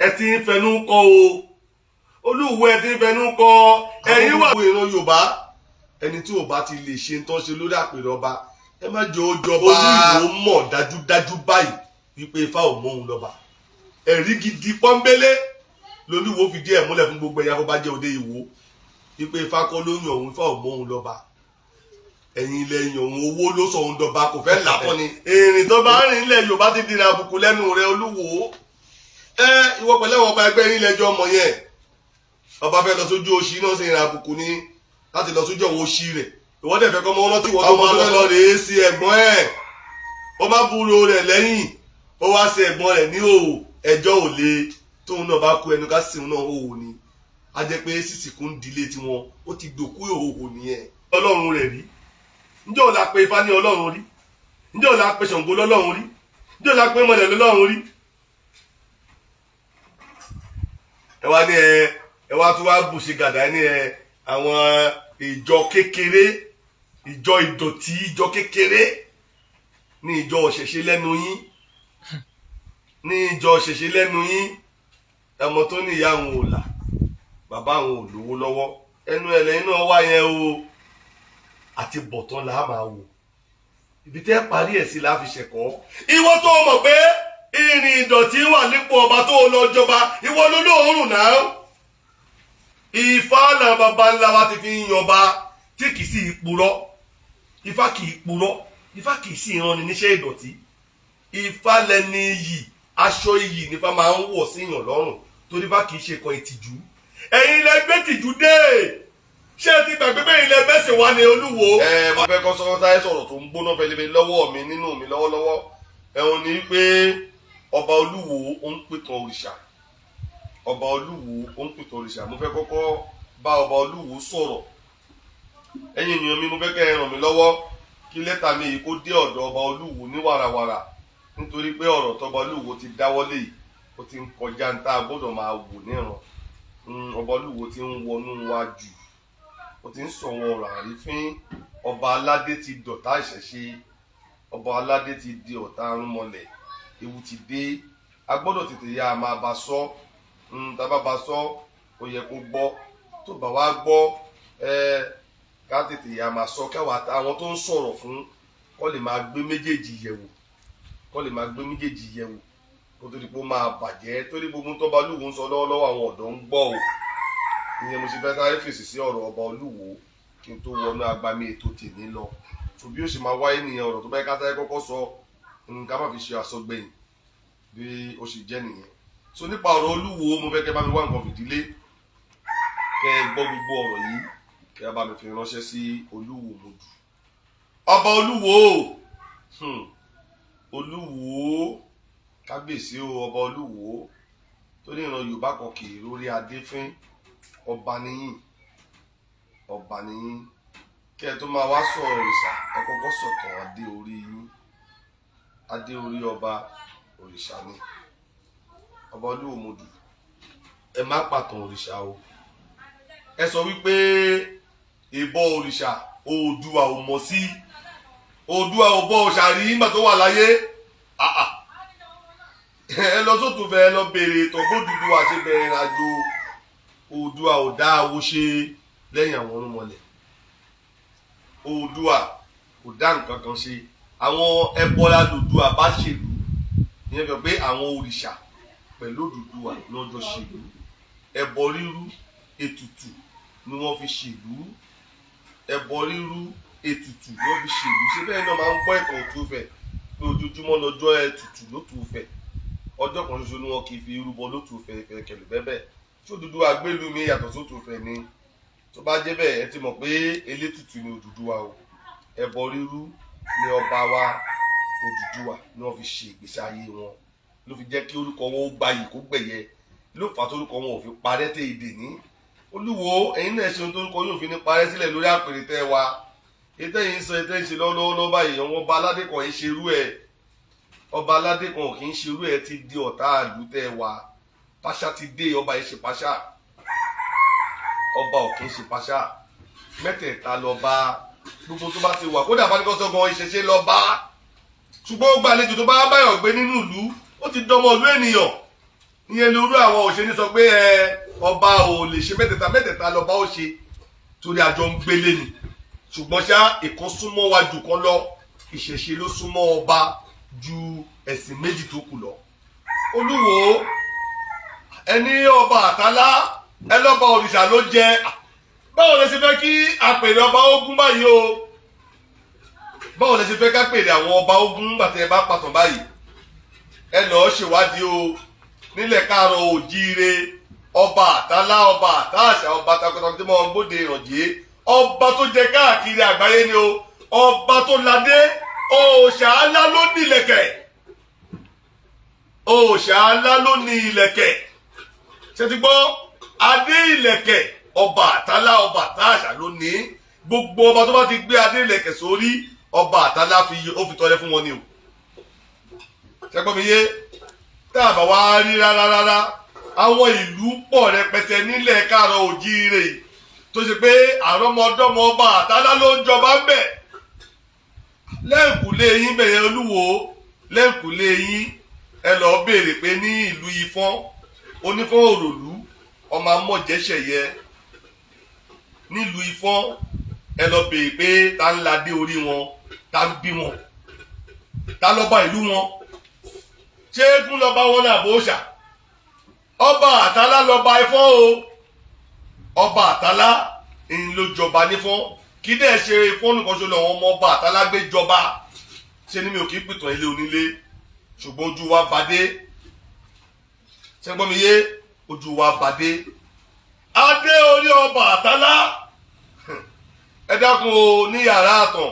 ẹ ti ń fẹnu kọ o Olúwo ẹ ti ń fẹnu kọ ẹ̀yin wà ìran Yorùbá ẹni tí ò bá ti lè ṣe ń tán ṣe lórí àpèrè ọba ẹ má jẹ́ ó jọba. Olúwo mọ̀ dájúdájú báyìí wípé Ifá ò mọ òun lọ́ba ẹ̀rí gidi pọ́nbélé lolúwo fi díẹ̀ múlẹ̀ fún gbogbo ẹ̀yà kó bá jẹ́ òde Ìwó wípé Ifá kọ́ ló yàn òun Ifá ò mọ òun lọ́ba ẹ̀yin ilẹ̀ yàn òun owó ló sọ òun dọba kò fẹ́ làpọ̀ ni. Ìrìn tó bá rìn ilẹ̀ Yorùbá ti dìrìn àbùkù lẹ́nu rẹ̀ Olúwo ìwọ pẹ̀lẹ́ wọn ọba ẹgbẹ́ yín lẹ́jọ́ ọmọ yẹn ọba fẹ́ lọ sójú oṣì náà sì rìn àbùkù ni láti lọ sójú ọ̀wọ́ oṣì rẹ̀ ìwọ́n dẹ̀ fẹ́ kọ́ ọmọ wọn tí wọ́n tó máa lọ rèé sí ẹ̀gbọ́n ẹ̀ ó má búrò rẹ̀ lẹ́yìn ó wá sí ẹ̀gbọ́n rẹ̀ ní òwò ẹjọ́ ò le tóun náà bá kú ẹnu ká sí òun náà òwò ni a jẹ́ pé sísìkú ń dilé tiwọn ó ti dòkú òwò nìyẹn. Ọlọ́run rẹ̀ rí ǹjẹ́ ò la pe Ifá ní Ọlọ́run rí ǹjẹ́ ò la pe Ṣàngó lọ́lọ́run rí ǹjẹ́ ò la pe mọ̀lẹ́ lọ́lọ́run rí. ẹ wá ní ẹ wá tún wá bù sí gàdá ní àwọn ìjọ kékeré ìjọ ìdọ̀tí ìjọ kékeré ní ìjọ ọ̀ṣẹ̀ṣe lẹ́nu yín ní ìjọ ọ̀ṣẹ̀ṣe lẹ́nu yín ọmọ tó ní ìyá àwọn ò là bàbá àwọn ò lówó lọ́wọ́ ẹnu ẹlẹ́yìn náà wá yẹn o àti bọ̀tán là á máa wò ibi tẹ́ parí ẹ̀ sí la fi ṣẹ̀kọ́. Ìwọ tó mọ̀ pé ìrìn ìdọ̀tí wà nípò ọba tó lọ jọba ìwọ ló lóòórùn náà. Ifá náà bàbá ńlá wa ti fi ń yanba tí kì í sí ìpurọ́ Ifá kì í purọ́ Ifá kì í sí ìranni níṣẹ́ ìdọ̀tí Ifá lẹni iyì aṣọ iyì nífá máa ń wọ̀ síyàn lọ́rùn torí Ifá kì í ṣe kan ìtìjú. Ẹ̀yin lẹ gbé tìjú dé ṣé ẹ ti gbàgbé bẹ́ẹ̀ ilẹ̀ bẹ́sẹ̀ wá ní Olúwo. Mo fẹ́ kọ́ sọ́kọ́tà sọ̀rọ̀ tó ń gbóná fẹlẹ́fẹ́ lọ́wọ́ mi nínú mi lọ́wọ́lọ́wọ́ ẹ̀hún ni pé ọba Olúwo ó ń pìtàn òrìṣà ọba Olúwo ó ń pìtàn òrìṣà. Mo fẹ́ kọ́kọ́ bá ọba Olúwo sọ̀rọ̀ ẹ̀yin ènìyàn mi mo fẹ́ kẹ́ ẹ ràn mí lọ́wọ́ kí lẹ́tà mi yìí kó dé ọ̀dọ̀ ọba Olúwo ní wàràwàrà nítorí pé ọ̀rọ̀ tọba Olúwo ti dáwọ́lé yìí ó ti ń kọjá ní tá a gbọ́dọ̀ máa wò níran ọba Olúwo ti ń wọnú wa jù ó ti ń sọ̀wọ́n ọ̀rọ̀ àrífín ọba aládé ti dọ̀tá ìṣẹ̀ṣe ọba aládé ti di ọ̀tá arúnmọlẹ̀ ewu ti dé a gbọ́dọ̀ tètè yá a máa bá sọ tá a bá bá sọ ó yẹ kó gbọ́ tó bá wá gbọ́ ká tètè yá a máa sọ káwa àwọn tó ń sọ̀rọ̀ fún kó lè máa gbé méjèèjì yẹ̀wò kó lè máa gbé méjèèjì yẹ̀wò kó tó di pé ó máa bàjẹ́ torí gbogbo tọ́ba Olúwo ń sọ lọ́wọ́lọ́wọ́ àwọn ọ̀dọ́ ń gbọ́ o ìyẹn mo ṣe fẹ́ sáré fèsì sí ọ̀rọ̀ ọba Olúwo kí n tó wọnú agbami ètò tèmi lọ tó bí ó ṣe máa wáyé nìyẹn ọ̀rọ̀ tó bá yẹ ká sáré kọ́kọ́ sọ ká má fi ṣe àsọgbẹ̀yìn bí ó ṣe jẹ́ nìyẹn. So nípa ọ̀rọ̀ Olúwo mo fẹ́ kẹ́ bá mi wá nǹkan fìdílé kẹ́ ẹ gbọ́ gbogbo ọ̀rọ̀ yìí kẹ́ ẹ bá mi fi ránṣẹ́ sí Olúwo mojú. Ọba Olúwo Olúwo kábíyèsí o ọba Olúwo tó ní ìran Yorùbá kan kì í lórí adé fín ọba nìyín kí ẹ tó máa wá sọ̀rọ̀ òrìṣà ẹ kọ́kọ́ sọ̀tàn adé orí yín adé orí ọba òrìṣà ni ọba Olúwo mojú ẹ má pàtàn òrìṣà o ẹ sọ wípé ìbọ òrìṣà Oòduà ò mọ̀ sí Oòduà ò bọ òòṣà rí nígbà tó wà láyé ẹ lọ sótùfẹ́ ẹ lọ béèrè tọ́gbó Odùduwà ṣe bẹ̀rẹ̀ ìrìnàjò Oòduà ò dá awo ṣe lẹ́yìn àwọn ọ̀rúnmọlẹ̀ Oòduà kò dá nǹkan kan ṣe àwọn ẹbọra Odùduwà bá ṣèlú ìyẹn fẹ́ pé àwọn òrìṣà pẹ̀lú Odùduwà lọ́jọ́ ṣèlú ẹbọ rírú ètùtù ni wọ́n fi ṣèlú ẹbọ rírú ètùtù ni wọ́n fi ṣèlú ṣé bẹ́ẹ̀ náà máa ń gbọ́ ẹ̀tọ́ òtúfẹ̀ ní ojoojúmọ́ lọ́jọ́ ètùtù lótùfẹ̀ ọjọ́ kan ṣoṣo ni wọn kì í fi rúbọ lótùfẹ̀ ìfẹ́ kẹlù bẹ́ẹ̀ tí Odùduwà gbélú mi yàtọ̀ sótùfẹ̀ ni tó bá jẹ́ bẹ́ẹ̀ ẹ ti mọ̀ pé elétùtù ni Odùduwà o ẹbọ rírú ni ọba wa Odùduwà ni wọ́n fi ṣe ìgbésí ayé wọn ló fi jẹ́ kí orúkọ wọn ó gbayì kó gbẹ̀yẹ ló fà tó orúkọ wọn ò fi parẹ́ tẹ́ èdè ní Olúwo ẹ̀yin náà ṣe ohun tó orúkọ yóò fi ní parẹ́ sílẹ̀ lórí àpèrè tẹ́ wa ètò yìí ń sọ ètò yìí ń ṣe lọ́wọ́lọ́wọ́ báyìí àwọn ọba aládé kan ń ṣerú ẹ̀ ọba aládé kan kì í ṣerú ẹ̀ ti di ọ̀tá àlù tẹ́ wa pàṣà ti dé ọba yìí ṣe pàṣà ọba ò kì í ṣe pàṣà mẹ́tẹ̀ẹ̀ta lọ́ba gbogbo tó bá ti wà kódà bá ní kọ́ sọ́gun ìṣẹ̀ṣe lọ́ba ṣùgbọ́n ó gbàlejò tó bá báyọ̀ gbé nínú ìlú ó ti dọmọ ìlú ènìyàn ìyẹn lóru àwọn òṣèlú sọ pé ọba ò lè ṣe mẹ́tẹ̀ẹ̀ta lọ́ba ó ṣe torí àjọ ń gbélé ni ṣùgbọ́n ṣá ìkan súnmọ́ wa jù kan lọ ìṣẹ̀ṣe ló súnmọ́ ọba ju ẹ̀sìn méjì tó kù lọ. Olúwo ẹni ọba Àtàlá ẹlọ́ba òrìṣà ló jẹ báwo lẹ ṣe fẹ́ kí àpèrè ọba ogun báyìí o báwo lẹ ṣe fẹ́ ká pèrè àwọn ọba ogun gbàtẹ́ ẹ bá pàtàn báyìí ẹ lọ́ọ́ ṣèwádìí o nílẹ̀ káàárọ̀ òjíire ọba Àtàlá ọba àtàṣà ọba takuntakun tí wọ́n gbóde ìrànjẹ́ ọba tó jẹ káàkiri àgbáyé ni o ọba tó ládé òòṣà ńlá ló ní ìlẹ̀kẹ̀ òòṣà ńlá ló ní ìlẹ̀kẹ̀ ṣe ti gbọ́ adé ìlẹ̀kẹ̀ ọba Àtàlá ọba àtàṣà ló ní gbogbo ọba tó bá ti gbé adé ìlẹ̀kẹ̀ sórí ọba Àtàlá ó fi tọrẹ fún wọn ni o ṣẹ́gbọ́n mi yé tá a bá wá rí rárá àwọn ìlú pọ̀ rẹpẹtẹ nílẹ̀ káàárọ̀ òjíire tó ṣe pé àrọ́mọdọ́mọ ọba Àtàlá ló ń jọba ń bẹ̀ lẹ́ǹkùlé yín bẹ̀rẹ̀ Olúwo lẹ́ǹkùlé yín ẹ lọ́ọ́ béèrè pé ní ìlú Ifọ̀n onífọ̀n òròlú ọmọ amọ̀jẹ́sẹ̀yẹ nílùú Ifọ̀n ẹ lọ́ọ́ béèrè pé ta ń ladé orí wọn ta ń bí wọn ta lọ́ba ìlú wọn ṣé eégún lọ́ba wọn ní àbòṣà ọba Àtàlá lọ́ba Ifọ̀n o ọba Àtàlá ń ló jọba nífọ̀n kí dẹ́ ṣe Ifọ̀n nìkan ṣe lọ́wọ́ ọmọ ọba Àtàlá gbé jọba ṣe ni mi ò kí pìtàn ilé onílé ṣùgbọ́n ojú wa bàdé ṣẹ́gbọ́n mi yé ojú wa bàdé adé orí ọba Àtàlá ẹ dákun o ní yàrá àtàn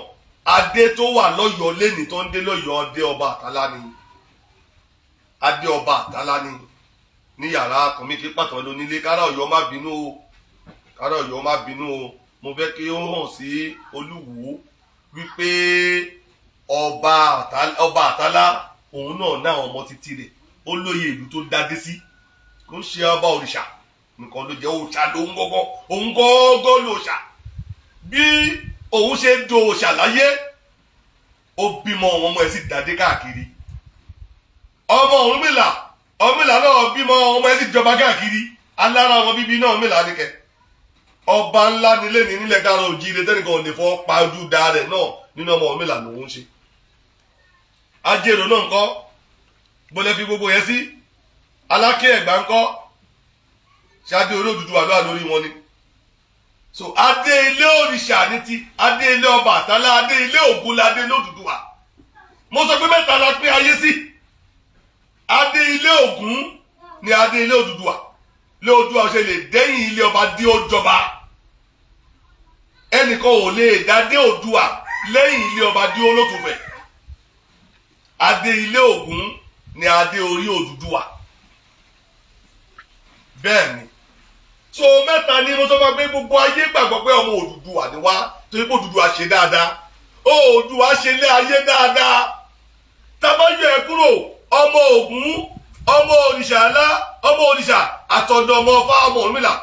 adé tó wà lọ́yọ̀ọ́ lẹ́nìí tó ń dé lọ́yọ̀ọ́ adé ọba Àtàlá ni adé ọba Àtàlá ni ní yàrá àtàn mi kí pàtàkì lónílé kára Ọ̀yọ́ má bínú o kára Ọ̀yọ́ má bínú o mo fẹ́ kí ó hàn sí Olúwo wípé ọba Àtàlá òun náà náà ọmọ títí rẹ̀ ó lóye ìlú tó dádé sí kò ń ṣe ọba òrìṣà nǹkan ló jẹ́ òòṣà lòun gọ́gọ́ òun gọ́gọ́ lòòṣà bí òun ṣe do òòṣà láyé ó bímọ àwọn ọmọ ẹ̀ sì dádé káàkiri ọmọ Ọ̀rúnmìlà náà bímọ ọmọ ẹ̀ sì jọba káàkiri alára ọmọ bíbí náà Ọ̀rúnmìlà nìkẹ́ ọba ńlá nílé ní nílẹ̀ káàárọ̀ òjíire tẹ́nìkan ò lè fọ́ pa ojú da rẹ̀ náà nínú ọmọ Ọ̀rúnmìlà lòun ṣe ajérò náà ńkọ́ bọ́lẹ̀ fi gbogbo yẹn sí Aláké Ẹ̀gbá ńkọ́ ṣáde orí Odùduwà lọ́wọ́ lórí wọn ni so adé ilé òrìṣà ní ti adé ilé ọba Àtàlá adé ilé Ògún ládé ilé Odùduwà mo sọ pé mẹ́ta la pín ayé sí adé ilé Ògún ni adé ilé Odùduwà ilé Odùduwà ṣe lè dẹ́yìn ilé ọba dí ó jọba ẹnìkan ò lè dádé Oòduà lẹ́yìn ilé ọba dí ó lótùfẹ̀ adé ilé Ògún ni adé orí Odùduwà bẹ́ẹ̀ ni so mẹ́ta ni mo sọ fún pé gbogbo ayé gbàgbọ́ pé ọmọ Odùduwà ni wá torí pé Odùduwà ṣe dáadáa Oòduà ṣe lé ayé dáadáa tábàyọ ẹ kúrò ọmọ Ògún ọmọ òrìṣà ńlá ọmọ òrìṣà àtọ̀dọ̀ ọmọ ọfà ọmọ Ọ̀rúnmìlà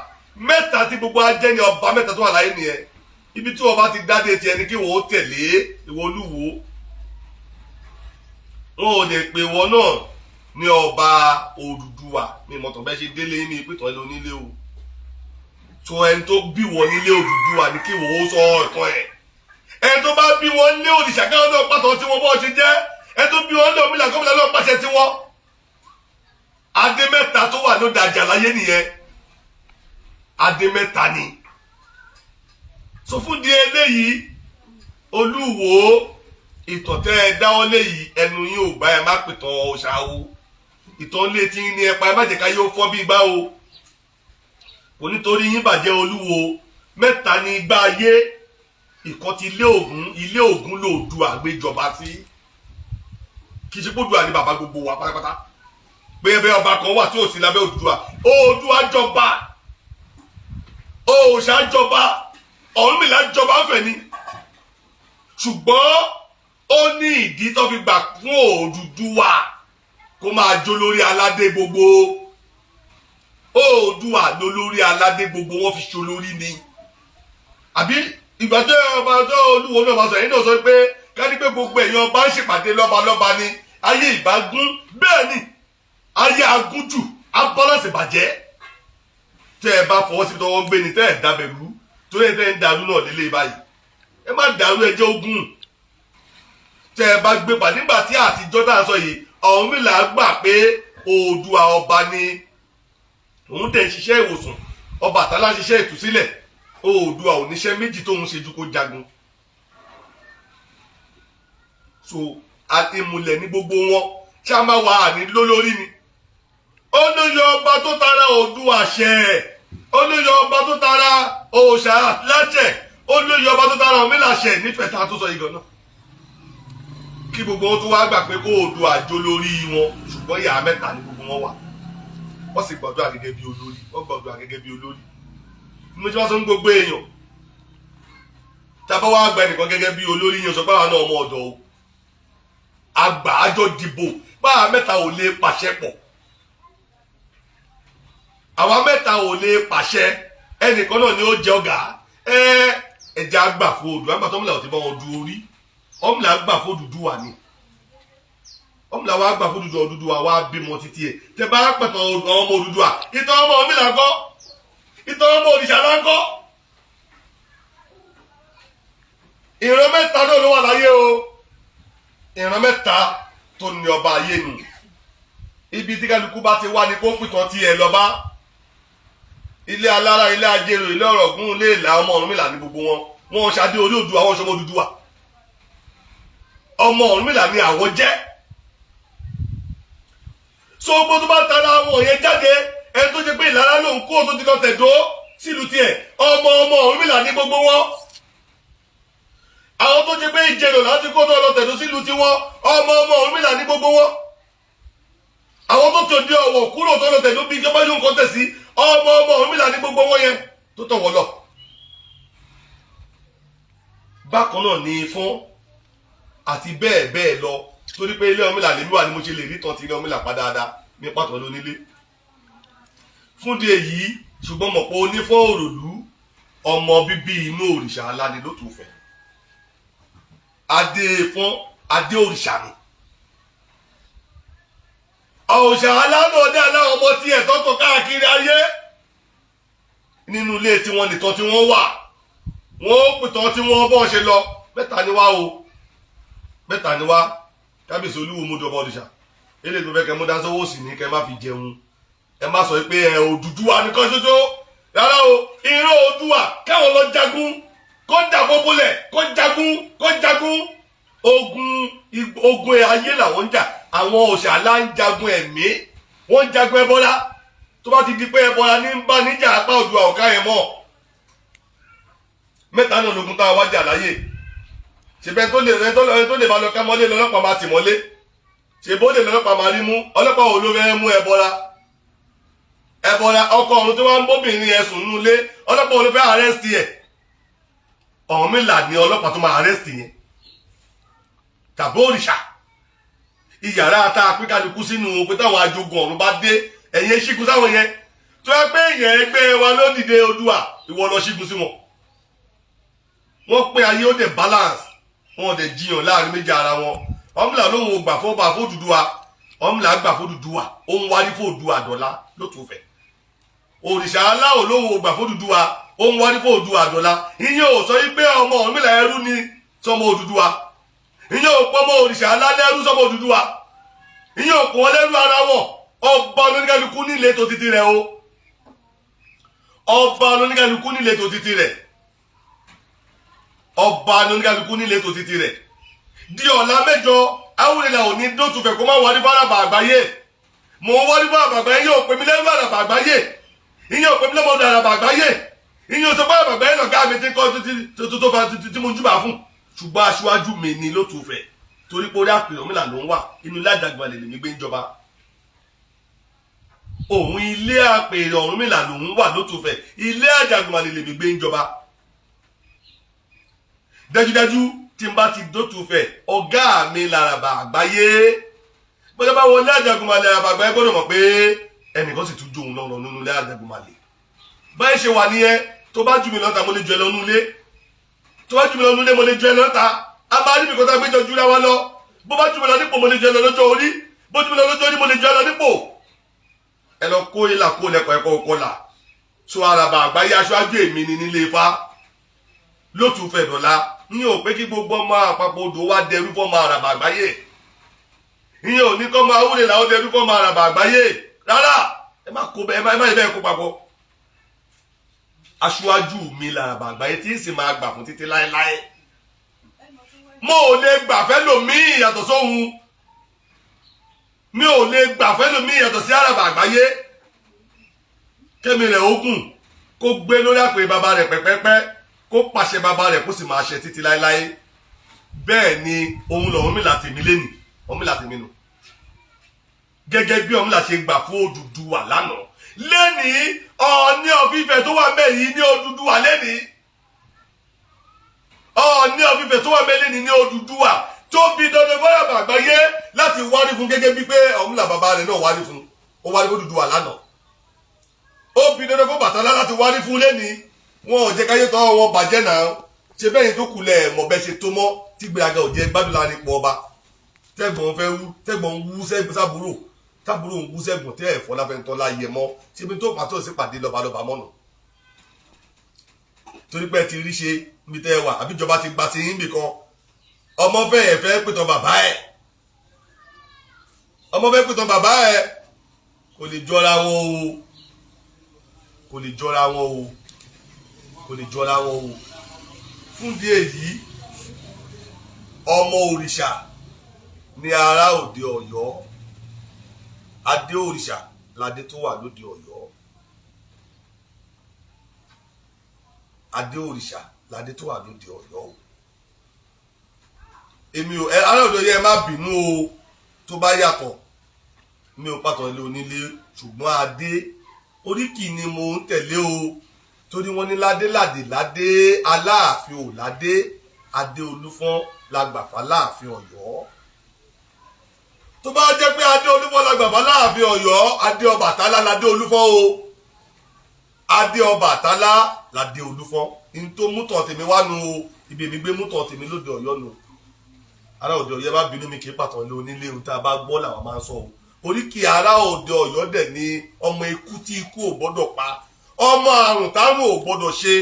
mẹ́ta tí gbogbo ajẹ́ ni ọba mẹ́ta tó wà láyé nìyẹn ibi tí ọba ti dádé tiẹ̀ ni kí wọ́n ó tẹ̀lé ìwọ Olúwo wọn ò lè pè wọn náà ní ọba Odùduwà ní ìmọ̀tàn bẹ́ẹ̀ ṣe délé ní ìpìtàn ilé onílé o tó ẹni tó bí wọn nílé Odùduwà ní kí wọ́n ó sọ ẹ̀tàn ẹ̀ ẹni tó bá bí wọn nílé òrìṣà káwọn náà pàtó tí wọn bọ́ ṣe jẹ́ ẹni tó bí wọn nílé Ọ̀rúnmìlà gómìnà náà pàṣẹ tí wọn adé mẹ́ta tó wà ló dàjà láyé nìyẹn adé mẹ́ta ni sọ fún di eléyìí Olúwo ìtọ̀tẹ́ ẹ dáwọ́ léyìí ẹnu yín ò gbá ẹ má pìtàn ọ̀ṣà o ìtàn lé tí ní ẹpa ẹ má jẹ́ ká yóò fọ́ bí gbá o kò nítorí yín bàjẹ́ Olúwo mẹ́ta ní igbá ayé ìkan ti ilé Ògún l'Oòduà àgbéjọba sí kì í ṣe Oòduà ní bàbá gbogbo wa pátápátá pé ẹbẹ ọba kan wà tí ò sí lábẹ́ Oòduà jọba òòṣà jọba Ọ̀rúnmìlà jọba fẹ̀ ni ṣùgbọ́n ó ní ìdí tó fi gbà fún Oòduà kó máa jó lórí aládé gbogbo Oòduà ló lórí aládé gbogbo wọn fi ṣe olórí ni àbí ìgbà tó ọba tó Olúwo náà máa sọ yìí náà sọ pé ká ní pé gbogbo èèyàn ọba ń ṣèpàdé lọ́balọ́ba ni ayé ìbágún bẹ́ẹ̀ ni ayé agún jù á balance bàjẹ́ tẹ́ ẹ bá fọwọ́ síbi tó wọ́n gbé ni tẹ́ ẹ dábẹ̀rú tó yẹ tẹ́ ẹ ń darú náà lélẹ̀ báyìí ẹ má dàrú ẹjẹ́ ogun tẹ́ ẹ bá gbé pa nígbà tí àtijọ́ tá à ń sọ yìí Ọ̀rúnmìlà gbà pé Oòduà ọba ni òun tẹ̀ ń ṣiṣẹ́ ìwòsàn Ọbàtálá ń ṣiṣẹ́ ìtúsílẹ̀ Oòduà ò níṣẹ́ méjì tóun ṣe ju kó jagun so ìmùlẹ̀ ní gbogbo wọn tí a máa wà ní lólórí ni olóyè ọba tó tara Oòduà ṣẹ olóyè ọba tó tara òòṣà láṣẹ olóyè ọba tó tara Ọ̀rúnmìlà ṣẹ nífẹ̀ẹ́ tá a tó sọ yìí gan-an kí gbogbo wọn tó wá gbà pé kó Oòduà jó lórí wọn ṣùgbọ́n ìyá mẹ́ta ni gbogbo wọn wà wọ́n sì gbàdúrà gẹ́gẹ́ bí olórí wọ́n gbàdúrà gẹ́gẹ́ bí olórí mo ti wá sọ fún gbogbo èèyàn tá a bá wá gba ẹnìkan gẹ́gẹ́ bí olórí yẹn sọ pé àwọn náà ọmọ ọ̀dọ́ o àgbà àjọ dìbò báwa mẹ́ta ò lè pàṣẹ pọ̀ àwa mẹ́ta ò lè pàṣẹ ẹnìkan náà ni ó jẹ ọ̀gá ẹja àgbà fún Oòduà àgbà tó Ọ̀rúnmìlà ò ti bá wọn du orí Ọ̀rúnmìlà àgbà fún Odùduwà ni Ọ̀rúnmìlà wa àgbà fún Odùduwà wa bímọ títí ẹ tẹ bá pẹ̀tọ̀ ọmọ Odùduwà ìtàn ọmọ Ọ̀rúnmìlà ńkọ́ ìtàn ọmọ Òrìṣàlá ńkọ́ ìran mẹ́ta náà ló wà láyé o ìran mẹ́ta tó ní ọba ayé nù ibi tí kálukú bá ti wá ní kó pìtàn ti ẹ̀ lọ́ba ilé alára ilé ajérò ilé ọ̀rọ̀gún ilé ìlà ọmọ Ọ̀rúnmìlà ní gbogbo wọn ṣadé orí Oòduà àwọn ṣọmọ Odùduwà ọmọ Ọ̀rúnmìlà ni àwọn jẹ́ so gbogbo tó bá tara àwọn yẹn jáde ẹni tó ṣe pé ìlara lòun kó tó ti lọ tẹ̀dó sílùú tiẹ̀ ọmọ Ọ̀rúnmìlà ní gbogbo wọn àwọn tó ṣe pé ìjẹ̀rò láti kó tó lọ tẹ̀dó sílùú tiwọn ọmọ Ọ̀rúnmìlà ní gbogbo wọn àwọn tó tòde ọ̀wọ̀ kúrò tó lọ tẹ̀dó bí ìjọba yóò kọ́ tẹ̀sí ọmọ Ọ̀rúnmìlà ní gbogbo wọn yẹn tó tọ̀wọ̀ lọ. bákan náà ni fún àti bẹ́ẹ̀ bẹ́ẹ̀ lọ torí pé ilé Ọ̀rúnmìlà lèmi wà ní mo ṣe lè rí tán ti ilé Ọ̀rúnmìlà pa dáadáa ní pàtó lónílé fúndì èyí ṣùgbọ́n mọ̀ pé onífọ́ òròlú ọmọ bíbí inú òrìṣà aládé ló tún fẹ́ adé fún adé òrìṣà ni òrìṣà aládé aláwọ̀ ọmọ tí ẹ̀ tọ́tọ̀ káàkiri ayé nínú ilé tí wọ́n nìkan tí wọ́n wà wọ́n ó pìtàn tí wọ́n bọ́ ṣe lọ mẹ́ta ni wá o mẹ́ta ni wá kábíyèsí Olúwo mú dọ̀bọ̀ òrìṣà eléyìí tó fẹ́ kẹ́ mú dáńsọ́wọ́ sí ní kẹ́ má fi jẹun ẹ má sọ pé ẹ Odùduwà nìkan ṣoṣo rárá o ìran Oòduà káwọn lọ jagun kó dàbò bolẹ̀ kó jagun ogun ayé làwọn ń jà àwọn òṣàlá ń jagun ẹ̀mí wọ́n ń jagun ẹbọra tó bá ti di pé ẹbọra ní ń bá níjà apá Oòduà ọ̀ká yẹn mọ́ mẹ́ta náà lógun tá a wájà láyè ṣèbẹ́ tó lè bá lọ ká mọ́lé lọ́lọ́pàá máa tì mọ́lé ṣèbó lè lọ́lọ́pàá máa rí mú ọlọ́pàá ò ló fẹ́ mú ẹbọra ọkọ ọ̀run tó wá ń bóbìnrin ẹ̀sùn nínú ilé ọlọ́pàá ò ló fẹ́ àrẹ́sì ẹ̀ Ọ̀rúnmìlà ni ọlọ́pàá tó máa àrẹ́sì yẹn tàbí òrìṣà ìyàrá tá a pín kálukú sínú pé táwọn ajogun ọ̀run bá dé ẹ̀yìn ṣígun sáwọn yẹn tó yẹ pé èèyàn ẹgbẹ́ wa ló dìde Oòduà ìwọ lọ ṣígun sí wọn wọ́n pé ayé ó dẹ̀ balance wọn dẹ̀ jiyàn láàrin méjì ara wọn Ọ̀rúnmìlà lóhun ò gbà fún ọba fún Odùduwà Ọ̀rúnmìlà gbà fún Odùduwà ó ń wárí fún Oòduà dọ̀la ló tún fẹ́ òrìṣà aláwọ̀ lóhun ò gbà fún Odùduwà ó ń wárí fún Oòduà dọ̀la ìyẹn ò sọ wípé ọmọ Ọ̀rúnmìlà ẹrú ni sọmọ Odùduwà ìyẹn ò pọ́ mọ́ òrìṣà alálẹ́rú sọmọ Odùduwà ìyẹn ò pọ́ lẹ́rú ara wọn ọba oníkálukú nílé tó títí rẹ̀ o ọba oníkálukú nílé tó títí rẹ̀ ọba oníkálukú nílé tó títí rẹ̀ di ọ̀la mẹ́jọ Awúrẹ́là òní dótùfẹ̀ kó má wárí fárabà àgbáyé mò ń wárí fárabà àgbáyé yóò pè mí lẹ́rú àràbà àgbáyé ìyẹn ò pè mí lọ́mọdé àràbà àgbáyé ìyẹn ò sọ fárabà àgbáyé lọ́gá mi tí kọ́ tó fa tí mo júbà fún ṣùgbọ́n aṣáájú mi ni ló tún fẹ́ torí pé orí àpèrè Ọ̀rúnmìlà ló ń wà inú ilé Àjàgùnmàlè lèmi gbé ń jọba òun ilé àpèrè Ọ̀rúnmìlà ló ń wà ló tún fẹ́ ilé Àjàgùnmàlè lèmi gbé ń jọba dájúdájú tí n bá ti dótú fẹ́ ọ̀gá mi làràbà àgbáyé bóyá bá wọlé Àjàgùnmàlè làràbà àgbáyé gbọ́dọ̀ mọ̀ pé ẹnìkan sì tún jó òun lọ́rọ̀ nínú ilé Àjàgùnmàlè báyìí ṣe wà nìyẹn tó bá jù mí lọ́ta mo lè jù ẹ lọ́nú ilé tó bá jù mí lọ́nú ilé mo lè jù ẹ lọ́ta a máa rí mi kọ́ta gbé jọjú ra wa lọ bó bá jù mí lọ nípò mo lè jù ẹ lọ lọ́jọ́ orí bó jù mí lọ lọ́jọ́ orí mo lè jù ẹ lọ nípò ẹ lọ kó ìlà kó lẹ́kọ̀ọ́ ẹ̀kọ́ kọlà so àràbà àgbáyé aṣáájú èmi ni nílé Ifá lótú fẹ̀dọ̀lá ní ò pé kí gbogbo ọmọ àpapọ̀ odò wá dẹrú fọ́mọ àràbà àgbáyé ìyẹn ò ní kọ́ máa wúlè làwọn dẹrú fọ́mọ àràbà àgbáyé rárá ẹ má kó bẹ́ẹ̀ ẹ má bẹ́ẹ̀ kó papọ̀ aṣáájú mi làràbà àgbáyé tí ń sì máa gbà fún títí láéláé mo ò lè gbà fẹ́ lòmíì yàtọ̀ sóhun mi ò lè gbà fẹ́ lòmíì yàtọ̀ sí àràbà àgbáyé kémi rẹ̀ ogun kó gbé lórí àpè bàbá rẹ̀ pẹ́pẹ́pẹ́ kó pàṣẹ bàbá rẹ̀ kó sì máa ṣe títí láéláé bẹ́ẹ̀ ni òun lọ Ọ̀rúnmìlà tèmi lẹ́nì Ọ̀rúnmìlà tèmi nù gẹ́gẹ́ bí Ọ̀rúnmìlà ṣe gbà fún Odùduwà lánàá lẹ́nì Ọọ̀ni of Ifẹ̀ tó wà mẹ́yìn ní Odùduwà lẹ́nì Ọọ̀ni of Ifẹ̀ tó wà mẹ́lẹ́nì ní Odùduwà tó bí dandan fọ́yàbà àgbáyé láti wárí fún gẹ́gẹ́ bí pé Ọ̀rúnmìlà bàbá rẹ̀ náà wárí fún ó wárí fún Odùduwà lánàá ó bí dandan fún Bàtálá láti wárí fún lẹ́nì wọn ò jẹ́ káyé tọ́ wọn bàjẹ́ náà ṣe bẹ́yìn tó kulẹ̀ mọ̀ bẹ́ ṣe tó mọ́ tí gbéraga ò jẹ́ gbádùn láàrin pọ̀ ọba tẹ́gbọ̀n fẹ́ wú tẹ́gbọ̀n ń wú sábúrò tábúrò ń wú sẹ́gbọ̀n tẹ́ ẹ̀fọ́ láfẹ́ntọ́ láyé mọ́ ṣébi tó pàtó sí pàdé lọ́balọ́ba mọ́nà torí pé ti rí ṣe níbi tẹ́ wà àbíjọba ti gba ti yín nìkan ọmọ fẹ́ pẹ̀tàn bàbá ẹ̀ ọmọ fẹ́ pẹ̀tàn bàbá ẹ̀ kò lè jọra wọn o kò lè jọra wọn o kò lè jọra wọn o fún díẹ̀ yìí ọmọ òrìṣà ní ará òde Ọ̀yọ́ adé òrìṣà ládé tó wà lóde Ọ̀yọ́ adé òrìṣà ládé tó wà lóde Ọ̀yọ́ o èmi ò ará òde yẹ má bínú o tó bá yàtọ̀ mi ò pàtó ilé onílé ṣùgbọ́n adé oríkì ni mo ń tẹ̀lé o torí wọ́n ní ládé Aláàfin ò ládé adé Olúfọ́n lágbàfà láàfin Ọ̀yọ́ tó bá jẹ́ pé adé Olúfọ́n lágbàfà láàfin Ọ̀yọ́ adé Ọbàtálá ládé Olúfọ́n o adé Ọbàtálá ládé Olúfọ́n in tó mútọ̀ tèmi wá nu o ibi èmi gbé mútọ̀ tèmi lóde Ọ̀yọ́ nu ará òde Ọ̀yọ́ bá bínú mi kì í pàtó ilé onílé ohun tá a bá gbọ́ làwọn máa ń sọ o oríkì ará òde Ọ̀yọ́ dẹ̀ ni ọmọ ikú tí ikú ò gbọ́dọ̀ pa ọmọ àrùn táwọn ò gbọ́dọ̀ ṣe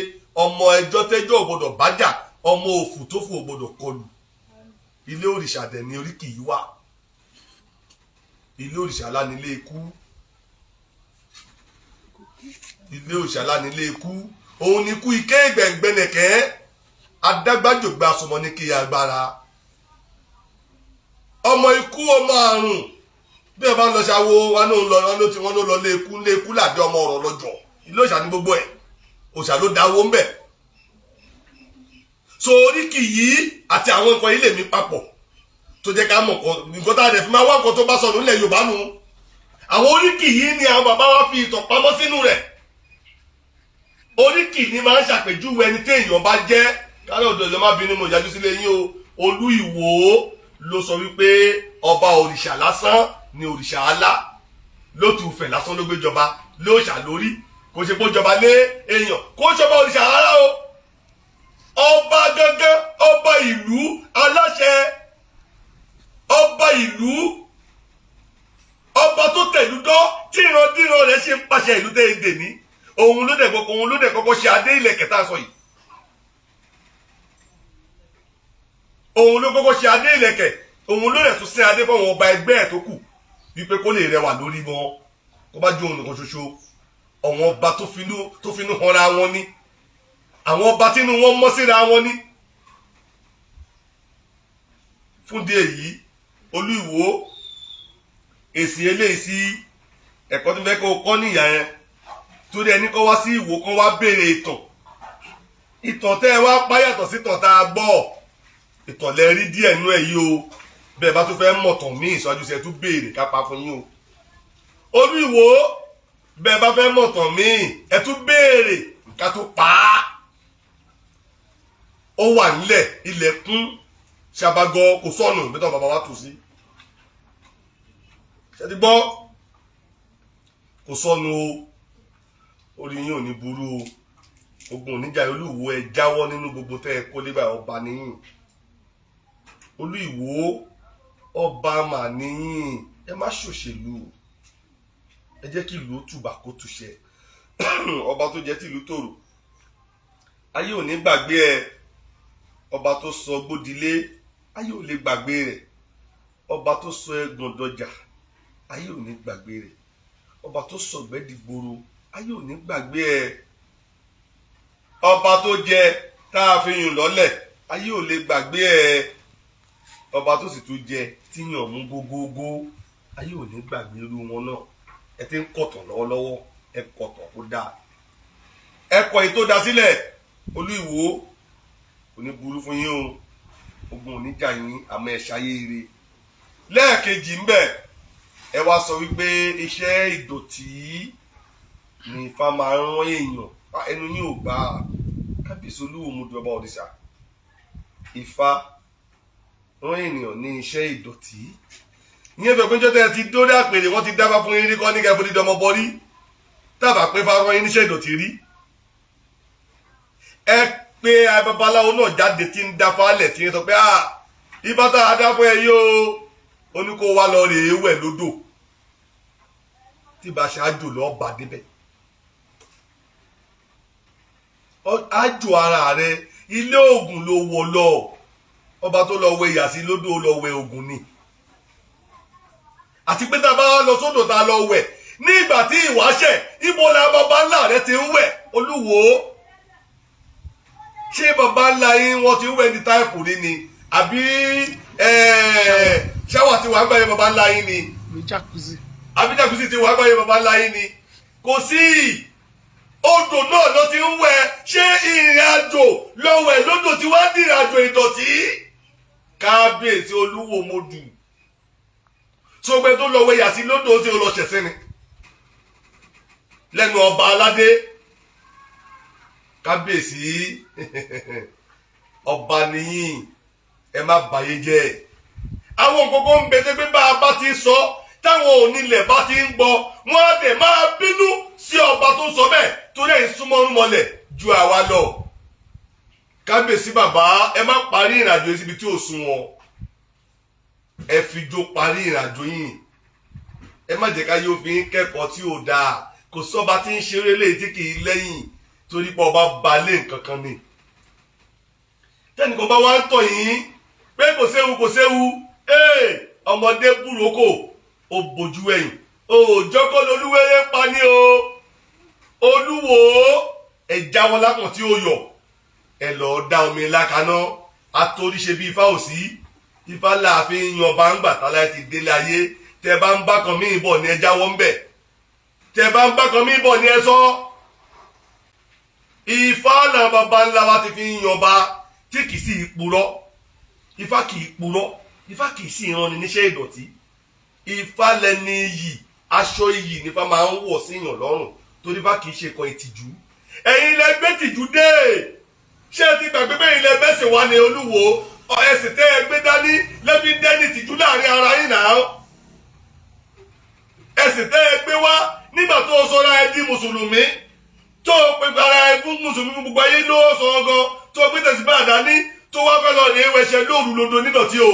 ọmọ ẹjọ́ tẹ́jọ́ ò gbọ́dọ̀ bájà ọmọ òfù tó fò ò gbọ́dọ̀ kọlù ilé òrìṣà dẹ̀ ni oríkì yìí wà ilé òrìṣà lánilé ikú ilé òrìṣà lánilé ikú òun ni ikú ike ìgbẹ̀ngbẹ̀nẹ̀kẹ́ adágbájògbà sọmọ ní kí agbára ọmọ ikú ọmọ àrùn bí ẹ bá ń lọ ṣàwo wọn ló lọ lé ikú làdé ọmọ ọ̀rọ̀ lọ́jọ́ ilé òòṣà ní gbogbo ẹ̀ òòṣà ló dáwó ń bẹ̀ so oríkì yìí àti àwọn nǹkan ilé mi papọ̀ tó jẹ́ ká mọ̀ nǹkan tá a dẹ̀ fi máa wá nǹkan tó bá sọnù nílẹ̀ Yorùbá nù àwọn oríkì yìí ni àwọn bàbá wa fi ìtàn pamọ́ sínú rẹ̀ oríkì ni máa ń ṣàpèjúwe ẹni tí èèyàn bá jẹ́ kálọ̀ òdò ìjọba bínú mo ìyájú sílé yín o Olú Ìwó ló sọ wípé ọba òrìṣà lásán ni òrìṣà alá lótùfẹ̀ lásán ló gbé jọba lóòṣà lórí kò ṣe kó jọba lé èèyàn kó ṣọba òrìṣà rárá o ọba gángan ọba ìlú aláṣẹ ọba ìlú ọba tó tẹ̀lú dọ́ tí ìrandíran rẹ̀ ṣe ń pàṣẹ ìlú tẹ́ èdè ní òun ló dẹ̀ kọ́kọ́ ṣe adé ilẹ̀ kẹta sọ yìí òun ló kọ́kọ́ ṣe adé ilẹ̀kẹ̀ òun ló rẹ̀ tún sí adé fún àwọn ọba ẹgbẹ́ ẹ̀ tó kù wípé kó lè rẹwà lórí wọn kó bá jó òun nìkan ṣoṣo àwọn ọba tó finú hanra wọn ní àwọn ọba tínú wọn mọ́ síra wọn ní fún díẹ̀ yìí Olú Ìwó èsì eléyìí sí ẹ̀kọ́ tó fẹ́ kó kọ́ níyà yẹn torí ẹni kọ́ wá sí Ìwó kọ́ wá béèrè ìtàn tẹ́ ẹ wá páyàtọ̀ sí ìtàn tá a gbọ́ ìtàn lẹ rí díẹ̀ nú ẹ̀ yìí o bẹ́ẹ̀ bá tún fẹ́ mọ̀tàn mí ìṣáájú sí ẹ tún béèrè ká pa fún yín o Olú Ìwó bẹ́ẹ̀ bá fẹ́ mọ̀tàn mí ẹ tún béèrè ká tún pa á ó wà nílẹ̀ ilẹ̀kùn ṣàbàgọ kò sọnù nítorí bàbá wa tù sí ṣe ti gbọ́ kò sọnù o orí yín ò ní burú o ogun oníjà Olú Ìwó ẹ jáwọ́ nínú gbogbo tẹ́ ẹ kó lébà ọba níyìn Olú Ìwó ọba mà níyìn ẹ má ṣòṣèlú ẹ jẹ́ kí ìlú ó tùbà kó túṣẹ ọba tó jẹ́ tìlú tòrò ayé ò ní gbàgbé ẹ ọba tó sọ gbódilé ayé ò lè gbàgbé rẹ̀ ọba tó sọ ẹ̀gàn dọjà ayé ò ní gbàgbé rẹ̀ ọba tó sọ gbẹdìgboro ayé ò ní gbàgbé ẹ ọba tó jẹ tá a fi yùn lọ́lẹ̀ ayé ò lè gbàgbé ẹ ọba tó sì tún jẹ tíyàn mú gógógó ayé ò ní gbàgbé irú wọn náà ẹ ti ń kọ̀tàn lọ́wọ́lọ́wọ́ ẹ kọ̀tàn kó dáa ẹ kọ̀ èyí tó dá sílẹ̀ Olúwo kò ní burú fún yín o ogun ò ní jà yín àmọ́ ẹ ṣayé ire lẹ́ẹ̀kejì ń bẹ ẹ wá sọ wípé iṣẹ́ ìdọ̀tí ni Ifá máa ń rán èèyàn ẹnu yín ò gbà kábíyèsí Olúwo mo dùn ọba òrìṣà Ifá rán ènìyàn ní iṣẹ́ ìdọ̀tí ní ẹgbẹ́ péjọ tẹ́ ti dórí àpèrè wọ́n ti dábàá fún yín rí kọ́ ní kẹfọ́ dídọ́ ọmọ bọ́rí tábà pé fáwọn yín níṣẹ́ ìdọ̀tí rí ẹ pé Babalawo náà jáde tí ń dá fálẹ̀ tí ń sọ pé Ifá tá a dá fún ẹ yìí ó ní kó wá lọ rèé wẹ̀ lódò tí bá ṣe àjò lọ́ọ́ bà débẹ̀ àjò ara rẹ ilé ògùn ló wọ lọ ọba tó lọ wẹ ìyàsí lódò lọ wẹ ògùn ni àti pé tá a bá lọ sódò tá a lọ wẹ̀ ní ìgbà tí ìwáṣẹ̀ ibo la baba ńlá rẹ ti ń wẹ̀ Olúwo ṣé baba ńlá yín wọ́n ti ń wẹ̀ ní táìpù rí ni àbí ṣáwà ti wà gbáyé baba ńlá yín ni àbí jacuzzi ti wà gbáyé baba ńlá yín ni kò sí odò náà ló ti ń wẹ̀ ṣé ìrìn àjò lọ wẹ̀ lódò tí wàá di ìrìn àjò ìdọ̀tí kábíyèsí Olúwo mo dùn sọgbẹ tó lọ wẹ̀ yàtí lódò tí ó lọ ṣẹ̀sìn ni lẹ́nu ọba aládé kábíyèsí ọba nìyí ẹ má bàyé jẹ́ àwọn gbogbo ń bẹ tẹgbẹ bá a bá ti sọ táwọn onílẹ̀ bá ti ń gbọ́ wọn á dẹ̀ máa bínú sí ọba tó sọ bẹ́ẹ̀ torí ẹ̀ ń súnmọ́ mọ́lẹ̀ ju àwa lọ kábíyèsí bàbá ẹ má parí ìrìnàjò yìí síbi tí ò sún wọn ẹ fi jó parí ìrìnàjò yìí ẹ má jẹ́ ká yóò fi ń kẹ́kọ̀ọ́ tí ò dáa kò sọ́ba tí ń ṣeré léyìí tí kì í lẹ́yìn torí pé ọba balẹ̀ nǹkan kan ni tẹ́nìkan bá wá ń tọ̀ yín pé kò séwu ọmọdé búroko ó bojú ẹ̀yìn òòjọ́kọ́ lolúwẹ́rẹ́ pa ní o Olúwo ẹ jáwọ́ lápọ̀n tí ó yọ ẹ lọ́ọ́ dá omi ńlá kaná àtòrí ṣe bí Ifá ò sí Ifá láàfin yan ọba ń gbà tálá ti délé ayé tẹ bá ń bá kan mí bọ̀ ní ẹ jáwọ́ ń bẹ̀ tẹ bá ń bá kan mí bọ̀ ní ẹ sọ Ifá náà bàbá ńlá wa ti fi ń yan ọba tí kì í sí ìpurọ́ Ifá kì í purọ́ Ifá kì í sí ìranni níṣẹ́ ìdọ̀tí Ifá lẹni iyì aṣọ iyì nífá máa ń wọ̀ síyàn lọ́rùn torí Ifá kì í ṣe kan ìtìjú ẹ̀yin lẹ gbé tìjú dé ṣé ẹ ti gbàgbé bẹ́ẹ̀ ilẹ̀ bẹ́sẹ̀ wá ní Olúwo ẹ̀sìn tẹ́ ẹ gbé dání lẹ́bí dẹ́ni tìjú láàrin ara yín náà ẹ̀sìn tẹ́ ẹ gbé wá nígbà tó sọra ẹ di mùsùlùmí tó pe ara ẹ fún mùsùlùmí gbogbo ayé ló sọ ọgọ tó gbé tẹ̀síbá dání tó wá fẹ́ lọ ní ẹwẹ́ṣẹ́ lóru lodo nídọ̀tí o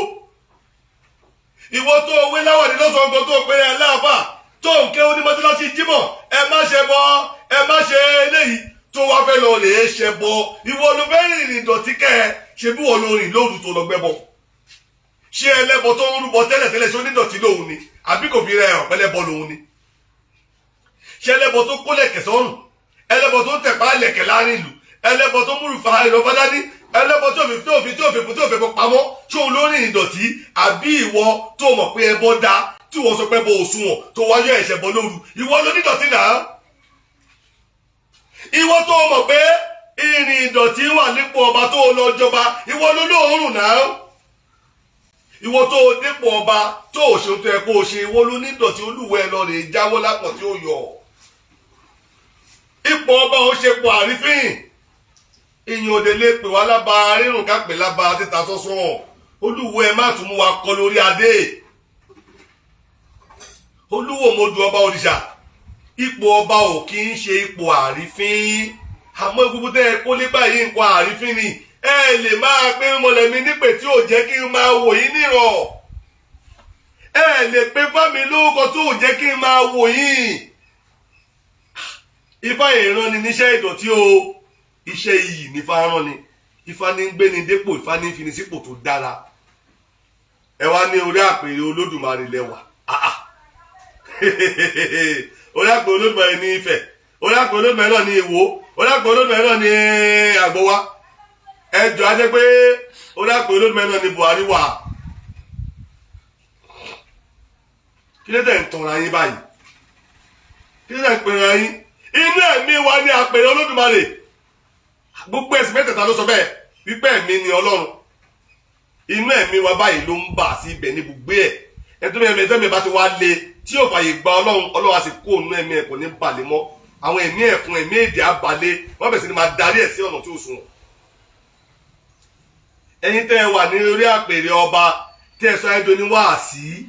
ìwọ tó wé láwàdí lọ́sọ̀ ọgọ tó pe ẹ láàfà tó ń ké onímọ̀tíláṣí jímọ̀ ẹ má ṣe bọ ẹ má ṣe eléyìí tó wá fẹ́ lọ lè ṣe bọ ìwọ ló fẹ́ rìnrìn ìdọ̀tí kẹ́ ẹ ṣe bí wọ́n lọ rìn lóru tó lọ gbẹ́bọ ṣé ẹlẹ́bọ tó ń rúbọ tẹ́lẹ̀tẹ́lẹ̀ ṣé onídọ̀tí lòun ni àbí kò fi rẹ ẹ̀rọ pẹ́lẹ́bọ lòun ni ṣé ẹlẹ́bọ tó kó lẹ̀kẹ̀ sọ́rùn ẹlẹ́bọ tó ń tẹ̀pá lẹ̀kẹ̀ láàrin ìlú ẹlẹ́bọ tó múrù fa ìrọ̀bá dání ẹlẹ́bọ tó fi pamọ́ ṣé òun ló rìn ìdọ̀tí àbí ìwọ tó mọ̀ pé ẹbọ dá tí wọ́n sọ pé bọ òṣùwọ̀n tó wáyé ẹ̀ṣẹ̀ bọ lóru ìwọ ló nídọ̀tí náà ìwọ tó mọ̀ pé ìrìn ìdọ̀tí wà nípò ọba tó lọ jọba ìwọ ló lóòórùn náà ìwọ tó dépò ọba tó ṣe tó ẹ kó ṣe ìwọ ló nídọ̀tí Olúwo ẹ lọ rè jáwọ́ lápọ̀ tí ó yọ ipò ọba ó ṣe pọ̀ àrífín ìyìn òde lè pè wá lába rírùn ká pè lába títa sọ́sọ́ Olúwo ẹ má tún mú wa kọ lórí adé Olúwo mo du ọba òrìṣà ipò ọba ò kì í ṣe ipò àrífín àmọ́ gbogbo tẹ́ ẹ kó lé báyìí nǹkan àrífín ni ẹ lè máa pé mọ̀lẹ́mí nípè tí ò jẹ́ kí n máa wò yín nírọ̀ ẹ lè pé fámi lórúkọ tó ò jẹ́ kí n máa wò yín Ifá ìran ni níṣẹ́ ìdọ̀tí o, iṣẹ́ iyì ní Ifá rán ni. Ifá ní gbé ni dépò, Ifá ní fi ni sípò tó dára. Ẹ wá ní orí àpèrè Olódùmarè lẹ́wà. Orí àpèrè Olódùmarè ní Ifẹ̀, orí àpèrè Olódùmarè náà ní Ìwó, orí àpèrè Olódùmarè náà ní Àgbọ̀wá. Ẹjọ́ á jẹ́ pé orí àpèrè Olódùmarè náà ní Buhari wà. Kí ló dé ń tanra yín báyìí? Kí ló dé ń pera yín? Inú ẹ̀mí wa ní àpèrè Olódùmarè. Gbogbo ẹ̀sìn mẹ́tẹ̀ẹ̀ta ló sọ bẹ́ẹ̀ wípé ẹ̀mí ni Ọlọ́run. Inú ẹ̀mí wa báyìí ló ń bà sí ibẹ̀ ní gbogbo ẹ̀. Ẹ̀tọ́ ẹ̀mí ẹ̀tọ́ ẹ̀mí bá ti wá le tí ò fàyè gba Ọlọ́run á sì kó inú ẹ̀mí ẹ̀ kò ní balẹ̀ mọ́. Àwọn ẹ̀mí ẹ̀fún ẹ̀mí èdè abalẹ̀ wọ́n bẹ̀ sí ni máa darí ẹ̀ sí ọ̀nà tí ò sùn. Ẹ̀yin tẹ́ ẹ wà ní orí àpèrè ọba tẹ́ ẹ sọ ẹjọ́ ní wáàsí.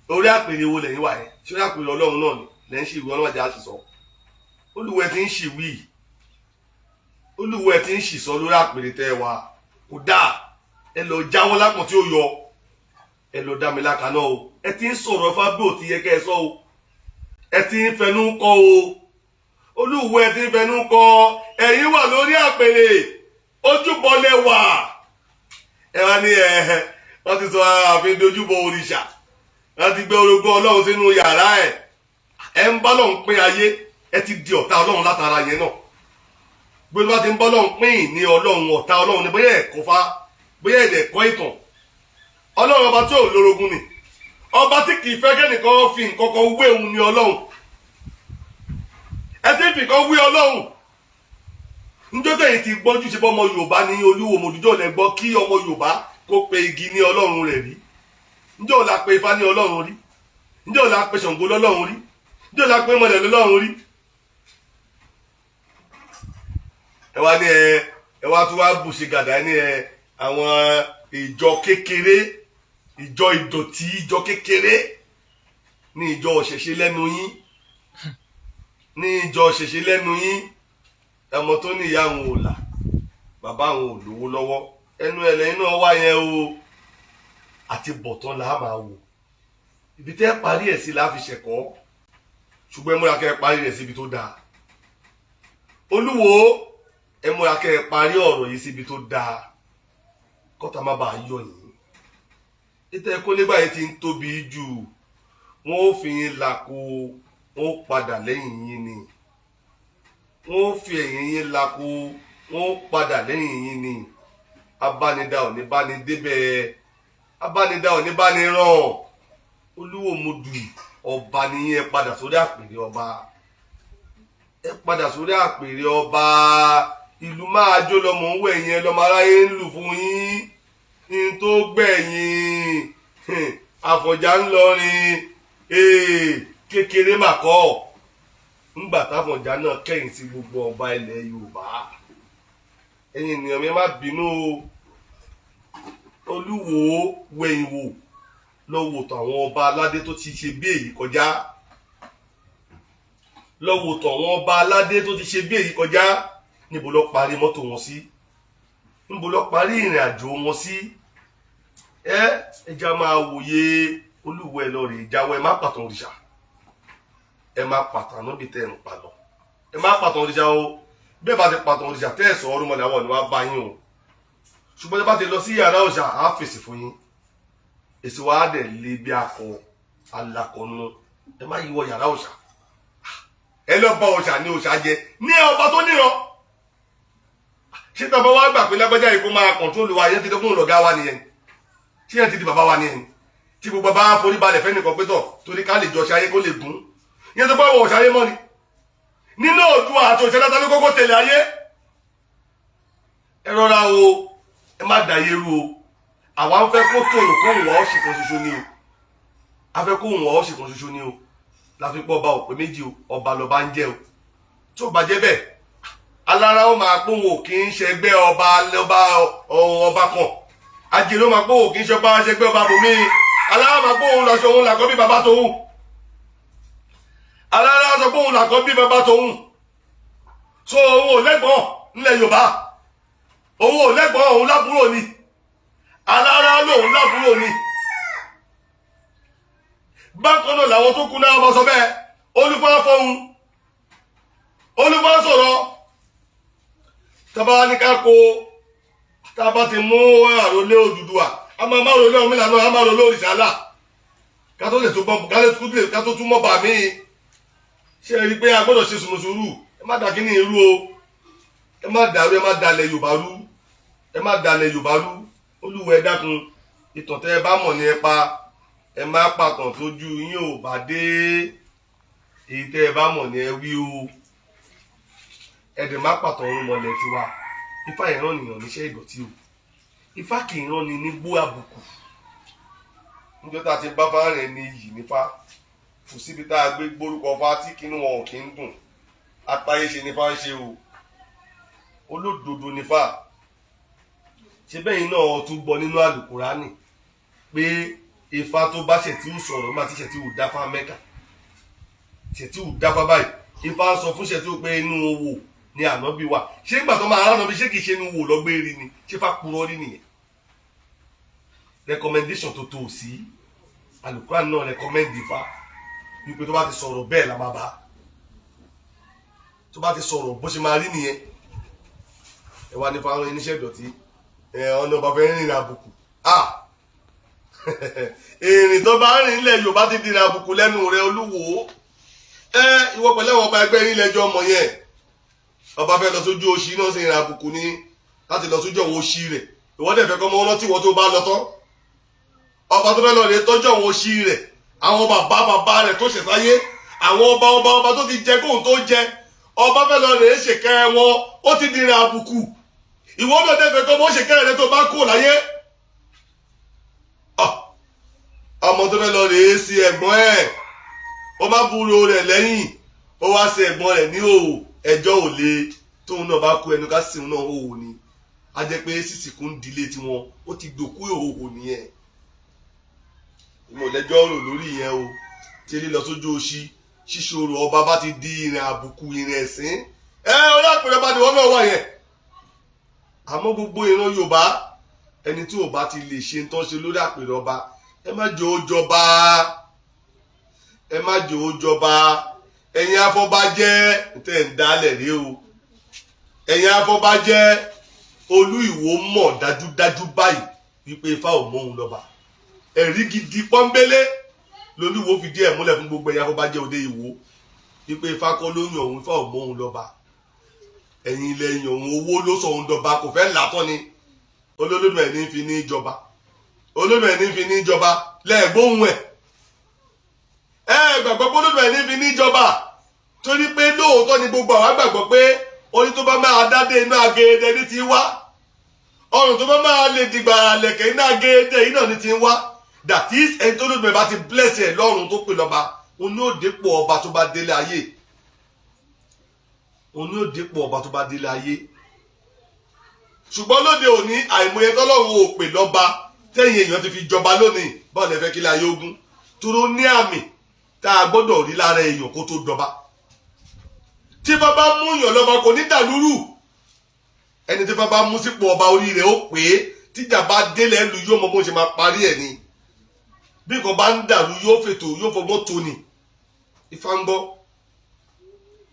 Orí àpèrè wo lẹ́yìn wà yẹn? Ṣé orí àpèrè Ọlọ́run náà ni lẹ́yìn ṣì ìwé ọlọ́mọdé á sì sọ? Olúwo ẹ ti ń ṣìwí. Olúwo ẹ ti ń ṣìsọ lórí àpèrè tẹ́ ẹ wà. Kò dáa. Ẹ lọ jáwọ́ lápọ̀n tí ó yọ. Ẹ lọ dá mi lákaná o. Ẹ ti ń sọ̀rọ̀ fábí ò ti yẹ kẹ́ ẹ sọ o. Ẹ ti ń fẹnu kọ o. Olúwo ẹ ti ń fẹnu kọ. Ẹ̀yin wà lórí àpèrè. Ojúbọ lẹ wà. Ẹ wá ní wọ́n ti sọ àfin dojúbọ òrìṣà. Wọ́n ti gbé orogún Ọlọ́run sínú yàrá ẹ̀. Ẹ ń bá Ọlọ́run pín ayé. Ẹ ti di ọ̀tá Ọlọ́run látara yẹn náà. Gbé ló bá ti ń bá Ọlọ́run pín ní Ọlọ́run ọ̀tá Ọlọ́run ni bóyá ẹ̀kọ́ fa bóyá ẹ̀dẹ̀ ẹ̀kọ́ ìtàn. Ọlọ́run ọba tí ò lórogún ni. Ọba tí kì í fẹ́ kẹ́nìkan fi nǹkan kan wé òun ni Ọlọ́run. Ẹ ti fi nǹkan wé Ọlọ́run. Níjọ́ tẹ̀yìn ti gbọ́jú ṣe bọ́ ọmọ Yorùbá ní Olúwo mòdújọ́ lẹ gbọ́ kí ọmọ Yorùbá kó pe igi ní Ọlọ́run rẹ̀ rí. Níjọ́ ò la pe Ifá ní Ọlọ́run rí. Níjọ́ ò la pe Ṣàngó lọ́lọ́run rí. Níjọ́ ò la pe mọ̀lẹ̀ lọ́lọ́run rí. Ẹ wá ní ẹ wá tún wá bù ṣe gàdá ní àwọn ìjọ kékeré, ìjọ ìdọ̀tí, ìjọ kékeré ní ìjọ ọ̀ṣẹ̀ṣẹ̀ lẹ́nu yín. Ní ìjọ ọ̀ṣẹ̀ṣẹ̀ lẹ́nu yín. Ẹmọ tó ní ìyá àwọn ò là, bàbá àwọn ò lówó lọ́wọ́. Ẹnu ẹ̀lẹ́yìn náà wá yẹn o. Àti bọ̀tán là á máa wò. Ibi tẹ́ parí ẹ̀ sí la fi ṣẹ̀kọ́. Ṣùgbọ́n ẹ múra kẹ́ ẹ parí rẹ̀ síbi tó dáa. Olúwo ẹ múra kẹ́ ẹ parí ọ̀rọ̀ yìí síbi tó dáa. Kọ́ta má bàa yọ yín. Ètò ẹ̀kọ́ lé báyìí ti ń tóbi jù. Wọ́n ó fi yín lako, wọ́n ó padà lẹ́yìn yín ni. Wọ́n ó fi ẹ̀yìn yín lako, wọ́n ó padà lẹ́yìn yín ni. Abánidá ò ní bá ní débẹ̀. Abánidá ò ní bá ní ràn. Olúwo Modù ọba nìyẹn, ẹ padà sórí àpèrè ọba. Ẹ padà sórí àpèrè ọba. Ìlú máa jó lọmọ ń wẹ̀ yẹn lọmọ aráyé ń lù fún yín. Ní tó gbẹ̀yìn Àfọ̀njá ń lọrin kékeré màkọ́. Ńgbà t'Àfọ̀njá náà kẹ́yìn sí gbogbo ọba ilẹ̀ Yorùbá. Ẹ̀yin ènìyàn mi má bínú o. Olúwo wẹ̀yìn wò lọ wò tọ̀ àwọn ọba aládé tó ti ṣe bí èyí kọjá. Lọ wò tọ̀ àwọn ọba aládé tó ti ṣe bí èyí kọjá. Níbo ló parí mọ́tò wọn sí? Níbo ló parí ìrìn àjò wọn sí? Ẹja máa wòye. Olúwo ẹ lọ rè jáwọ́, ẹ má pàtàn òrìṣà. Ẹ má pàtàn níbi tẹ́ ń pa lọ. Ẹ má pàtàn òrìṣà o. Bẹ́ẹ̀ bá ti pàtàn òrìṣà tẹ́ ẹ̀ sọ ọdún mọ́lẹ̀ àwọn ni wọ́n bá yín o. Ṣùgbọ́n tí bá ti lọ sí yàrá òòṣà á fèsì fún yín. Èsì wa á dẹ̀ lé bí akọ alakọ̀nù. Ẹ má yíwọ yàrá òòṣà. Ẹ lọ bá òòṣà ní òòṣà jẹ ní ọba tó níran. Ṣé tọ́ba wá gbà pé lágbájá yìí kó máa kọ̀ntrólù wa yẹn ti dẹ́kun lọ̀gá wa nìyẹn? Ṣé yẹn ti di bàbá wa nìyẹn? Tí gbogbo bá forí balẹ̀ fẹ́ nìkan pé tọ̀ torí ká lè jọ ṣe ayé kó lè gún. Yẹn tó bá wọ òòṣà ayé mọ́ ni. Nínú Oòduà àti òṣèlú àtàlẹ́ kókó tẹ̀lé ayé. Ẹ rọra o. Ẹ má dàyé rú o. Àwa ń fẹ́ kó tòrò kó wọ́n ó ṣìkan ṣoṣo ni o. A fẹ́ kó wọ́n ó ṣìkan ṣoṣo ni o. La fi pọ̀ ọba òpè méjì o. Ọba lọba ń jẹ́ o. Tí ò bá jẹ́ bẹ́ẹ̀, alára ó máa pọ́n wò kí ń ṣẹgbẹ́ ọba kan. Àjèrè ó máa pọ́n wò kí ń ṣẹgbẹ́ ọba bòmí. Alára máa pọ́n òun lọ́sọ òun làkọ́ bí bàbá tòun. Alára sọ pé òun làkọ́ bí bàbá tòun. So òun ò lẹ́gbọ̀n nílẹ̀ Yorùbá. Òun ò lẹ́gbọ̀n, òun lábúrò ni. Alára lòun lábúrò ni. Bákan náà làwọn tó kú náà máa sọ bẹ́ẹ̀. Olúfà fọ́hun. tábà ní ká kó tábà ti mú àròlé Odùduwà a máa má ròlé ọmọ ìlànà a máa ròlé òrìṣàlá ká tó lè tó bọ́ ká tó túmọ̀ bà mí ṣe rí pé a gbọ́dọ̀ ṣe sùúrù ẹ má dà kí ní irú o ẹ má dàrú ẹ má dalẹ̀ Yorùbá rú ẹ má dalẹ̀ Yorùbá rú Olúwa ẹ dákun ìtàn tẹ́ ẹ bá mọ̀ ní ẹ pa ẹ má pàtàn tójú yín ò bá dé èyí tẹ́ ẹ bá mọ̀ ní ẹ wí o ẹ dẹ̀ má pàtàn ọ̀run mọ̀lẹ́ tiwa Ifá ìran nìyàn níṣẹ́ ìdọ̀tí o Ifá kì í rán ni ní gbó àbùkù níjọ́ tá a ti bá fáwọn ẹni yìí nífá kò síbi tá a gbé gbórúkọ fá tí kínú wọn ò kí ń dùn apáyé ṣe nífá ń ṣe o olódodo nífá ṣe bẹ́yìn náà tún gbọ́ nínú àlùkùránì pé Ifá tó bá Ṣẹ̀tíù sọ̀rọ̀ má ti Ṣẹ̀tíù dáfá Mẹ́kà Ṣẹ̀tíù dáfá báyìí Ifá sọ fún Ṣẹ̀tíù pé inú owó ni ànábì wà ṣé ìgbà tó máa ránà bí ṣé kìí ṣe inú owó lọ́gbé rí ni ṣé fá purọ́ rí nìyẹn recommendation tó tó sí àlùkùránì náà recommend Ifá wípé tó bá ti sọ̀rọ̀ bẹ́ẹ̀ la máa bá tó bá ti sọ̀rọ̀ bó ṣe máa rí nìyẹn ẹ wá ní fáwọn oníṣẹ́ ìdọ̀tí ọ̀nà ọba fẹ́ rìnrìn àbùkù ìrìn tó bá rìn ilẹ̀ Yorùbá ti dìrìn àbùkù lẹ́nu rẹ̀ Olúwo ìwọ pẹ̀lẹ́ wọn ọba ẹgbẹ́ yín lẹ́jọ́ ọmọ yẹn ọba fẹ́ lọ sójú oṣì náà sì rìn àbùkù ní láti lọ sójú ọ̀hún oṣì rẹ̀ ìwọ́n dẹ̀ fẹ́ kọ́ mọ́ rántí wọ́n tó bá lọ tán ọba tó fẹ́ lọ rè tọ́jú ọ̀hún oṣì rẹ̀ àwọn bàbá rẹ̀ tó ṣẹ̀sáyé àwọn ọba tó ti jẹ kóhun tó jẹ ọba fẹ́ lọ rè é ṣèkẹ́ wọn ó ti dìrìn àbùkù ìwọ́n náà dẹ̀ fẹ́ kọ́ mọ́ ṣèkẹ́ rẹ̀ tó bá kú láyé ọmọ tó fẹ́ lọ rè é sí ẹ̀gbọ́n ẹ̀ ó má búrò rẹ̀ lẹ́yìn ó wá sí ẹ̀gbọ́n rẹ̀ ní òwò ẹjọ́ ò le tóun náà bá kú ẹnu ká sí òun náà òwò ni a jẹ́ pé sísìnkú ń dilé tiwọn ó ti dòkú òwò nìyẹn ìmọ̀ lẹ́jọ́ rò lórí ìyẹn o tí ilé lọ sójú oṣì ṣíṣòro ọba bá ti di ìrìn àbùkù ìrìn ẹ̀sìn orí àpẹẹrẹ bá ní wọn náà wà yẹn àmọ́ gbogbo ìran Yorùbá ẹni tí ò bá ti lè ṣe tán ṣe lórí àpẹẹrẹ ọba ẹ má jẹ́ ó jọba ẹ má jẹ́ ó jọba ẹ̀yin afọbajẹ́ tẹ̀ ń dálẹ̀ rí o ẹ̀yin afọbajẹ́ Olú Ìwó mọ̀ dájúdájú báyìí wípé Ifá ò mọ̀hún lọ́ba ẹ̀rí gidi pọ́nbélé lolúwo fi díẹ̀ múlẹ̀ fún gbogbo ẹ̀yin afọbajẹ́ òde Ìwó wípé Ifá kọ́ ló yàn òun Ifá ò mọ̀hún lọ́ba ẹ̀yin ilẹ̀ yàn òun owó ló sọ òun dọba kò fẹ́ làtọ́ ni olólùmọ̀ ẹ̀ ní fi ní jọba olólùmọ̀ ẹ̀ ní fi ní jọba lẹ́ẹ̀gbóhùn ẹ̀ gbàgbọ́ pé olólùmọ̀ ẹ̀ ní fi ní jọba torí pé lóòótọ́ ni gbogbo àwa gbàgbọ́ pé orí tó bá máa dádé inú agédé ní ti wá ọrùn tó bá máa lè dìgbà lẹ̀kẹ̀ iná agédé yìí náà ní ti wá that is ẹni tó lóòótọ́ bá ti bless ẹ̀ lọ́rùn tó pè lọ́ba òun ní òdepò ọba tó bá délé ayé òun ní òdepò ọba tó bá délé ayé ṣùgbọ́n lóde òní àìmọye tọ́lọ́run ò pè lọ́ba tẹ́yìn èèyàn ti fi jọba lónìí báwo lẹ fẹ́ kí láyé ogun tóró ní àmì tá a gbọ́dọ̀ rí lára èèyàn kó tó dọba tí bàbá mú yàn lọ́ba kò ní dàlúrù ẹni tí bàbá mú sípò ọba orí rẹ̀ ó pé tíjà bá délẹ̀ lu yóò mọ bó ṣe máa parí ẹ̀ ni bí nǹkan bá ń dàrú yóò fètò yóò fọgbọ́n tó ni Ifá ń gbọ́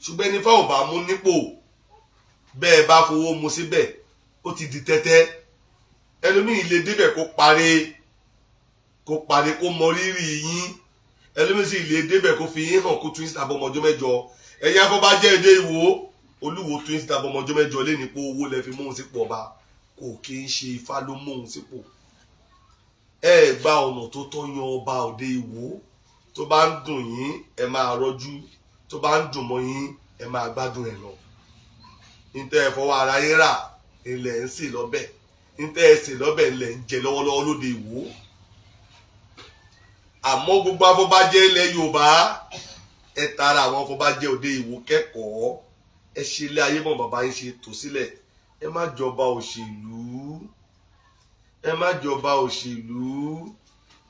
ṣùgbọ́n ẹni fáwọn bá mú nípò bẹ́ẹ̀ bá fowó mu síbẹ̀ ó ti di tẹ́tẹ́ ẹlòmíì lè débẹ̀ kó parí kó mọ rírì yín ẹlòmíì sì lè débẹ̀ kó fi yín hàn kó tún ìsìtàbọ̀ ọmọjọ́ mẹ́jọ ẹ̀yin afọbajẹ́ èdè Ìwó Olúwo tún ìsìtàbọ̀ ọmọjọ́ mẹ́jọ lé nípò owó lẹ fi móhun sípò ọba kò kí ń ṣe Ifá ló móhun sípò gba ọ̀nà tó tọ́ yan ọba òde Ìwó tó bá ń dùn yín ẹ máa rọ́jú tó bá ń dùn mọ́ yín ẹ máa gbádùn ẹ̀ lọ níta ẹ fọwọ́ ara yín rà ilẹ̀ ń sè lọ́bẹ̀ níta ẹ sè lọ́bẹ̀ ilẹ̀ ń jẹ lọ́wọ́lọ́wọ́ lóde Ìwó àmọ́ gbogbo afọbajẹ́ ilẹ̀ Yorùbá ẹ tara àwọn afọbajẹ́ òde Ìwó kẹ́kọ̀ọ́ ẹ ṣe ilé ayé mọ́ bàbá yín ṣe tò sílẹ̀ ẹ má jọba òṣèlú ẹ má jọba òṣèlú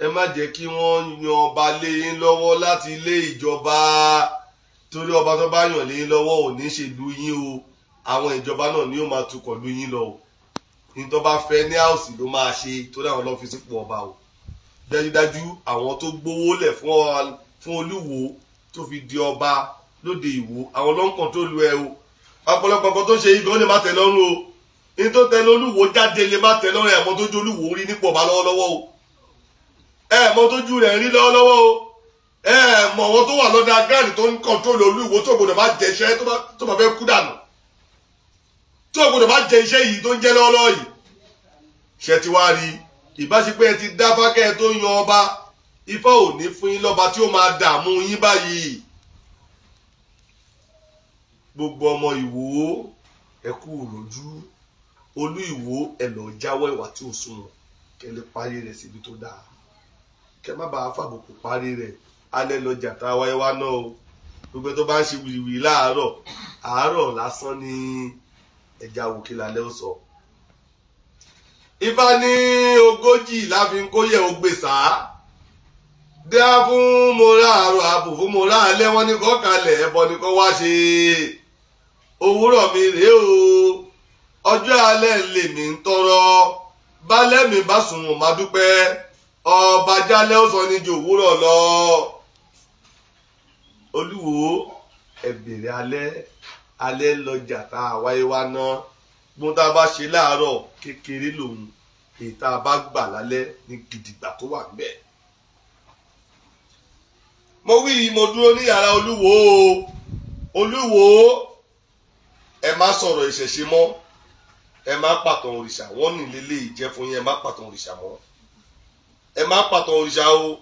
ẹ má jẹ́ kí wọ́n yan ọba lé yín lọ́wọ́ láti ilé ìjọba torí ọba tó bá yàn lé yín lọ́wọ́ ò ní ṣèlú yín o àwọn ìjọba náà ni yóò máa tukọ̀ lu yín lọ o ní tó bá fẹ́ ní àòsì ló máa ṣe torí àwọn lọ́ọ́ fi sípò ọba o dájúdájú àwọn tó gbówó lẹ̀ fún Olúwo tó fi di ọba lóde Ìwó àwọn ló ń kàn tó lu ẹ o ọ̀pọ̀lọpọ̀ nǹkan tó ṣe yìí gan lè má tẹ́ lọ́rùn o ní tó tẹ́ lólúwo jáde lè má tẹ́ lọ́rùn ẹ̀mọ́ tó jó olúwo rí nípò ọba lọ́wọ́lọ́wọ́ o ẹ̀mọ́ tó jú rẹ̀ rí lọ́wọ́lọ́wọ́ o ẹ̀mọ́ wọn tó wà lọ́dọ̀ agáàdì tó ń kọ́ńtrólù olúwo tó gbọdọ̀ má jẹ iṣẹ́ tó bá fẹ́ kú dànù tó gbọdọ̀ má jẹ iṣẹ́ yìí tó ń jẹ́ lọ́wọ́lọ́wọ́ yìí ṣe ti wá rí ìbáṣepẹ́ ti dá fákẹ́ tó yan ọba Ifá ò ní fún yín lọ́ba tí ó máa dààmú yín báyìí gbogbo ọmọ Ìwó ẹ kú rojú olú Ìwó ẹ lọ jáwọ́ ìwà tí ò sunwọ̀n kẹ́ lè parí rẹ̀ síbi tó dáa kẹ́ má bàa fàbùkù parí rẹ̀ alẹ́ lọ́jà tá a wáyé wá náà o gbogbo tó bá ń ṣe wìrìwìrì láàárọ̀ àárọ̀ lásán ní ẹja òkè lálẹ́ ó sọ. Ifá ní 40 láfi ń kóyè ògbèsà dé fún mọ́ra àrò àbò fún mọ́ra alẹ́ wọn ní kọ́ kalẹ̀ ẹbọ ní kọ́ wá ṣe òwúrọ̀ mi rèé o ọjọ́ alẹ́ lèmi ń tọrọ balẹ̀ mi bá sùn má dúpẹ́ ọba jálẹ̀ ó sọ ní ju òwúrọ̀ lọ Olúwo ẹ bèrè alẹ́ lọ́jà tá a wáyé wá ná gbọ́n tá a bá ṣe láàárọ̀ kékeré lòun èyí tá a bá gbà lálẹ́ ní gidigba tó wà níbẹ̀. Mo wí mo dúró ní yàrá Olúwo ẹ má sọ̀rọ̀ ìṣẹ̀ṣe mọ́ ẹ má pàtàn òrìṣà wọ́n ní lélẹ́yìí jẹ́ fún yín ẹ má pàtàn òrìṣà mọ́ ẹ má pàtàn òrìṣà o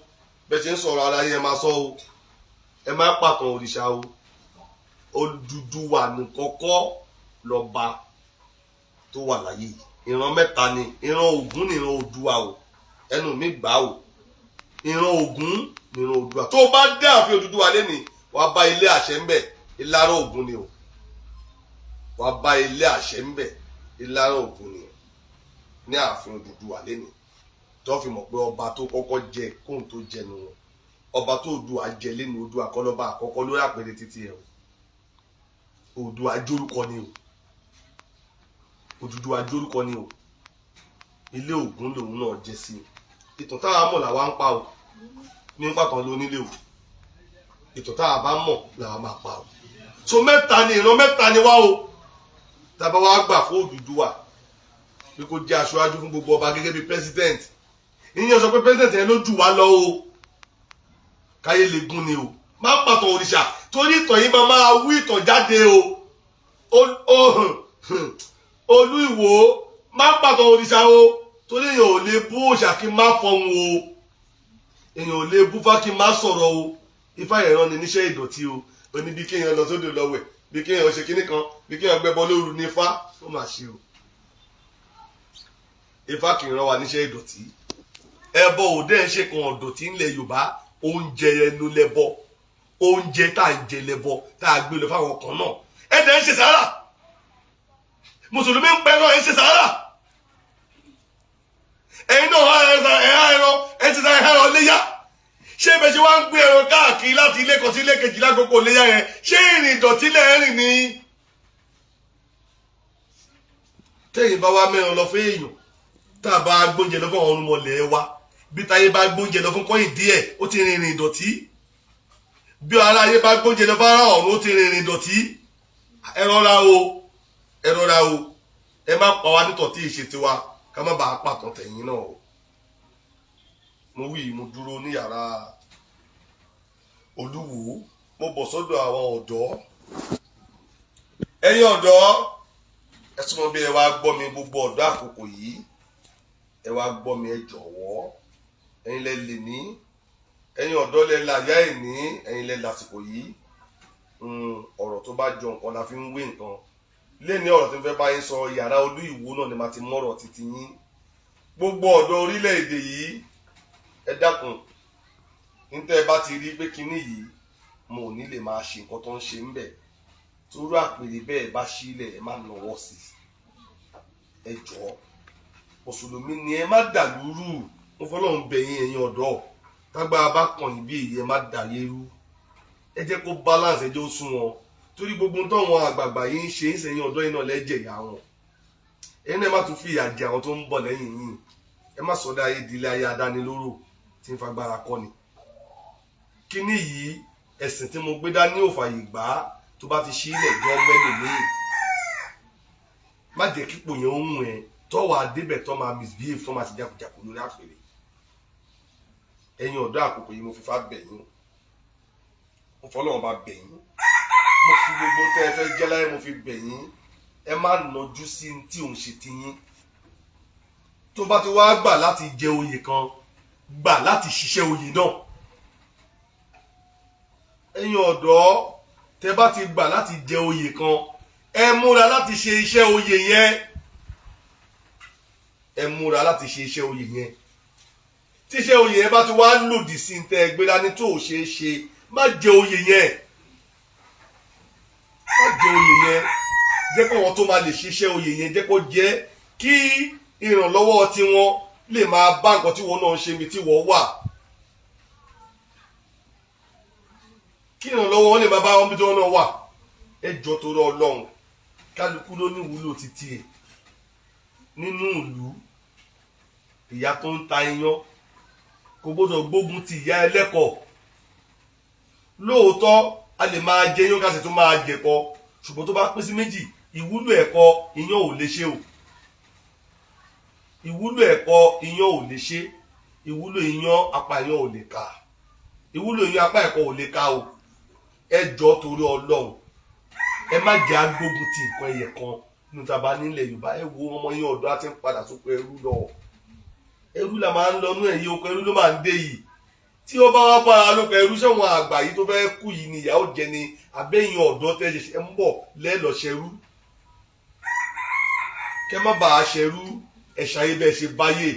bẹ́ẹ̀ ṣe ń sọ̀rọ̀ ara yín ẹ má sọ o ẹ má pàtàn òrìṣà o Odùduwà ní kọ́kọ́ lọ́ba tó wà láyé ìran mẹ́ta ni ìran Ògún ni ìran Oòduà o ẹnu mi gbà o ìran Ògún ni ìran Oòduà tó bá dé ààfin Odùduwà lẹ́nìí wàá bá ilé àṣẹ ń bẹ̀ ìlara Ògún ni o wàá bá ilé àṣẹ ń bẹ̀ ìlara Ògún ni ní ààfin Odùduwà lẹ́nìí tó fi mọ̀ pé ọba tó kọ́kọ́ jẹ kóhun tó jẹnu wọn ọba tó Oòduà jẹ lẹ́nu Oòduà kọ́ lọ́ba àkọ́kọ́ lórí àpẹẹrẹ títí ẹ̀ o Oòduà jórúkọ ni o Odùduwà jórúkọ ni o ilé Ògún lòun náà jẹ sí ìtàn táwa mọ̀ làwa ń pa o ní pàtàkì lónílé o ìtàn táwa bá mọ̀ làwa máa pa o so mẹ́ta ni ìran mẹ́ta ni wá o tàbá wa gbà fún Odùduwà bí kò jẹ́ aṣáájú fún gbogbo ọba gẹ́gẹ́ bí president ìyẹn sọ pé president yẹn ló jù wá lọ o káyé lè gún ni o má pàtàn òrìṣà torí ìtàn yìí máa wú ìtàn jáde o Olú Ìwó má pàtàn òrìṣà o torí èèyàn ò lè bú òòṣà kí n má fọhùn o èèyàn ò lè bú fá kí n má sọ̀rọ̀ o Ifá yẹn rán ni níṣẹ́ ìdọ̀tí o oní bí kéèyàn lọ sódò lọ́wẹ̀ bí kéèyàn ṣe kinní kan bí kéèyàn gbẹ́bọ lóru ní Ifá ó mà ṣe o Ifá kì í rán wa níṣẹ́ ìdọ̀tí ẹbọ òde ń ṣe kan ọ̀dọ̀tí ńlẹ̀ Yorùbá oúnjẹ ẹnu lẹ́bọ oúnjẹ tá à ń jẹ lẹ́bọ tá a gbé lọ fáwọn kan náà ẹ̀dẹ̀ ń ṣe sàárà mùsùlùmí ń pẹ́rọ ẹ̀ ń ṣe sàárà ẹ̀yin náà ẹ̀rọ ẹ̀ ti sáré ẹ̀rọ léyà ṣé ibẹ̀ ṣe wá ń gbé ẹ̀rọ káàkiri láti ilé kan sí ilé kejì lákòókò léyà yẹn ṣé ìrìn ìdọ̀tí lẹ́rìn ni tẹ́yìn bá wá mẹ́rin lọ fún èèyàn tá a bá gbóúnjẹ lọ fún àwọn ọmọlẹ̀ wa bí táyé bá gbóúnjẹ lọ fún kọ́yìn díẹ̀ ó ti rìnrìn ìdọ̀tí bí ara ayé bá gbóúnjẹ lọ fún ara ọ̀run ó ti rìnrìn ìdọ̀tí ẹ rọra o ẹ má pa wá nítọ̀ tí ìṣe tiwa ká má bàa pàtàn tẹ̀yìn náà o mo wí mo dúró ní yàrá Olúwo mo bọ̀ sọ́dọ̀ àwọn ọ̀dọ́ ẹ̀yin ọ̀dọ́ ẹ súnmọ́ bí ẹ wá gbọ́ mi gbogbo ọ̀dọ́ àkókò yìí ẹ wá gbọ́ mi ẹ jọ̀wọ́ ẹ̀yin lẹ lè ní ẹ̀yin ọ̀dọ́ lẹ láyà ẹ̀ ní ẹ̀yin lẹ lásìkò yìí ọ̀rọ̀ tó bá jọ nǹkan la fi ń wé nǹkan lẹ́ni ọ̀rọ̀ tí ń fẹ́ bá yín sọ yàrá Olú Ìwó náà ni màá ti mọ́rọ̀ títí yín gbogbo ọ̀dọ́ orílẹ̀-èdè yìí ẹ dákun nítorí ẹ bá ti rí pé kinní yìí mo ò ní lè máa ṣe nǹkan tó ń ṣe ń bẹ̀ torú àpèrè bẹ́ẹ̀ bá sílẹ̀ ẹ má nọwọ́ sí ẹ jọ̀ọ́ mùsùlùmí ni ẹ má dà lúrù mo fọlọ́run bẹ̀ yín ẹ̀yin ọ̀dọ́ tágbára bá kàn yín bí èyí ẹ má dà yérú ẹ jẹ́ kó balance ẹ jẹ́ ó sún wọn torí gbogbo táwọn àgbààgbà yìí ń ṣe ń sẹ́yìn ọ̀dọ́ iná lẹ́jẹ̀ ìyá wọn ẹ̀yin náà má tún fi ìyà jẹ àwọn tó ń bọ̀ lẹ́yìn yìí ẹ má sọdá ayé ìdílé ayé adánilóró tí ń fagbára kọ́ ni kíní yìí ẹ̀sìn tí mo gbé dání ò fàyè gbà á tó bá ti ṣí ilẹ̀ jọ mẹ́lòmíì má jẹ́ kí ipò yẹn ó mú ẹ tó wà débẹ̀ tó máa misbehave tó máa ti jákujàku lórí àpèrè. Ẹ̀yin ọ̀dọ́ àkókò yìí mo fi fà bẹ̀ yín, mo fọlọ́run bá bẹ̀ yín, mo fi gbogbo tẹ́ ẹ fẹ́ jẹ́ láyé mo fi bẹ̀ yín, ẹ má nọjú sí tí òun ṣe ti yín. Tó bá ti wá gbà láti jẹ oyè kan, gbà láti ṣiṣẹ́ oyè náà. Ẹ̀yin ọ̀dọ́ tẹ́ bá ti gbà láti jẹ oyè kan, ẹ múra láti ṣe iṣẹ́ oyè yẹn. Ẹ múra láti ṣe iṣẹ́ oyè yẹn. Tí iṣẹ́ oyè yẹn bá ti wá lòdì sí tẹ́ ẹ gbé dání tó ò ṣe é ṣe, má jẹ oyè yẹn. Má jẹ oyè yẹn. Jẹ́ kó wọn tó máa lè ṣiṣẹ́ oyè yẹn, jẹ́ kó jẹ́ kí ìrànlọ́wọ́ tiwọn lè máa bá nǹkan tí wọn náà ń ṣe ibi tí wọ́n wà. Kí ìrànlọ́wọ́ wọn lè máa bá wọn bí tí wọ́n náà wà. Ẹ jọ̀ọ́ torí Ọlọ́run, kálukú ló ní ìwúlò títí ẹ̀. Nínú ìlú, ìyá tó ń ta iyán kò gbọ́dọ̀ gbógun ti ìyá ẹlẹ́kọ̀ọ́. Lóòótọ́ a lè máa jẹ iyán ká sì tún máa jẹ̀kọ, ṣùgbọ́n tó bá pín sí méjì, ìwúlò ẹ̀kọ iyán ò lè ṣe o. Ìwúlò ẹ̀kọ iyán ò lè ṣe, ìwúlò iyán apá iyán ò lè ká, ìwúlò iyán apá ẹ̀kọ ò lè ká o. Ẹ jọ̀ọ́ torí Ọlọ́run, ẹ má jẹ́ agbógun ti nǹkan ẹyẹ kan nínú tàbá nílẹ̀ Yorùbá. Ẹ wo ọmọ yín ọ̀dọ́ á ti ń padà sóko ẹrú lọ. Ẹrú là máa ń lọ nú ẹ̀yìn oko ẹrú ló máa ń dé yìí. Tí ó bá wá bára lóko ẹrú sẹ́wọ̀n àgbà yìí tó fẹ́ kú yìí ni ìyà ó jẹ ni àbẹ́yìn ọ̀dọ́ tẹ́ ṣe ń bọ̀ lẹ́lọ́ ṣẹrú. Kẹ́ má bàa ṣẹrú ẹ̀ṣà yìí bẹ́ẹ̀ ṣe báyè.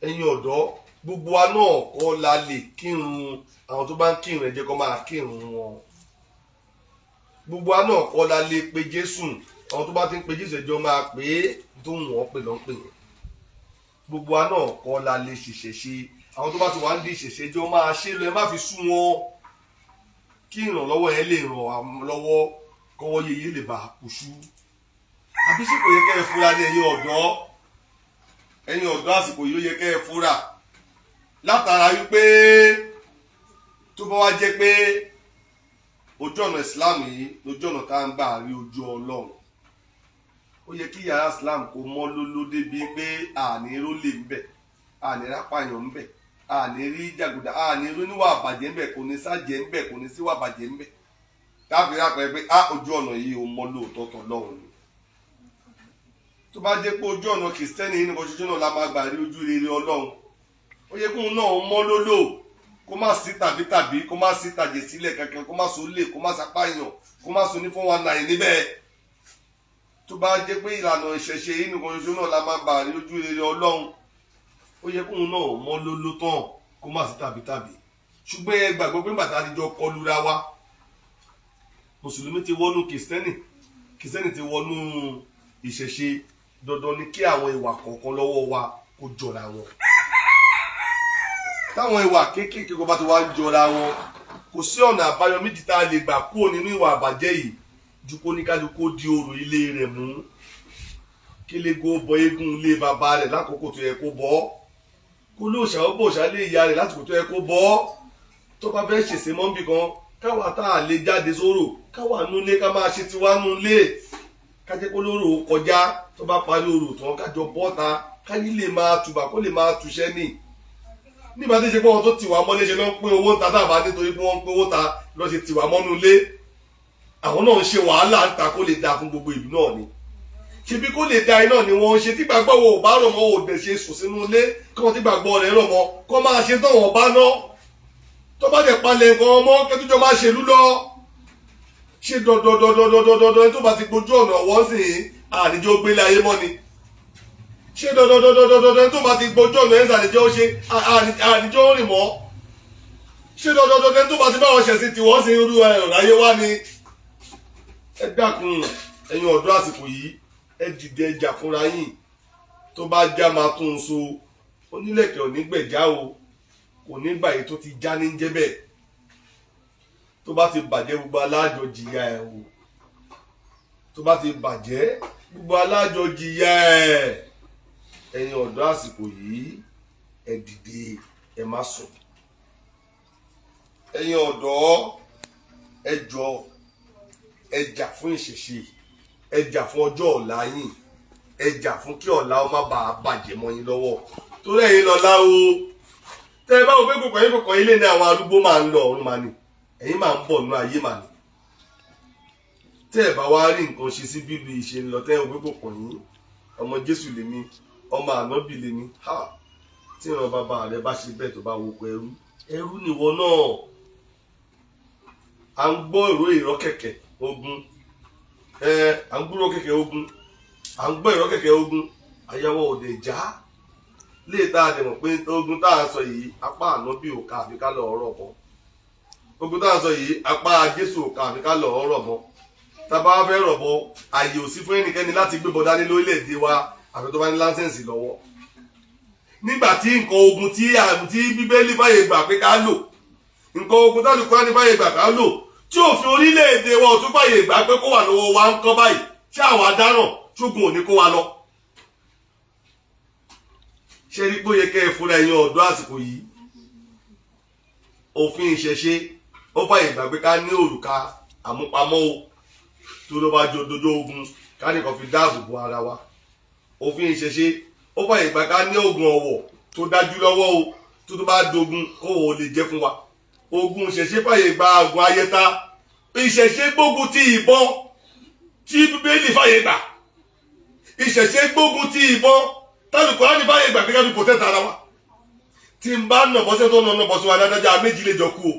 Ẹ̀yin ọ̀dọ́ gbogbo wa náà kọ́ la lè kírun, àwọn tó bá ń kírun ẹ jẹ́ kó máa kírun wọn. Gbogbo wa náà kọ́ la lè pe Jésù, àwọn tó bá ti ń pe Jésù ẹjọ́ máa pè é tó wọ́n pè lọ́n pè yẹn. Gbogbo wa náà kọ́ la lè ṣẹ̀ṣẹ̀ ṣe, àwọn tó bá ti wá ń di ìṣẹ̀ṣẹ̀ ẹjọ́ máa ṣe lọ, ẹ má fi sú wọn. Kí ìrànlọ́wọ́ yẹn lè ràn wá lọ́wọ́, kọ́wọ́ yeye lè bá kùṣú. Àbí ṣé kò yẹ kẹ́ ẹ fura ní ẹ̀yin ọ̀dọ́? Ẹ̀yin ọ̀dọ́ àsìkò yìí ó yẹ kẹ́ ẹ fura. Látara wípé tó bá wá jẹ́ pé ojú ọ̀nà Islam yìí lójú ọ̀nà tá ń gbà rí ojú Ọlọ́run, ó yẹ kí yàrá Islam kó mọ́ lólódé bíi pé àní rólè ń bẹ̀, àní rápàyàn ń bẹ̀, àní rí jàgùdà, àní róníwà àbàjẹ́ ń bẹ̀, kò ní sájẹ́ ń bẹ̀, kò ní síwà àbàjẹ́ ń bẹ̀. Káfí rápẹ́ pé ojú ọ̀nà yìí ó mọ́ lóòótọ́ tọ́lọ́run ni. Tó bá jẹ́ pé ojú ọ̀nà Kìrìsìtẹ́nì yìí nìkan ṣoṣo náà la máa gbà rí ojú rere Ọlọ́run, ó yẹ kóun náà mọ́ lólò, kó má sí tàbí kó má sí tàjẹ̀ sílẹ̀ kankan, kó má so lè, kó má sapáyàn, kó má so ní 419 níbẹ̀. Tó bá jẹ́ pé ìlànà ìṣẹ̀ṣe yìí nìkan ṣoṣo náà la máa gbà rí ojú rere Ọlọ́run, ó yẹ kóun náà mọ́ lólò tán, kó má sí tàbí. Ṣùgbọ́n ẹ gbàgbọ́ pé bàtà àtijọ́ kọlura wa, mùsùlùmí ti wọnú kìrìsìtẹ́nì ti wọnú ìṣẹ̀ṣe, dandan ni kí àwọn ìwà kọ̀ọ̀kan lọ́wọ́ wa kó jọra wọn. Táwọn ìwà kéékèèké kó bá ti wá ń jọra wọn, kò sí ọ̀nà àbáyọ méjì tá a lè gbà kúrò nínú ìwà àbàjẹ́ yìí ju kó ní kálukú di orò ilé rẹ̀ mú. Kí lè go bọ eégún ilé bàbá rẹ̀ lákòókò tó yẹ kó bọ́, kó lóòṣà ó bò ṣálé ìyá rẹ̀ lásìkò tó yẹ kó bọ́. Tó bá fẹ́ ṣèṣe mọ́bì kan, káwa tá a lè jáde sórò, káwa nulé ká máa ṣe tiwa nulé. Ká jẹ́ kó lóró kọjá, tó bá parí orò tán kájọ bọ́ta, káyí lè máa tùbà kó lè máa tùṣẹ́ nì. Nígbà tí ṣe pé wọn tó tìwà mọ́lé ṣe ló ń pín owó ta tábà nítorí pé wọ́n ń pín owó ta lọ́ ṣe tìwà mọ́nú ilé. Àwọn náà ń ṣe wàhálà ń ta kó lè da fún gbogbo ìlú náà ni. Ṣebí kó lè da iná ni wọ́n ń ṣe, tí gbàgbọ́ wo ò bá rọ̀ mọ́ ò dẹ̀ ṣe sùn sínú ilé, kí wọ́n tí gbàgbọ́ rẹ̀ rọ̀ mọ́ kó máa ṣe tán wọ́n bá ná. Tó bá dẹ̀ palẹ̀ nǹkan ọmọ kẹ́tùjọ́ máa ṣèlú lọ. Ṣé dandandandandandandan tó bá ti gbójú ọ̀nà wọ́n sì àníjọ́ gbélé ayé mọ́ ni? Ṣé dandandandandandan tó bá ti gbójú ọ̀nà ẹ̀sà àníjọ́ ṣe àníjọ́ rìn mọ́? Ṣé dandandandan tó bá ti bá wọn ṣẹ̀sìn tí wọ́n sì ń rú ẹ̀rọ ayé wá ni? Ẹ dákun ẹ̀yin ọ̀dọ́ àsìkò yìí, ẹ dìde ẹjà fúnra yín. Tó bá já máa tún un so, onílẹ̀kẹ̀ ò ní gbẹ̀já o, kò ní gbà yìí tó ti já ní jẹ́bẹ̀. Tó bá ti bàjẹ́ gbogbo alájọ jìyà ẹ̀ o. Tó bá ti bàjẹ́ gbogbo alájọ jìyà ẹ̀. Ẹ̀yin ọ̀dọ́ àsìkò yìí, ẹ dìde ẹ má sùn. Ẹ̀yin ọ̀dọ́ ẹ jọ̀ọ́ ẹ jà fún ìṣẹ̀ṣe, ẹ jà fún ọjọ́ ọ̀la yín, ẹ jà fún kí ọ̀la ó má bàa bàjẹ́ mọ́ yín lọ́wọ́ torí ẹ̀yin lọ́la o. tẹ́ ẹ bá wò pé kòkàn ilé ní àwọn arúgbó máa ń lọ ọ̀run màá ní, ẹ̀yin máa ń bọ̀ nínú ayé màá ní. tẹ́ ẹ bá wá rí nǹkan ṣe sí bíbí ìṣe ń lọ tẹ́ ẹ wò pé kòkàn yín ọmọ Jésù lèmi, ọmọ ànábì lèmi, tí ìran bàbá rẹ bá ṣe bẹ́ẹ̀ tó bá wo pé ẹrú nìwọ náà. à ń gbọ́ ìró kẹ̀kẹ́ ogun, à ń gbúrò kẹ̀kẹ́ ogun, à ń gbọ́ ìró kẹ̀kẹ́ ogun, àyàwó òde já lè tá a dẹ̀ mọ̀ pé ogun tá a sọ yìí apá ànábì ò ká àfi ká lọ ọ̀rọ̀ bọ́, ogun tá a sọ yìí apá Jésù ò ká àfi ká lọ ọ̀rọ̀ bọ́. tá a bá fẹ́ rọ̀ bọ́ àyè ò sí fún ẹnikẹ́ni láti gbé bọ́ dání lórílẹ̀‐èdè wa àfi tó bá ní láńsẹ̀nsì lọ́wọ́. nígbà tí nǹkan ogun tí Bíbélì fàyè gbà pé ká lò, nǹkan ogun táwọn Kùránì fàyè gbà ká lò, tí òfin orílẹ̀-èdè wa ò tún fàyè gbà pé kó wà lọ́wọ́ wa ń kọ́ báyìí tí àwọn adáràn ṣógun ò ní kó wa lọ. ṣé rí pé ó yẹ kẹ́ ẹ fúnra ẹ̀yin ọ̀dọ́ àsìkò yìí? òfin ìṣẹ̀ṣe ó fàyè gbà pé ká ní òrùka àmúpamọ́ o tó ló bá dojú ogun ká nìkan fi dáàbò bo ara wa. òfin ìṣẹ̀ṣe ó fàyè gbà ká ní oògùn ọ̀wọ̀ tó dájú lọ́wọ́ o tó bá dogun kó o lè jẹ́ fún wa. ogun ìṣẹ̀ṣe fàyè gba ogun ayẹta. ìṣẹ̀ṣe gbógun ti ìbọn tí Bíbélì fàyè gbà. ìṣẹ̀ṣe gbógun ti ìbọn táwọn Kùránì fàyè gbà pé ká fi protect ara wa. tí n bá nà bọ́sẹ̀ tó nà bọ́sẹ̀ wa dáadáa méjì lè jọ kú o.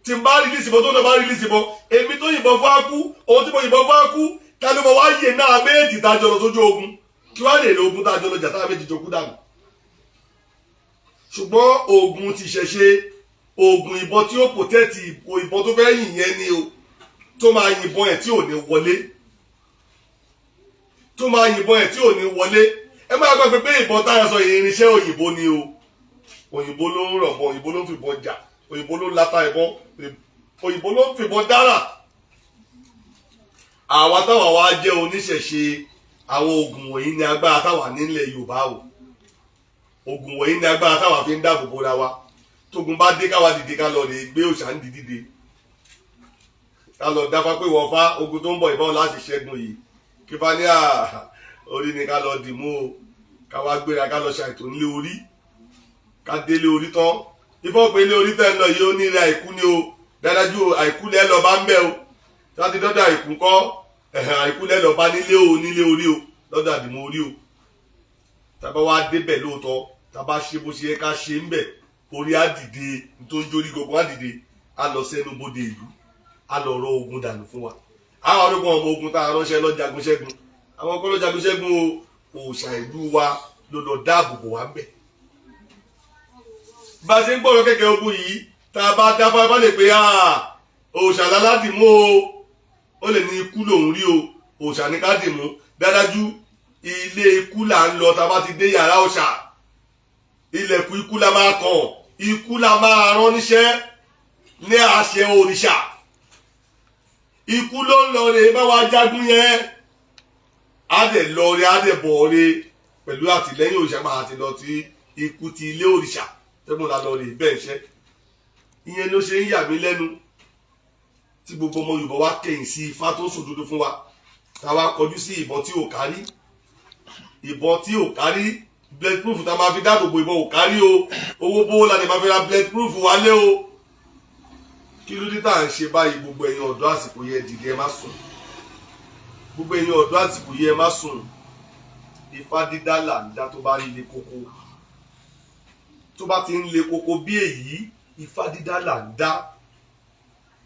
tí n bá rìlísì bọ́ tó nà bá rìlísì bọ́ èmi tó yìnbọn fún akú òun tí mo yìnbọn fún akú ta ló mọ wá yè náà méjì tá a jọ lọ sójú ogun kí wàá lè lo ogun tá a jọ lọ jà tá a méjì jọ kú dànù. ṣùgbọ́n ogun ti ṣẹ̀ṣe oògùn ìbọn tí ó pòtẹ́tì ìbọn tó fẹ́ yìn yẹn ni o tó máa yìnbọn ẹ̀ tí ò ní wọlé, tó máa yìnbọn ẹ̀ tí ò ní wọlé. ẹ máa gbàgbé pé ìbọn táyà sọ irinṣẹ́ òyìnbó ni o. òyìnbó ló ń rọ̀bọ, òyìnbó ló ń fìbọn jà, òyìnbó ló ń lata ìbọn, òyìnbó ló ń fìbọn dára. àwa táwa wá jẹ́ oníṣẹ̀ṣe àwọn oògùn wọ̀nyí ní agbára táwa nílẹ̀ Yorùbá o. oògùn wọ̀nyí ní agbára táwa fi ń dáàbò bóra wa. tógun bá dé káwa dìde ká lọ lè gbé òòṣà ń dìde ká lọ dáfá pé wọ́n fá ogun tó ń bọ̀ ìbọn láti ṣẹ́gun yìí kí bá ní orí ni ká lọ dìmú o káwa gbéra ká lọ ṣàìtò nílé orí ká délé orí tán ìfọ́ pé ilé orí tẹ̀ ń lọ yìí ó ní ilé àìkú ni o dáadájú àìkú lẹ́ lọ bá ń bẹ̀ o tí wọ́n ti dọ́dọ̀ àìkú kọ́ àìkú lẹ́ lọ bá nílé orí o lọ́dọ̀ àdìmú orí o tábà wá débẹ̀ lóòótọ́ tábà ṣe bó ṣe yẹ ká ṣe ń bẹ̀ orí á dìde tó ń jórí gbogbo á dìde á lọ sẹ́nu bodè ìlú á lọ rọ ogun dànù fún wa. àwọn ọdún ọmọ ogun tá a ránṣẹ́ lọ jagun ṣẹ́gun àwọn ọkọ lọ jagun ṣẹ́gun o òòṣà ìlú wa ló lọ dáàbò bò wá ń bẹ̀. bá a ṣe ń gbọ́dọ̀ kẹ̀kẹ́ ogun yìí tá a bá dáfá bá lè pé òòṣà láládìmú o ó lè ní ikú lòún rí o òòṣà ní ká dìmú dáadájú ilé ikú là ń lọ tá a bá ti dé yàrá òòṣà ilẹ̀kùn ikú la máa kàn, ikú la máa rán níṣẹ́ ní àṣẹ òrìṣà. ikú ló ń lọ rè bá wa jagun yẹn á dẹ̀ lọ rè á dẹ̀ bọ̀ rè pẹ̀lú àtìlẹ́yìn òrìṣà máa ti lọ tí ikú ti ilé òrìṣà tẹ́gbọ́n la lọ rè bẹ́ẹ̀ ṣẹ́. ìyẹn ló ṣe ń yà mí lẹ́nu tí gbogbo ọmọ Yorùbá wa kẹ̀yìn sí ifá tó ń sòdodo fún wa táwa kọjú sí ìbọn tí ò kárí, ìbọn tí ò kárí bulletproof tá a máa fi dáàbò bo ìbọn ò kárí o, owó bówó la ní máa fi ra bulletproof wálé o. kí ló dé tá à ń ṣe báyìí? gbogbo ẹ̀yin ọ̀dọ́ àsìkò yẹ dìde ẹ má sùn, gbogbo ẹ̀yin ọ̀dọ́ àsìkò yẹ ẹ má sùn. ifá dídá là ń dá tó bá ń le koko, tó bá ti ń le koko bí èyí ifá dídá là ń dá.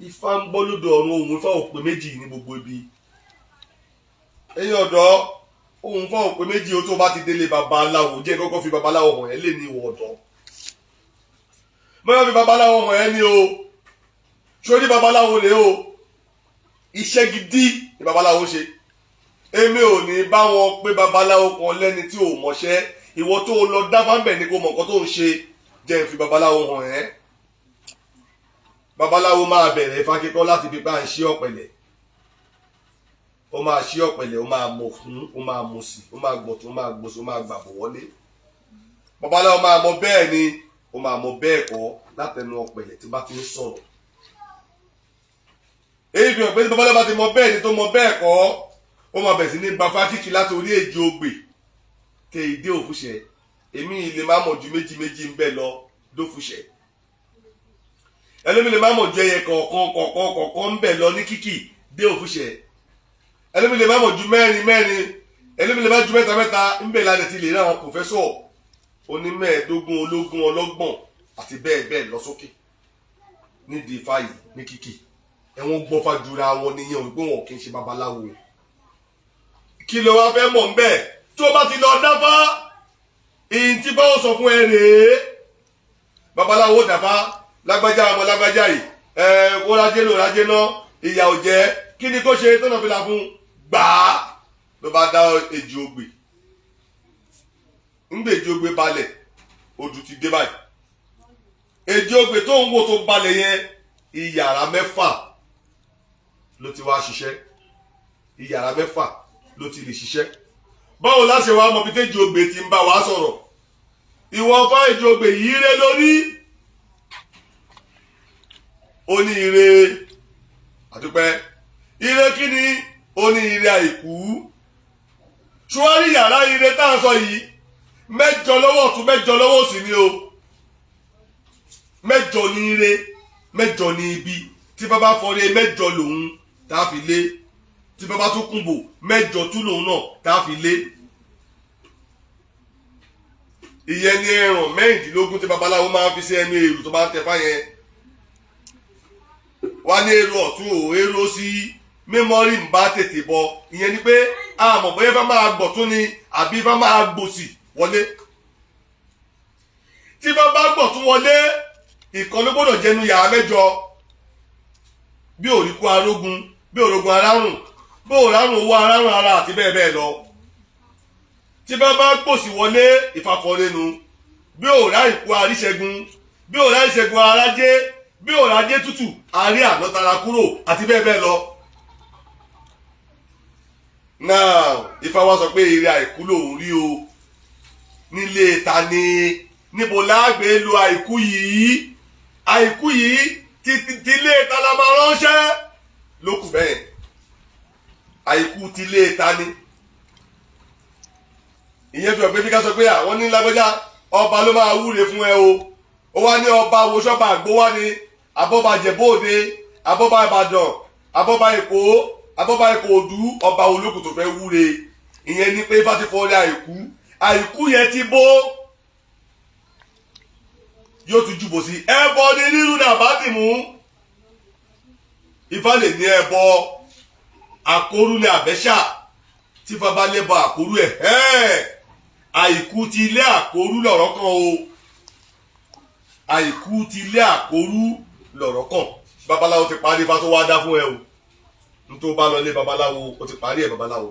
ifá ń bọ́ lódò ọ̀run òun ifá ò pé méjì ní gbogbo ibi. ẹ̀yin ọ̀dọ́ ohun fún òpè méjì ó tó bá ti délé babaláwo jẹ́ kọ́kọ́ fi babaláwo hàn ẹ́ lè ní ìwọ ọ̀dọ́. mọ́ra fi babaláwo hàn ẹ́ ní o sórí babaláwo lè o iṣẹ́ gidi ni babaláwo ṣe. èmi ò ní bá wọn pé babaláwo kan lẹ́ni tí ò mọ̀ṣẹ́, ìwọ tó lọ dáfá ń bẹ̀ ni kò mọ̀ nǹkan tó ń ṣe jẹ́ fi babaláwo hàn ẹ́. babaláwo máa bẹ̀rẹ̀ ifá kíkọ́ láti fi bá ń ṣe ọ̀pẹ̀lẹ̀, ó máa ṣí ọ̀pẹ̀lẹ̀, ó máa mọ̀ fún, ó máa mọ̀ sí, ó máa gbọ̀tún, ó máa gbòsó, ó máa gbàbọ̀ wọlé. babaláwo máa mọ̀ bẹ́ẹ̀ ni ó máa mọ̀ bẹ́ẹ̀ kọ́ látẹnu ọ̀pẹ̀lẹ̀ tí bá ti ń sọ̀rọ̀. èyí fi hàn pé babaláwo bá ti mọ̀ bẹ́ẹ̀ ni tó mọ̀ bẹ́ẹ̀ kọ́ ó máa bẹ̀ sí ní gbafa kíkì láti orí èjì ogbè tẹ ìdé òfúṣẹ èmi ilé má mọ̀ ju méjì ń bẹ lọ dófúṣẹ ẹlẹ́mi lè má mọ̀ ju ẹyẹ kọ̀ọ̀kan ń bẹ lọ ní kíkì dé òfúṣẹ ẹlẹ́mi lè má mọ̀ ju mẹ́rin ẹlẹ́mi lè má ju mẹ́ta ń bẹ lálẹ́ ti lè rí àwọn pòfẹ́sọ̀ onímẹ̀ẹ́dógún ológun ọlọ́gbọ̀n àti bẹ́ẹ̀ bẹ́ẹ̀ lọ sókè nídìí ifá yìí ní kíkì ẹ̀wọ̀n gbọ́fà jura wọn níyàn wípé wọn kì í ṣe babaláwo kí ló wá fẹ́ mọ̀ ń bẹ̀ tó bá ti lọ dáfá ìyìn tí báwo sọ fún ẹ rèé babaláwo dáfá lágbájá ọmọ lágbájá yìí kó rájé lò rájé ná ìyà ò jẹ kí ni kó ṣe tọ́nà fìlà fún gbàá ló bá dá èjì ogbè ńgbè èjì ogbè balẹ̀ odù ti dé báyìí èjì ogbè tó ń wo tó balẹ̀ yẹn ìyàrá mẹ́fà ló ti wá ṣiṣẹ́ ìyàrá mẹ́fà ló ti lè ṣiṣẹ́ báwo láṣẹ wa mọ bí téjì ogbè ti ń bá wa sọ̀rọ̀ ìwọ fá èjì ogbè yìí rẹ lórí ó ní ire àdúpẹ́ ire kí ni ó ní ire àìkú ṣùwárí yàrá ire tá à ń sọ yìí mẹ́jọ lọ́wọ́ ọ̀tún mẹ́jọ lọ́wọ́ òsì ni o mẹ́jọ ní ire mẹ́jọ ní ibi tí bàbá fọre mẹ́jọ lòun tá a fi lé tí bàbá tún kúnbò mẹ́jọ tún lòun náà tá a fi lé ìyẹn ní ẹran mẹ́rìndínlógún tí babaláwo máa ń fi sí ẹnu èrò tó bá ń tẹfá yẹn wá ní èrò ọ̀tún ò èrò sí mẹ́mọ́rì ń bá tètè bọ ìyẹn ni pé àmọ̀ bóyá bá máa gbọ̀tún ni àbí bá máa gbòsì wọlé tí bá bá gbọ̀tún wọlé ìkan ló gbọ́dọ̀ jẹnu yàrá mẹ́jọ bí òríkú arógun bí òrógun arárùn bí òrárùn owó arárùn ara àti bẹ́ẹ̀ bẹ́ẹ̀ lọ tí bá bá gbòsì wọlé ìfàkọ̀rẹ́nu bí òrá ìkú àríṣẹ́gun bí òrá ìṣẹ́gun arájé bí òrájé tútù àrí àlọ́tara kúrò àti bẹ́ẹ̀ bẹ́ẹ̀ lọ. now Ifá wá sọ pé ire àìkú lòun rí o nílé ta ni níbo láàgbé lo àìkú yìí ti lé ta la máa ránṣẹ́ ló kù bẹ́ẹ̀ àìkú ti lé ta ni ìyẹn tó ọ̀gbẹ́ bí ká sọ pé àwọn ní lágbẹ́já ọba ló máa wúre fún ẹ o ó wá ní ọba wo ṣọ́ba àgbó wá ní abọ́ba jẹ̀bóòde abọ́ba ìbàdàn abọ́ba èkó abọ́ba èkó òdú ọba olókùn tó fẹ́ wúre ìyẹn ní pé Ifá ti fọ́ọ́rẹ́ àìkú yẹn ti bó yóò tún jùbọ̀ sí ẹbọ ní nínú nàbádìmú Ifá lè ní ẹbọ àkórú ní àbẹ́ṣà tí Ifá bá lẹ́bọ àkórú àìkú ti ilé àkórú lọ̀rọ̀ kan o àìkú ti ilé àkórú lọ̀rọ̀ kan babaláwo ti parí Ifá tó wá dá fún ẹ o nítorí bá lọ lé babaláwo ó ti parí ẹ babaláwo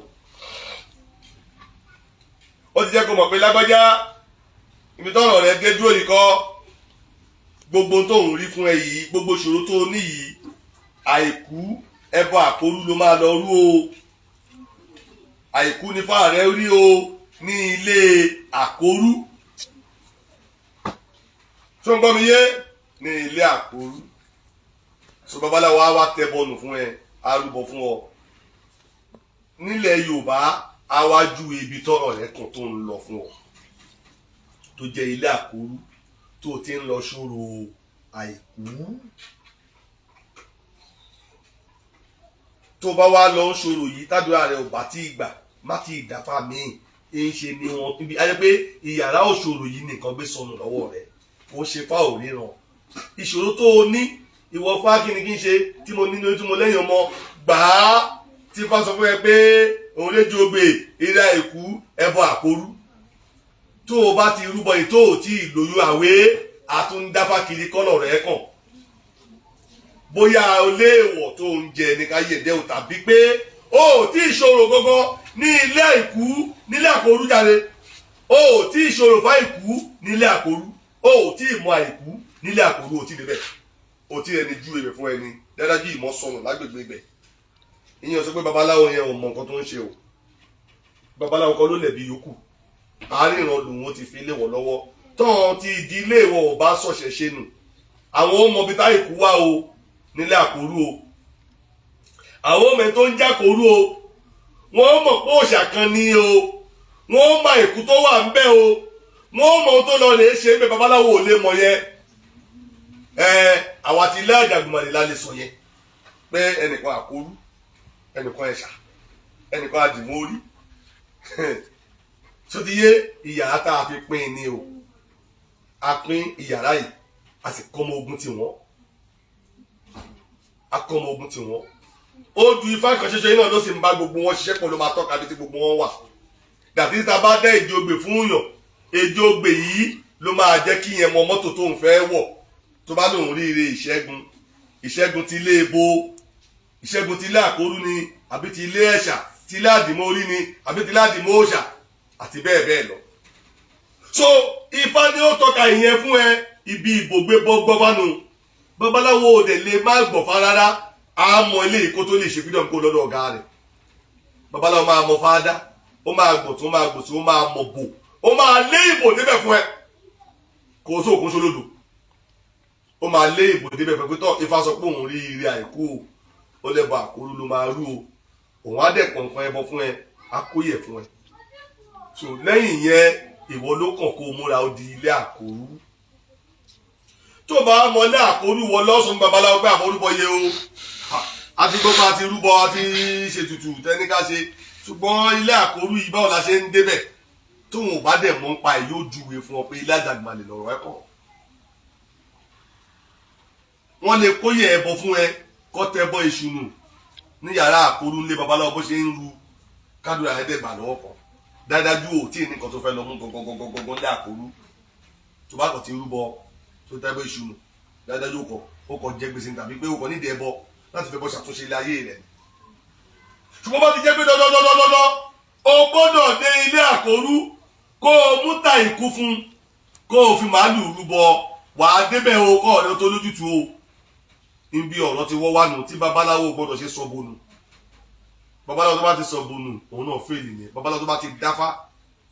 ó ti jẹ́ kó mọ̀ pé lágbájá ibi tọ́rọ̀ rẹ dé dúró yìí kọ́ gbogbo tó ń rí fún ẹ yìí gbogbo ìṣòro tó ní yìí àìkú ẹbọ àkórú ló máa lọ rú o àìkú ní fáà rẹ rí o ní ilé àkórú tó ń gbọ́ mi yé ní ilé àkórú so babaláwo á wá tẹ bọ́ọ̀nù fún ẹ arúbọ fún ọ nílẹ̀ Yorùbá á wá ju ibi tọ́rọ̀ rẹ kan tó ń lọ fún ọ tó jẹ́ ilé àkórú tó ti ń lọ ṣòro àìkú tó bá wá lọ ń ṣòro yìí tádùá rẹ ò bá tí ì gbà má tí ì dáfà míì ń ṣe ni wọn ibi ayé pé ìyàrá òṣòro yìí nìkan gbé sọnù lọ́wọ́ rẹ kò ṣe fá ò ríran ìṣòro tó o ní ìwọ fá kí ni kí n ṣe tí mo nínú tí mo lẹ́yìn ọmọ gbà á tí Ifá sọ fún ẹ pé òun lè ju ogbe ire àìkú ẹbọ àkórú tó o bá ti rúbọ yìí tó o tí ì lóyún àwé àtúndáfá kiri kọ́nà rẹ̀ kàn bóyá oléèwọ̀ tó ń jẹ ní ká yẹ̀dẹ́ o tàbí pé o ò tí ì ṣòro gangan ní ilé àìkú nílé àkórú jáde o ò tí ì ṣòro fá ìkú nílé àkórú o ò tí ì mọ àìkú nílé àkórú o tí ì débẹ̀ o tí ẹni ju èrè fún ẹni dájú ìmọ̀ sọnù lágbègbè ibẹ̀ ìyẹn sọ pé babaláwo yẹn ò mọ nǹkan tó ń ṣe o babaláwo kan ló lẹ̀bi yòókù àárín lòun ti fi léwọ̀ lọ́wọ́ tán ti ìdílé ìwọ̀ ò bá sọ̀ṣẹ̀ ṣe nù àwọn ọmọ bíi táìkú wá o nílé àkórú o àwọn ọmọ tó ń jákòrú o wọ́n mọ̀ pé òòṣà kan ní o wọ́n mọ èkú tó wà ń bẹ̀ o wọ́n mọ ohun tó lọ lè ṣe pé babaláwo ò lè mọ̀ yẹn àwọn àti ilé Àjàgùnmàlè la lè sọ yẹn pé ẹnìkan àkórú ẹnìkan ẹ̀ṣà ẹnìkan àdìmórí tó ti yé ìyàrá tá a fi pín ní o a pín ìyàrá yìí a sì kọ́ ọmọ ogun tiwọn ó ju ifá kan ṣoṣo iná ló sì ń bá gbogbo wọn ṣiṣẹ́ pọ̀ ló máa tọ́ka bí tí gbogbo wọn wà dàtí tá a bá dẹ́ èjì ogbè fún yàn èjì ogbè yìí ló máa jẹ́ kí yẹn mọ mọ́tò tó ń fẹ́ wọ̀ tó bá lòun ríire ìṣẹ́gun ti ilé ebo ìṣẹ́gun ti ilé àkórú ni àbí ti ilé ẹ̀ṣà ti ilé àdìmórí ni àbí ti ilé àdìmóòṣà àti bẹ́ẹ̀ bẹ́ẹ̀ lọ. so ifá ni ó tọ́ka ìyẹn fún ẹ ibi ìbògbé gbọ́fánu babaláwo òde lè má gbọ̀fá rárá á mọ ilé ìkó tó lè ṣe fídíọ̀mù kó lọ́dọ̀ ọ̀gá rẹ̀ babaláwo máa mọ fáadá ó máa gbọ̀tún ó máa gbòsí ó máa mọ bò ó máa lé ìbò débẹ̀ fún ẹ kò sóòkún sólódò ó máa lé ìbò débẹ̀ fún ẹ pé tọ́ ifá sọ pé òun rí ire àìkú o ó lẹ́bọ̀ àkórú ló máa rú o òun á dẹ̀ pọ̀ nǹkan ẹbọ fún ẹ á kóyè fún ẹ so lẹ́yìn yẹn ìwọ ló kàn kó o múra ó di ilé àkórú tó bá mọ ilé àkórú wọ lọ́sùn babaláwo pé àmọ́rúbọ yẹ o àti gbogbo àti rúbọ àti ṣètùtù tẹ́níkà ṣe ṣùgbọ́n ilé àkórú yìí báwo la ṣe ń débẹ̀ tóun ò bá dẹ̀ mọ́ ń pa ẹ̀ yóò júwe fún ọ pé ilé Àjàgùnmàlè lọ̀rọ̀ ẹ̀kọ́ wọ́n lè kóyè ẹbọ fún ẹ kọ́ tẹ bọ́ iṣu nù ní yàrá àkórú ńlé babaláwo bó ṣe ń ru kádùrà ẹ̀ẹ́dẹ̀gbà lọ́wọ́ kan dáadájú ò tí ì ní nǹkan tó fẹ́ lọ mú gangan lé àkórú tó bá kàn ti rúbọ tó tẹ bọ́ iṣu nù dáadájú ó kàn jẹ gbèsè tàbí pé ó kàn nídìí ẹbọ láti fẹ́ bọ́ ṣàtúnṣe ilé ayé rẹ̀ ṣùgbọ́n bá ti jẹ́ pé dọ́dọ́dọ́dọ́dọ́ o gbọ́dọ̀ dé ilé àkórú kó o mú ta ìkú fún kó o fi màálù rúbọ wàá débẹ̀ o kọ́ ọ̀rẹ́ tó lójútu o níbi ọ̀rọ̀ ti wọ́ wá nù tí babaláwo gbọ́dọ̀ ṣe sọ bonu babaláwo tó bá ti sọ bonu òun náà fèlì ni babaláwo tó bá ti dáfá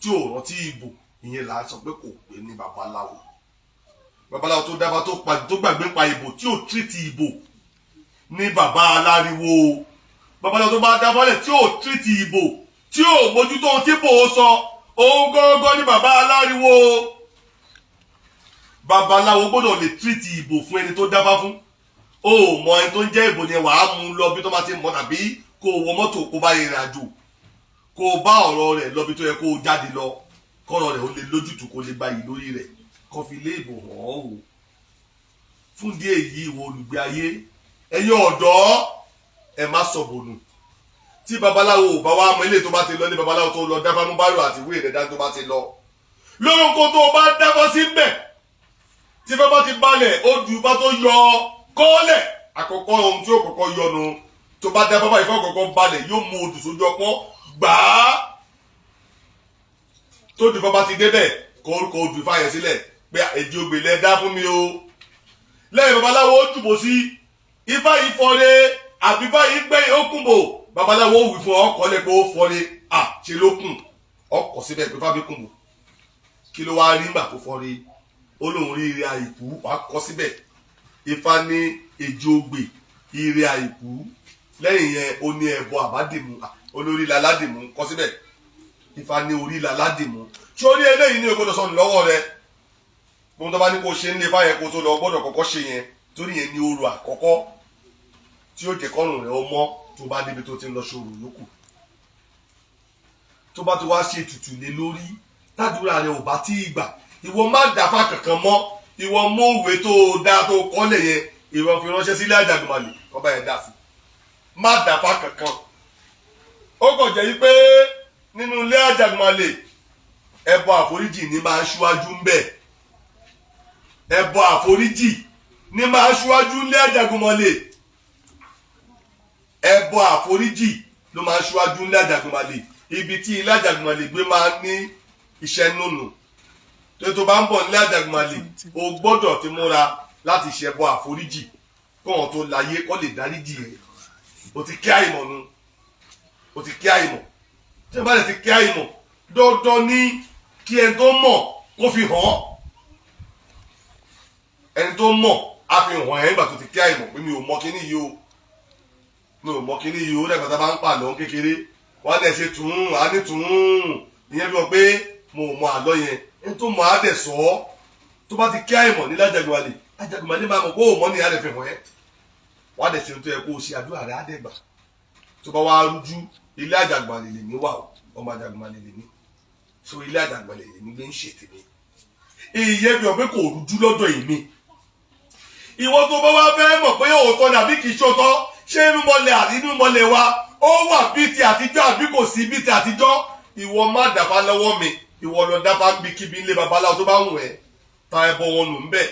tí ò rántí ìbò ìyẹn là á sọ pé kò pé ní babaláwo babaláwo tó dáfá tó gbàgbé pa ìbò tí ò tírìtì ìbò ní bàbá aláriwo babaláwo tó bá dáfálẹ̀ tí ò tírìtì ìbò tí ò mójútó ohun tí bò ó sọ òun gọ́gọ́ ní bàbá aláriwo babaláwo gbọ́dọ̀ lè tírìtì ìbò fún ẹni tó dáfá fún o mọ ẹni tó ń jẹ́ ìbò ni wàá mú lọ bí tó bá ti mọ tàbí kó o wọ mọ́tò kó bá ìrìn àjò kó o bá ọ̀rọ̀ rẹ̀ lọ bí tó yẹ kó o jáde lọ kọ́rọ̀ rẹ̀ ó lè lójútùú kó lè gbayì lórí rẹ̀ kó fi lé ìbò hàn ọ́ o fún díẹ̀ yìí ìwọ olùgbé ayé ẹ̀yin ọ̀dọ́ ẹ má sọ bònú tí babaláwo ò bá wá mọ ilé tó bá ti lọ ní babaláwo tó lọ dáfá mú báyọ̀ àti ìwé rẹ̀ dá tó bá ti lọ lórúkọ tó bá dáfá sí mbẹ̀ tí fẹ́ bá ti balẹ̀ ó ju bá tó yọ kọ́lẹ̀ àkọ́kọ́ ohun tí ó kọ́kọ́ yọnu tó bá dáfá báyìí fẹ́ kọ́kọ́ balẹ̀ yóò mú odù sójú ọpọ́n gbàá tó dùn fẹ́ bá ti débẹ̀ kọ́ orúkọ odù fàyẹ̀ sílẹ̀ pé èjì ògbè lẹ dá fún mi o lẹ́yìn babaláwo ó jùbọ̀ sí ifá yìí fọ́re àbí ifá yìí gbẹ̀yìn ó kùn bò babaláwo wì fún ọkọ̀ lẹ́pẹ́ ó fọ́re ṣe ló kùn ọkọ̀ síbẹ̀ pé fábí kùn bò kí ló wá rí nígbà tó fọ́re ó lóun rí ire àìkú wàá kọ́ síbẹ̀ ifá ní èjì ògbè ire àìkú lẹ́yìn yẹn ó ní ẹbọ àbádìmú olórí làládìmú kọ́ síbẹ̀ ifá ní orí làládìmú tí ó ní eléyìí ní o gbọ́dọ̀ sọnù lọ́wọ́ rẹ gbogbo tó bá ní kó ṣe ń lé fáyẹn kó tó lọ gbọ́dọ̀ kọ́kọ́ ṣe yẹn torí yẹn ní orò àkọ́kọ́ tí ó jẹ́ kọ́rùn rẹ̀ ó mọ́ tó bá débi tó ti ń lọ ṣòro yòókù tó bá ti wá ṣe ètùtù lé lórí tádùúrà rẹ̀ ò bá tí ì gbà ìwọ má dáfá kankan mọ́ ìwọ mú òwe tó dá tó kọ́lẹ̀ yẹn ìwọ fi ránṣẹ́ sílé Àjàgùnmàlè kọ́ba yẹn dá sí má dáfá kankan ó kàn jẹ́ wípé nínú ilé Àjàgùnmàlè ẹbọ àforíjì ní máa ń ṣíwájú ń bẹ̀ ẹbọ àforíjì ní máa ń ṣíwájú ilé Àjàgùnmàlè ẹbọ àforíjì ló máa ń ṣíwájú ilé Àjàgùnmàlè ibi tí ilé Àjàgùnmàlè gbé máa ń ní iṣẹ́ nùnù tó bá ń bọ̀ nílé Àjàgùnmàlè o gbọ́dọ̀ ti múra láti ṣẹbọ àforíjì kó wọn tó láyé kó lè dáríjì ẹ̀ o ti kí àìmọ̀ nu o ti kí àìmọ̀ tí wọ́n bá lè ti kí àìmọ̀ dandan ní kí ẹni tó mọ̀ kó fi hàn ẹni tó mọ̀ á fi hàn ẹ̀ nígbà tó ti kí àìmọ̀ pé mi ò mọ kíní yìí o mi ò mọ kíní yìí o dàgbà tá a bá ń pa àlọ́ kékeré wọ́n dẹ̀ ṣe tùún á ní tùún ìyẹn fi hàn pé mo mọ àlọ́ yẹn ẹni tó mọ á dẹ̀ sọ ọ́ tó bá ti kí àìmọ̀ ní lájàgbọ́n Ajagunmalè máa mọ̀ pé ó mọ́ ní ìyá rẹ̀ fi hàn ẹ́ wọ́n á dẹ̀ ṣe tó yẹ kó o ṣe àdúrà rẹ̀ á dẹ̀ gbà tó bá wá rújú ilé Ajagunmalè lè ní wà ó ọmọ Ajagunmalè lè ní so ilé Ajagunmalè lè ní gbé ń ṣe tèmi ìyẹn fi hàn pé kò rújú lọ́dọ̀ èmi ìwọ tó bá wá fẹ́ mọ̀ pé òótọ́ ni àbí kìí ṣòótọ́ ṣé inú mọ́lẹ̀ àti inú mọ́lẹ̀ wa ó wà bí ti àtijọ́ àbí kò sí bí ti àtijọ́ ìwọ má dàfá lọ́wọ́ mi ìwọ lọ dáfá ń bi kíbi ilé babaláwo tó bá wù ẹ́ ta ẹbọ wọn nù ń bẹ̀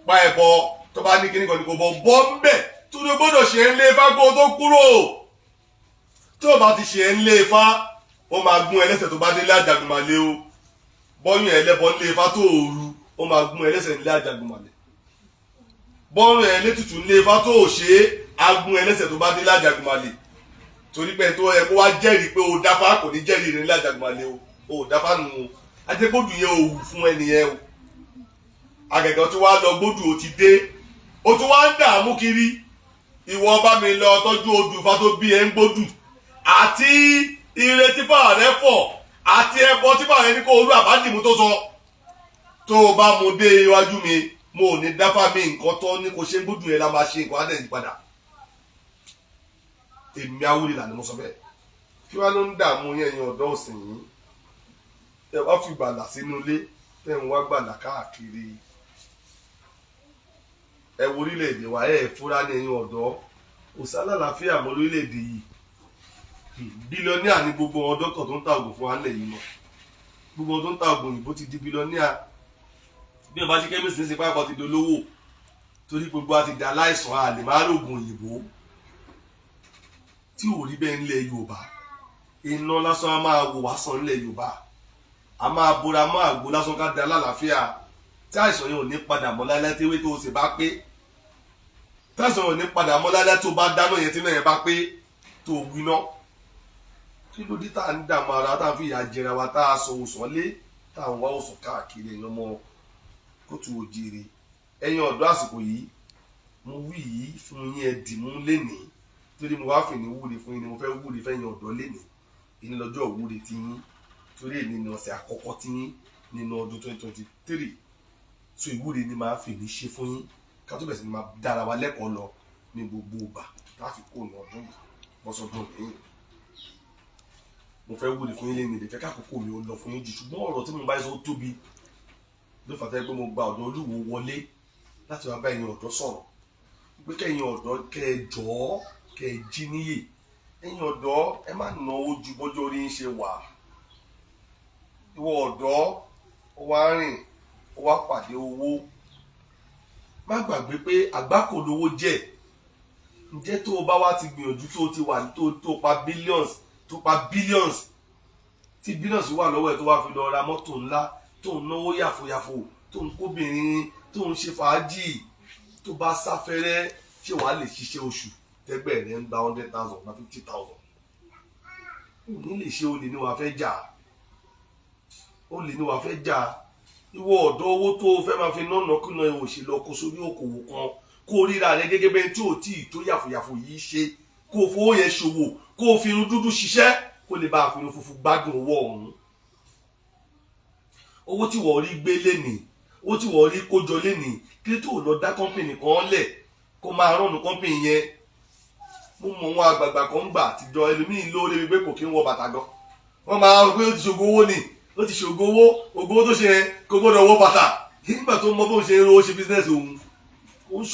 pa ẹbọ tó bá ní kíní kan ní kò bọ̀ bọ́ ń bẹ̀ tó ló gbọ́dọ̀ ṣe ń lé ifá kó tó kúrò tó o bá ti ṣe ń lé ifá ó máa gún ẹlẹ́sẹ̀ tó bá délé Ajagunmalè o bọ́yún ẹlẹ́bọ ń lé ifá tó òru ó máa gún ẹlẹ́sẹ̀ nílé Ajagunmalè bọ́rùn ẹ̀ létùtù ńlé ifá tó ò ṣe é agun ẹlẹ́sẹ̀ tó bá dé Ajagunmalè torí pé tó yẹ kó wá jẹ́rìí pé o dáfá kò ní jẹ́rìí rẹ̀ nílé Ajagunmalè o dáfá nù o ajẹ́gbódù yẹn ò wù fún ẹnìyẹn o agẹ̀gẹ̀ tó wá lọ gbódù o ti dé o tún wá ń dààmú kiri ìwọ bá mi lọ tọ́jú odù ifá tó bí ẹ ń gbódù àti ire tífà rẹ fọ̀ àti ẹbọ tífà rẹ ní kó olú àbádìmú tó sọ tó o bá mu dé iwájú mi mo ò ní dáfá mi nǹkan tó ní kò ṣe gbódù yẹn la máa ṣe nǹkan adẹ̀ yìí padà èmi Awúrìlà ni mo sọ bẹ́ẹ̀ kí wá ló ń dààmú yẹn ọ̀dọ́ òsìn yìí ẹ wá fi gbàlà sínú ilé tẹ ń wá gbàlà káàkiri ẹ wo orílẹ̀-èdè wa ẹ fúra ní ẹ̀yin ọ̀dọ́ kò sálàlàáfíà mọ́ lórílẹ̀-èdè yìí bílíọ̀níà ní gbogbo ọdọ́ kan tó ń ta ògùn fún wa lẹ̀ yìí mọ́ gbogbo ọdún tó ń ta ògùn òyìnbó ti di bílíọ̀níà bí ọba ṣe kẹ́míìsì ní sepá kan ti dolówó torí gbogbo àti dà láìsàn àlè máa lóògùn òyìnbó tí ò rí bẹ́ẹ̀ ńlẹ̀ Yorùbá iná lásán á máa wò wá sàn ńlẹ̀ Yorùbá a máa bora mọ́ àgbo lásán ká da lálàáfíà tí àìsàn yẹn ò ní padà mọ́ láíláí téwé tó o sì bá pé tí àìsàn yẹn ò ní padà mọ́ láíláí tó bá dáná yẹn tí náà yẹn bá pé tó o gbiná kí ló dé tá à ń dààmú ara tá à ń fi ìyà jẹra wa tá a sọ òsàn lé tá à ń wá òsàn káàkiri ẹ̀yàn mọ́ kóòtù òjìrè ẹ̀yin ọ̀dọ́ àsìkò yìí mo wí yìí fún yín ẹ dìmú lénìí torí mo wá fè ní wúre fún yín ni mo fẹ́ wúre fẹ́yìn ọ̀dọ́ lénìí ìní lọ́jọ́ wúre tí yín torí èyí ni ọ̀sẹ̀ àkọ́kọ́ tí yín nínú ọdún 2023 so ìwúre ni máa fè ní ṣe fún yín ká tó bẹ̀rẹ̀ sí ni máa dára wa lẹ́kọ̀ọ́ lọ ní gbogbo ìgbà láti kó ní ọdún yìí bọ́sọdún lẹ́yìn mo fẹ́ wúre fún yín lẹ́yìn ìdẹ́fẹ́ kákòókò mi ò lọ fún yín jù ṣùgbọ́n ọ̀rọ̀ tí mo bá sọ tóbi ló fàtẹ́ pé mo gba ọ̀dọ̀ Olúwo wọlé láti wá bá ẹ̀yin ọ̀dọ́ sọ̀rọ̀ pé kẹ́yin ọ̀dọ́ kẹ́ ẹ jọ̀ọ́ kẹ́ ẹ jí níyè ẹ̀yin ọ̀dọ́ ẹ má náwó ju bọ́jọ́ orí ń ṣe wà ìwọ ọ̀dọ́ ó wá rìn ó wá pàdé owó má gbàgbé pé àgbákò lówó jẹ́ ǹjẹ́ tó o bá wá ti gbìyànjú tó o ti wà tó pa billions tí billions wà lọ́wọ́ ẹ̀ tó wá fi lọ ra mọ́tò ńlá tó ń náwó yàfòyàfò tó ń kóbìnrin tó ń ṣe fàájì tó bá sáfẹ́rẹ́ ṣé wàá lè ṣiṣẹ́ oṣù tẹ́gbẹ́ rẹ̀ ń gba 100,000 gba 50,000 ò ní lè ṣe olè ní wàá fẹ́ jà olè ní wàá fẹ́ jà ìwọ ọ̀dọ́ owó tó fẹ́ máa fi nọ́nà kúnà òṣèlú ọkọ̀ sórí òkòwò kan kó ríra rẹ gẹ́gẹ́ bẹ́ẹ̀ tí ò tí ì tó yàfòyàfò yìí ṣe kó o fowó yẹn ṣòwò kó o fi irun dúdú ṣiṣẹ́ kó lè bá a fi irun funfun gbádùn owó ọ̀hún owó tí wọ́n rí gbé lénìí owó tí wọ́n rí kójọ lénìí kí ló tó lọ dá kọ́mpìnì kan lẹ̀ kó máa rọ́ọ̀nù kọ́mpìnì yẹn mo mọ wọn àgbààgbà kan gbà àtijọ́ ẹlòmíín lóore wípé kò kí ń wọ bàtà gan wọ́n máa rò pé ó ti ṣògo owó ni ó ti ṣògo owó tó ṣe yẹn kó gbọ́dọ̀ wọ bàtà nígbà tó mọ bó ń ṣe ń rówó ṣe bísínẹ́sì òun kò ń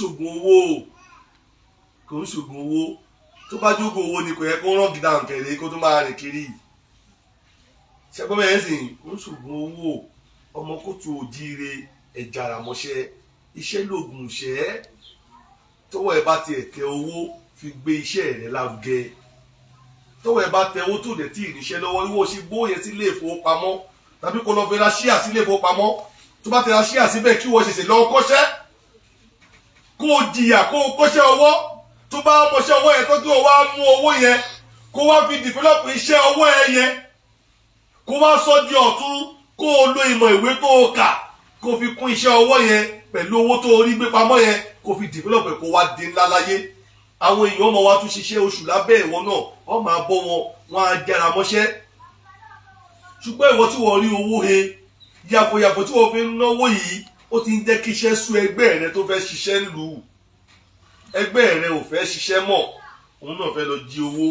ṣògùn owó tó bá jókòó owó ni kò yẹ kó rán gidà nkẹrẹ kó tó máa rìn kiri ṣẹgbọ́n bẹ́ẹ̀ sì kò ń ṣògùn owó ọmọ kóòtù òjíire ẹ̀jà àràmọ́ṣẹ́ iṣẹ́ lóògùn ṣẹ́ tọwọ́ ẹ bá tiẹ̀ tẹ owó fi gbé iṣẹ́ rẹ̀ lárugẹ tọwọ́ ẹ bá tẹ owó tó dẹ̀ tí ìníṣẹ́ lọ́wọ́ ìwọ ṣe gbówó yẹn sí ilé ìfowópamọ́ tàbí kó lọ fi ra ṣíà sí ilé ìfowópamọ́ tó bá ti ra ṣíà síbẹ̀ kí wọ́n ṣẹ̀ṣẹ̀ lọ kọ́ṣẹ́ kó o jìyà kó o kọ́ṣẹ́ ọwọ́ tó bá mọṣẹ́ ọwọ́ yẹn tó kí o wá mú owó yẹn kó wá fi dìfẹ́lọ́pù iṣẹ́ ọwọ́ ẹ yẹn kó wá sọ di ọ̀tún kó o lo ìmọ̀ ìwé tó o kà kó o fi kún iṣẹ́ ọwọ́ yẹn pẹ̀lú owó tó o rí gbé pamọ́ yẹn kó o fi dìfẹ́lọ́pù kó wá di ńlá láyé àwọn èèyàn máa wá tún ṣiṣẹ́ oṣù lábẹ́ ìwọ náà wọ́n máa bọ́ wọn wọ́n á jára mọ́ṣẹ́. ṣùgbọ́n ìwọ tí wọ́n rí owó he yàfòyàfò tí wọ́n fi ń náwó yìí ó ti ń jẹ́ kí iṣẹ́ sú ẹgbẹ́ rẹ tó fẹ́ ṣiṣẹ́ ń lù ú. ẹgbẹ́ rẹ ò fẹ́ ṣiṣẹ́ mọ́, òun náà fẹ́ lọ jí owó,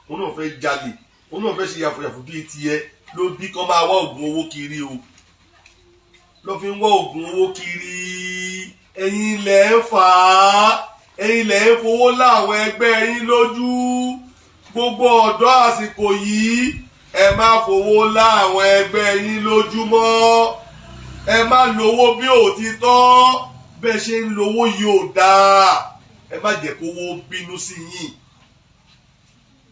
òun náà fẹ́ jalè, òun náà fẹ́ ṣe yàfòyàfò bíi tiẹ̀ ló bí kán máa wá oògùn owó kiri o. ló fi ń wá oògùn owó kiri. ẹ̀yin lẹ̀ ń fà á, ẹ̀yin lẹ̀ ń fowó láwọn ẹgbẹ́ yín lójú. gbogbo ọ̀dọ́ àsìkò yìí ẹ má fowó láwọn ẹgbẹ́ yín lójú mọ́. ẹ má lówó bí òtítọ́, bẹ́ẹ̀ ṣe ń lówó yìí ò dáa. ẹ má jẹ́ kówó bínú sí yín.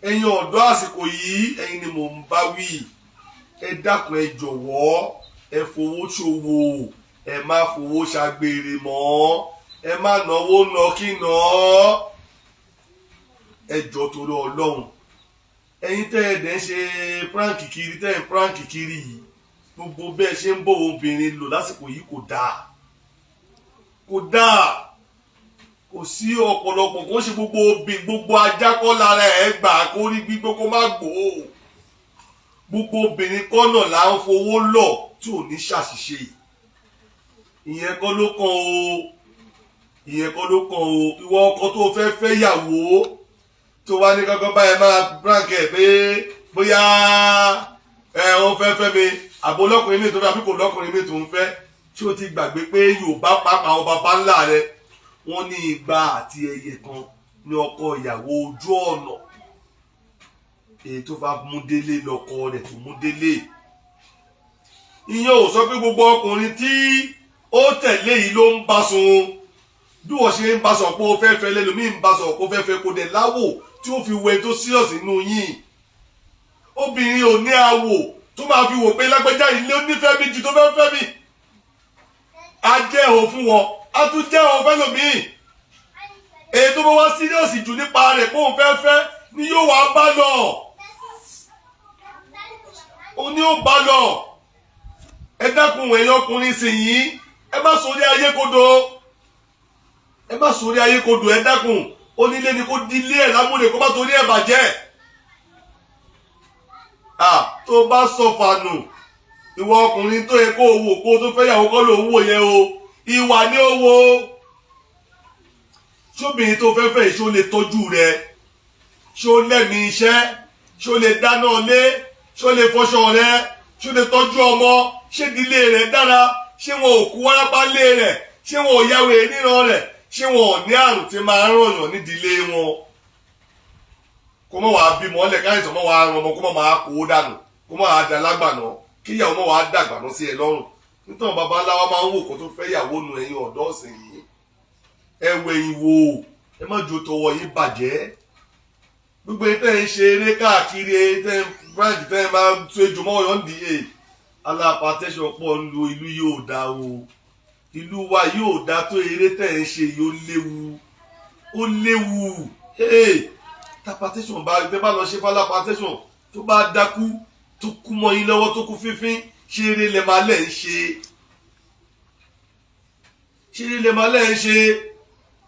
ẹ̀yin ọ̀dọ́ àsìkò yìí ẹ̀yin ni mò ń bá wí. ẹ dákun ẹ jọ̀wọ́ ẹ fowó ṣòwò, ẹ má fowó ṣàgbèrè mọ́, ẹ má náwó nàkínà. ẹ jọ̀ọ́ torí Ọlọ́run. ẹ̀yin tẹ́ ẹ dẹ̀ ń ṣe prank kiri, tẹ́ ẹ ń prank kiri yìí, gbogbo bẹ́ẹ̀ ṣe ń bọ̀ obìnrin lò lásìkò yìí kò dáa, kò dáa. kò sí ọ̀pọ̀lọpọ̀ kó ṣe gbogbo obìnrin, gbogbo ajá kọ́ lára ẹ̀ gbà kó rí gbígbó kó má gbòó. gbogbo obìnrin kọ́ náà là ń fowó lọ tí ò ní ṣàṣìṣe. ìyẹn kọ́ ló kàn o, ìyẹn kọ́ ló kàn o. ìwọ ọkọ tó fẹ́ fẹ́ yàwó tó wá ní kankan báyìí máa prank ẹ̀ pé bóyá wọ́n fẹ́ fẹ́ mi àbò lọ́kùnrin mi tó fẹ́ àbí kò lọ́kùnrin mi tó ń fẹ́, tí ó ti gbàgbé pé Yorùbá pàápàá àwọn baba ńlá rẹ wọ́n ní igba àti ẹyẹ kan ní ọkọ ìyàwó ojú ọ̀nà. èyí tó bá mú délé lọ́kọ rẹ̀ tó mú délé. ìyẹn ò sọ pé gbogbo ọkùnrin tí ó tẹ̀lé yìí ló ń bá sùn. bí wọ́n ṣe ń bá sọ pé ó fẹ́ fẹ́ lẹ́lòmíì ń bá sọ pé ó fẹ́ fẹ́ kó dẹ̀ láwò tí ó fi wẹ tó serious nínú yín. obìnrin ò ní àwò tó máa fi wò pé lágbájá ilé ó nífẹ̀ẹ́ mi jù tó fẹ́ fẹ́ mi. a jẹ́ ò fún wọn, a tún jẹ́ ò fẹ́ lòmíì. èyí tó bá wá serious jù nípa rẹ̀ pé òun fẹ́ fẹ́ ni yóò wá bá lọ. ó ní ó bá lọ. ẹ dákun ẹ̀yin ọkùnrin sì yín, ẹ má sórí ayé kodò, ẹ má sórí ayé kodò. ẹ dákun onílé ni kó dílé ẹ̀ lámúlẹ̀ kó má torí ẹ̀ bàjẹ́. tó bá sọ fànù, ìwọ ọkùnrin tó yẹ kó owó kó tó fẹ́ yàwó kọ́ ló ń wò yẹn o, ìwà ní owó. ṣóbìnrin tó fẹ́ fẹ́ ṣó lè tọ́jú rẹ, ṣó lẹ́mí iṣẹ́, ṣó lè dáná lé, ṣó lè fọṣọ rẹ, ṣó lè tọ́jú ọmọ, ṣé ìdílé rẹ dára, ṣé wọn ò kú wárápá lé rẹ, ṣé wọn ò yáwé níran rẹ, ṣé wọn ò ní àrùn tí máa ń ròyàn nídìílé wọn. kó mọ̀ wá bímọ ọ̀lẹ̀ káyọ̀sọ̀ mọ̀ wá rán ọmọ, kó mọ̀ máa kó dànù, kó mọ̀ wá da lágbàná, kí ìyàwó mọ̀ wá dàgbàná sí ẹ lọ́rùn. nítorí babaláwa máa ń wò kó tó fẹ́ yàwó nu ẹ̀yin ọ̀dọ́ ọ̀sìn yìí. ẹ wẹ̀yìn wò, ẹ má jò tọwọ́ yín bàjẹ́. gbogbo ẹ̀ tẹ́ ń ṣe eré káàkiri, tẹ́ ń brand tẹ́ ń máa tó ejò mọ́ ọ̀yọ́ ń di alápàtẹ́sọ̀ pọ̀ ń lo ìlú yóò dá o. ìlú wa yóò dá tó eré tẹ́ ń ṣe yìí ó léwu, ó léwu. tapàtẹ́sọ̀ bá gbé bá lọ ṣe fálápàtẹ́sọ̀ tó bá dákú tó kú mọ́ yín lọ́wọ́ tó kú fífín, ṣé eré lè máa lẹ̀ ń ṣe, ṣé eré lè máa lẹ̀ ń ṣe.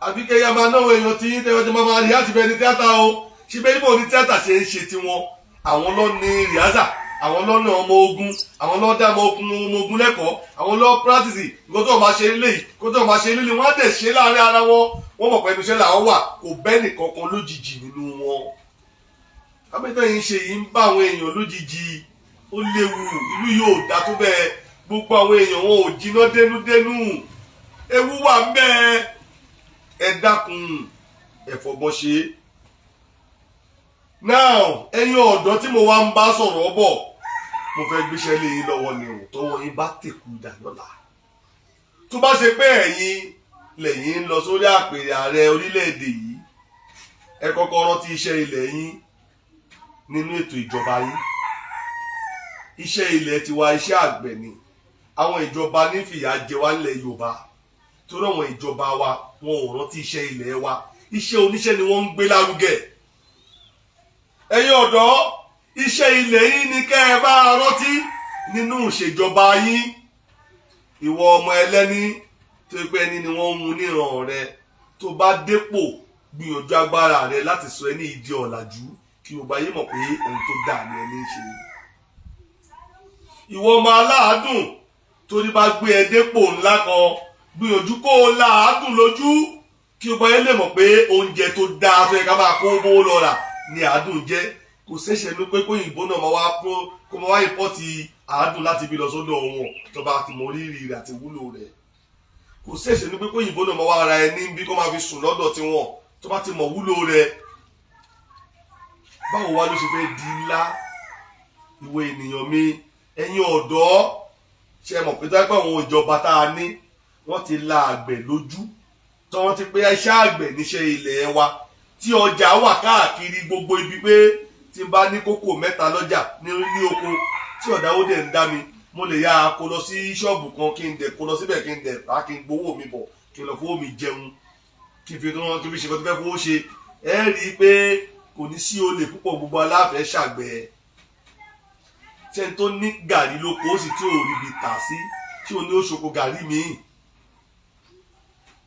àbí kẹ́yà máa náwó èèyàn tí yín tẹ́wọ́ tí máa rí láti bẹ́ẹ̀ ní tíátà o. ṣé bẹ́ẹ̀ níbo ní tíátà ṣe ń ṣe tiwọn, àwọn ló ní rìhásà, àwọn ló ní ọmọ ogun, àwọn ló dá ọmọ ogun lẹ́kọ̀ọ́, àwọn ló practice nǹkan tó máa ṣe nílé yìí, kó tó máa ṣe nílé wọ́n á dẹ̀ ṣe láàrin ara wọn. wọ́n mọ̀ pé ẹnu iṣẹ́ làwọn wà, kò bẹ́ẹ̀ nìkan kan lójijì nínú wọn. abẹ́tẹ̀yìn ṣe yìí ń bá àwọn èèyàn lójijì, ó léwu. ìlú yóò dá tó bẹ́ẹ̀, gbogbo àwọn èèyàn wọn ò jiná dénúdénú, ewu wà ń bẹ́ẹ̀. ẹ dákun ẹ fọgbọ́n ṣe. now ẹ̀yin ọ̀dọ́ tí mo wá ń bá sọ̀rọ̀ bọ̀, mo fẹ́ gbéṣẹ́ lé yín lọ́wọ́ ni ò tọ́wọ́ yín bá tèkú dà lọ́la. tó bá ṣe pé ẹ̀yin lẹ́yìn ń lọ sórí àpèrè ààrẹ orílẹ̀-èdè yìí, ẹ kọ́kọ́ rántí iṣẹ́ ilẹ̀ yín nínú ètò ìjọba yín. iṣẹ́ ilẹ̀ tiwa iṣẹ́ àgbẹ̀ ni. àwọn ìjọba ní fìyà jẹ wá nílẹ̀ Yorùbá torí àwọn ìjọba wa wọn ò rántí iṣẹ́ ilẹ̀ wa. iṣẹ́ oníṣẹ́ ni wọ́n ń gbé lárugẹ. ẹ̀yin ọ̀dọ́, iṣẹ́ ilẹ̀ yín ni kẹ́ ẹ bá rántí nínú ìṣèjọba yín. ìwọ ọmọ ẹlẹ́ni tó pé ẹni ni wọ́n mú níran rẹ, tó bá dépò gbìyànjú agbára rẹ láti sọ ẹni ìdí ọ̀làjú kí o bá yé mọ̀ pé ohun tó dáa ni ẹni ń ṣe. ìwọ ọmọ aláàádùn torí bá gbé ẹ dépò ńlá kan gbìyànjú kó o láàádùn lójú kí o bá yé lè mọ̀ pé oúnjẹ tó dáa tó yẹ ká máa kó owó lọ rà ni àádùn jẹ́. kò ṣẹ̀ṣẹ̀ ní pé kóyìnbó náà kó máa wá ìpọ́tì àádùn láti bí lọ sọ́dọ̀ wọn tó bá ti mọ rírì rẹ̀ àti wúlò rẹ̀. kò ṣẹ̀ṣẹ̀ ní pé kóyìnbó náà máa wá ara ẹni bí kó máa fi sùn lọ́dọ̀ tiwọn tó bá ti mọ wúlò rẹ̀. báwo wá ló ṣe fẹ́ di ńlá ìwé ènìyàn mi ẹ̀yin ọ̀dọ́ ṣe mọ̀ pé dágbà àwọn ìjọba tá a ní wọ́n ti la àgbẹ̀ lójú tí wọ́n ti pé iṣẹ́ àgbẹ̀ níṣẹ́ ilẹ̀ wa tí ọjà wà káàkiri gbogbo ibi pé tí n bá ní kókò mẹ́ta lọ́jà ní oko tí ọ̀dáwó dẹ̀ ń dá mi mo lè yá kó lọ sí ṣọ́ọ̀bù kan kí n dẹ̀ kó lọ síbẹ̀ kí n dẹ̀ bá kí n gbowó mi bọ̀ kí n lọ fowó mi jẹun kí n fi ṣe kọ́ tó fẹ́ fowó ṣe ẹ rí i pé kò ní sí olè púpọ̀ gbogbo aláfẹ́ ṣàgbẹ̀ ṣe n tó ní gàrí lóko ó sì tí ò rí ibi tà sí tí ò ní ó ṣoko gàrí míì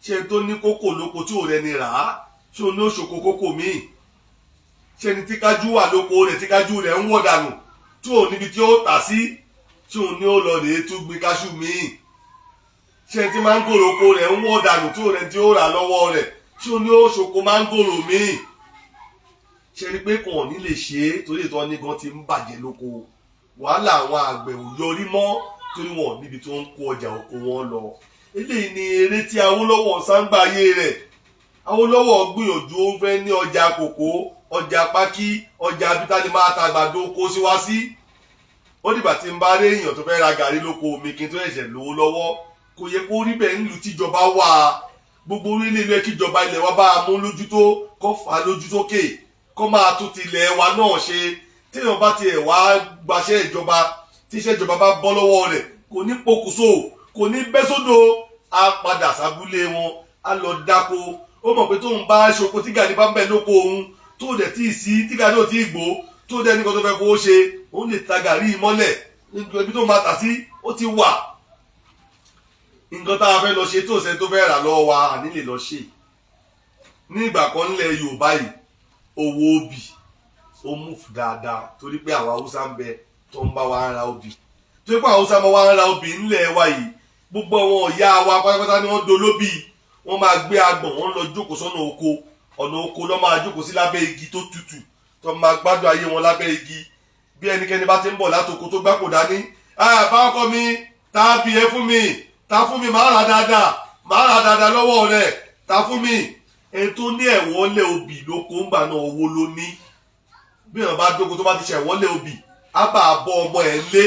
ṣe n tó ní kókò lóko tí ò rẹni rà á tí ò ní ó ṣoko kókò míì ṣe ni tíkájú wà lóko rẹ̀ tíkájú rẹ̀ ń wọ̀ dànù tí ò níbi tí ó tà sí tí ò ní ó lọ rèé tún gbin káṣú míì ṣe tí máńgòrò oko rẹ̀ ń wọ̀ dànù tí ò rẹ̀ tí ó rà lọ́wọ́ rẹ̀ tí ò ní ó ṣoko máńgòrò míì ṣe ni pé kàn ní lè ṣe é torí ìtọ́ ní gan ti ń bàjẹ́ lóko wàhálà àwọn àgbẹ̀ ò yọrí mọ́ torí wọn níbi tí wọ́n ń kó ọjà oko wọn lọ. eléyìí ni eré tí Awólọ́wọ̀ sáńgbà ayé rẹ̀. Awólọ́wọ̀ gbìyànjú ó fẹ́ ní ọjà kòkó ọjà pákí ọjà abítálẹ̀ máa ta àgbàdo kó sí wá sí. ó dìgbà tí n bá rí èèyàn tó fẹ́ ra gàrí lóko mi kí n tó ẹ̀ṣẹ̀ lówó lọ́wọ́ kò yẹ kó rí bẹ́ẹ̀ nílùú tíjọba wà gbogbo orílẹ̀ ilé kíjọba ilẹ̀ wa bá a mú lójú tó kó fà á lójú sókè kó máa tún tilẹ̀ wa náà ṣe téèyàn bá tiẹ̀ wá gbaṣẹ́ ìjọba tíṣẹ́ ìjọba bá bọ́ lọ́wọ́ rẹ̀ kò ní pokùnso kò ní bẹ́ sódò á padà sábúlé wọn á lọ dáko ó mọ̀ pé tóun bá ṣoko tí gàrí bá ń bẹ lóko òun tó dẹ̀ tí ì sí tí gàrí ò tí ì gbó tó dẹ̀ nìkan tó fẹ́ kó ṣe òun lè ta gàrí mọ́lẹ̀ ibi tó máa tà sí ó ti wà nǹkan tá a fẹ́ lọ ṣe tó ṣe tó fẹ́ rà lọ́wọ́ wa àní lè lọ ṣe ní ìgbà kan nílẹ̀ Yorùbá yìí owó obì ó múfù dáadáa torí pé àwọn Haúsá ń bẹ tó ń bá wa ra obì torí pé àwọn Haúsá máa wá ra obì ńlẹ̀ wa yìí gbogbo àwọn ìyá wa pátápátá ni wọ́n dolóbì wọ́n máa gbé agbọ̀n wọ́n lọ jókòó sọ́nà oko ọ̀nà oko lọ́ máa jókòó sí lábẹ́ igi tó tutù tó máa gbádùn ayé wọn lábẹ́ igi bí ẹnikẹ́ni bá ti ń bọ̀ látoko tó gbáko dání bá ọkọ mi ta bí ẹ fún mi ta fún mi máa rà dáadáa lọ́wọ́ rẹ̀ ta fún mi ẹni tó ní ẹ̀wọ́lẹ̀ obì lóko ńgbà náà owó ló ní bí wọn bá dóko tó bá ti ṣe ẹ̀wọ́lẹ̀ obì á bá a bọ ọmọ ẹ̀ lé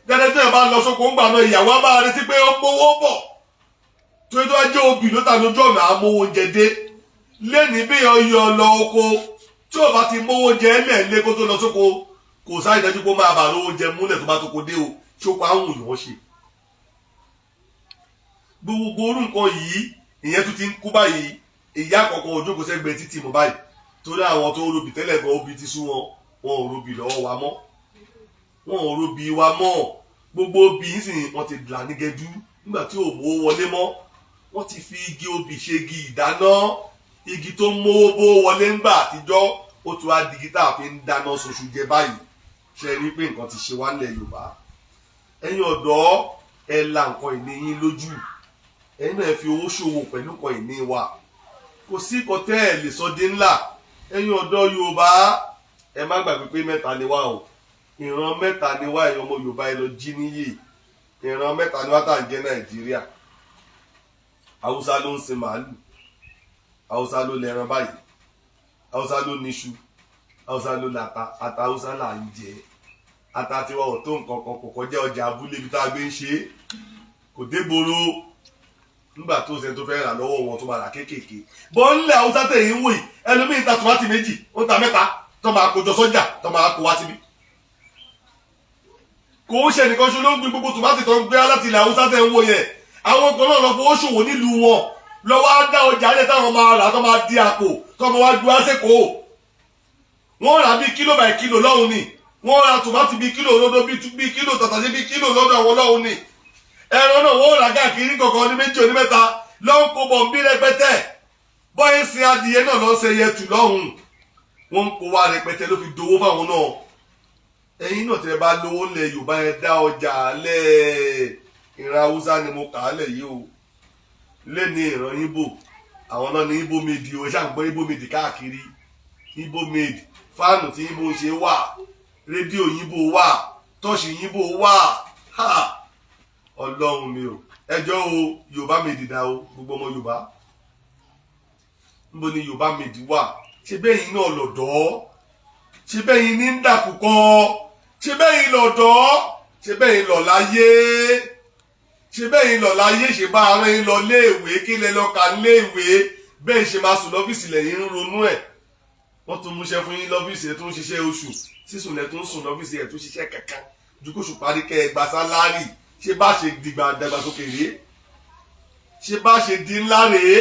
gẹ́gẹ́ tí wọn bá lọ sóko ńgbà náà ìyàwó á bá a retí pé ó gbowó bọ̀ torí tó bá jẹ́ obì ló ta lójú ọ̀nà àmówó oúnjẹ dé lẹ́ni bí ọyọ lọ oko tí ò bá ti mówó oúnjẹ lẹ̀ lé kó tó lọ sóko kò sáré dájú pé ó máa bà lówó oúnjẹ múlẹ̀ tó bá tó kó dé o ṣókò àwọn òyìnbó ṣe gbogbo orú nǹkan yìí ìyẹn tún ti ń kú báyìí ìyá àkọ́kọ́ ojókòó sẹ́gbẹ̀ẹ́ títì mọ́ báyìí torí àwọn tó robì tẹ́lẹ̀ gan obì ti sú wọn ò robì lọ́wọ́ wa mọ́ wọn ò robì wa mọ́ gbogbo obì ń sìn wọn ti là ní gẹdú nígbà tí ò mówó wọlé mọ́ wọ́n ti fi igi obì ṣe igi ìdáná igi tó mówó bó wọlé ńgbà àtijọ́ ó tún á di igi tá a fi ń dáná ṣoṣù jẹ báyìí ṣe rí pé nǹkan ti ṣe wá nílẹ̀ Yorùbá ẹ̀yin ọ̀dọ́ ẹ la nǹkan ìní yín lójú ẹ̀yin náà fi owó ṣòwò pẹ̀lú nǹkan ìní wa kò sí kọtẹ́ ẹ̀ lè sọ di ńlá ẹ̀yin ọ̀dọ́ Yorùbá ẹ má gbàgbé pé mẹ́ta ni wá o ìran mẹ́ta ni wá ẹ̀yin ọmọ Yorùbá ẹ lọ jí níyì ìran mẹ́ta ni wá tá à ń jẹ́ Nàìjíríà Haúsá ló ń sin màálù Haúsá ló lẹ́ran báyìí Haúsá ló níṣu Haúsá ló lata ata Haúsá là ń jẹ ata tiwa ò tó nǹkan kan kò kọjá ọjà abúlé ibi tá a gbé ń ṣe kò dé gbòòrò nígbà tó ṣe tó fẹ́ rà lọ́wọ́ wọn tó máa rà kéékèèké bọ́ nílẹ̀ Haúsá tẹ̀yìn ń wò yìí ẹlòmíì ta tòmátì méjì ó ta mẹ́ta tó máa kó jọ sọ́jà tó máa kó wá síbí kò ń ṣe nìkan ṣe ló ń gbin gbogbo tòmátì tó ń gbé láti ilẹ̀ Haúsá tẹ̀ ń wò yẹn àwọn kan náà lọ fowó ṣòwò nílùú wọn lọ́wọ́ á dá ọjà ilé táwọn máa rà tó máa di àpò tó máa wá ju àsèkò wọ́n rà bí kílò by kílò lọ́hùn ni wọ́n ra tòmátì bí kílò lọ́dọ̀ bí kílò tàtàṣé bí kílò lọ́dọ̀ àwọn lọ́hùn ni ẹran náà wọ́n rà káàkiri kankan ní méjì oní mẹ́ta lọ́hùn kó bọ̀ ń bí rẹpẹtẹ bọ́yé sin adìyẹ náà lọ ṣe yẹtù lọ́hùn wọ́n ń kó wa rẹpẹtẹ ló fi dowó fáwọn náà. Ẹ̀yin náà tẹ́ bá lówó lẹ̀ Yorùbá yẹn dá ọjà lẹ̀. Ìran Haúsá ni mo kà á lẹ̀ yìí o lé ní ìran Ìgbò àwọn náà ní Igbo made o ṣáà ń gbọ́ Igbo made káàkiri Igbo made fáànù tí Igbo ń ṣe wà rédíò Igbo wà tọ́ọ̀ṣì Igbo wà ha Ọlọ́run mi o ẹjọ́ o Yorùbá made dá o gbogbo ọmọ Yorùbá níbo ni Yorùbá made wà ṣe bẹ́yìn náà lọ́dọ̀ ṣe bẹ́yìn ní ń dàkúkọ ṣe bẹ́yìn lọ́dọ̀ ṣe bẹ́yìn lọ láyé ṣe bẹ́yìn lọ láyé ṣe bá ara yín lọ léèwé kí lẹ lọ kà léèwé bẹ́ẹ̀ ṣe máa sùn lọ́fíìsì lẹ́yìn ń ronú ẹ̀ wọ́n tún múṣẹ́ fún yín lọ́fíìsì ẹ̀ tó ń ṣiṣẹ́ oṣù sísùn lẹ̀ tó ń sùn lọ́fíìsì ẹ̀ tó ṣiṣẹ́ kankan ju kóṣù parí kẹ́ ẹ gba sálárì ṣé bá ṣe dàgbàsókè rèé ṣé bá ṣe di ńlá rèé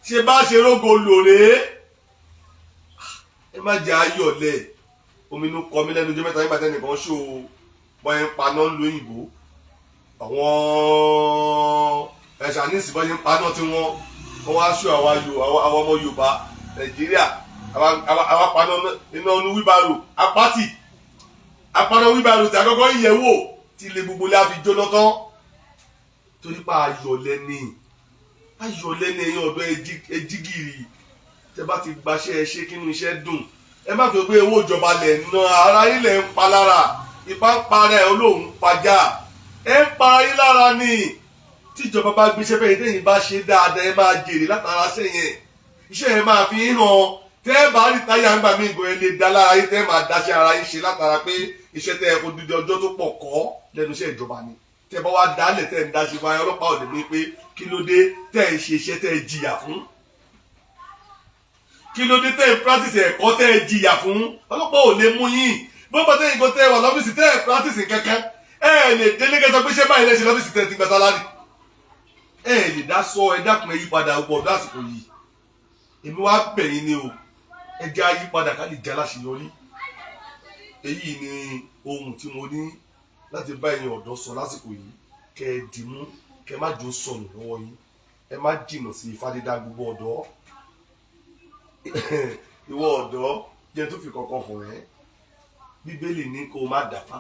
ṣé bá ṣe rógo lò rèé ẹ má jẹ́ ayọ̀lẹ̀ omi inú kọ mí lẹ́nu ọjọ́ mẹ́ta nígbà tẹ́nìkan ṣó bọ́yẹn paná lóyìnbó àwọn ẹ̀ṣà ní ìsìnkú bọ́yẹn paná tí wọ́n wá ṣó àwọn ọmọ Yorùbá Nàìjíríà àwa paná iná ọ̀nù wíbàrò apátì apaná wíbàrò tí àkọ́kọ́ ìyẹ̀wò tí ilé gbogbo lè fi jóná tán torí pa ayọ̀lẹ́ni ẹ̀yìn ọ̀dọ́ ẹjígìrì tẹ bá ti gbaṣẹ́ ẹ ṣe kínú iṣẹ́ dùn ẹ má fi pé owó ìjọba lẹ̀ ná ara ilẹ̀ ń pa lára ìpá ń para ẹ̀ olóhùn pajá ẹ ń pa ayé lára ni tíjọba bá gbéṣẹ́ bẹ́ẹ̀ tẹ́yìn bá ṣe dáadáa ẹ máa jèrè látara sẹ́yìn iṣẹ́ ẹ máa fi hàn tẹ́ ẹ bá rí táyà ń gbà mí ìgò ẹ lè dá lára yín tẹ́ ẹ máa dáṣẹ́ ara yín ṣe látara pé iṣẹ́ tẹ́ ẹ kó dídí ọjọ́ tó pọ̀ kọ́ lẹ́nu iṣẹ́ ìjọba ni tẹ́ ẹ bá wá dálẹ̀ tẹ́ ẹ ń dáṣẹ́ wáyé ọlọ́pàá ò lè ní pé kí ló dé tẹ́ ẹ ṣe iṣẹ́ tẹ́ ẹ jìyà fún kí ló dé tẹ́ ẹ practice ẹ̀kọ́ tẹ́ ẹ jìyà fún ọlọ́pàá ò lè mú yín bọ́pọ̀ tẹ́ ìgbọ́ tẹ́ ẹ wà lọ́fíìsì tẹ́ ẹ practice kankan ẹ lè délé kẹsàn pé ṣé báyìí lẹ́sẹ̀ lọ́fíìsì tẹ́ ẹ ti gba sálárì ẹ lè dá sọ ẹ dákun ẹ yípadà ọgbọ ọdún àsìkò yìí èmi wá bẹ̀ yín ni o ẹ jẹ́ àyípadà ká lè jẹ́ aláṣeyọrí èyí ni ohun tí mo ní láti bá ẹ̀yin ọ̀dọ́ sọ lásìkò yìí kẹ ẹ dìmú kẹ má jò sọnù lọ́wọ́ yín ẹ má jìnnà sí ìfádídá gbogbo ọ̀dọ́ ìwọ ọ̀dọ́ jẹ́ tó fi kankan hàn ẹ́ bíbélì ní kó o má dàfá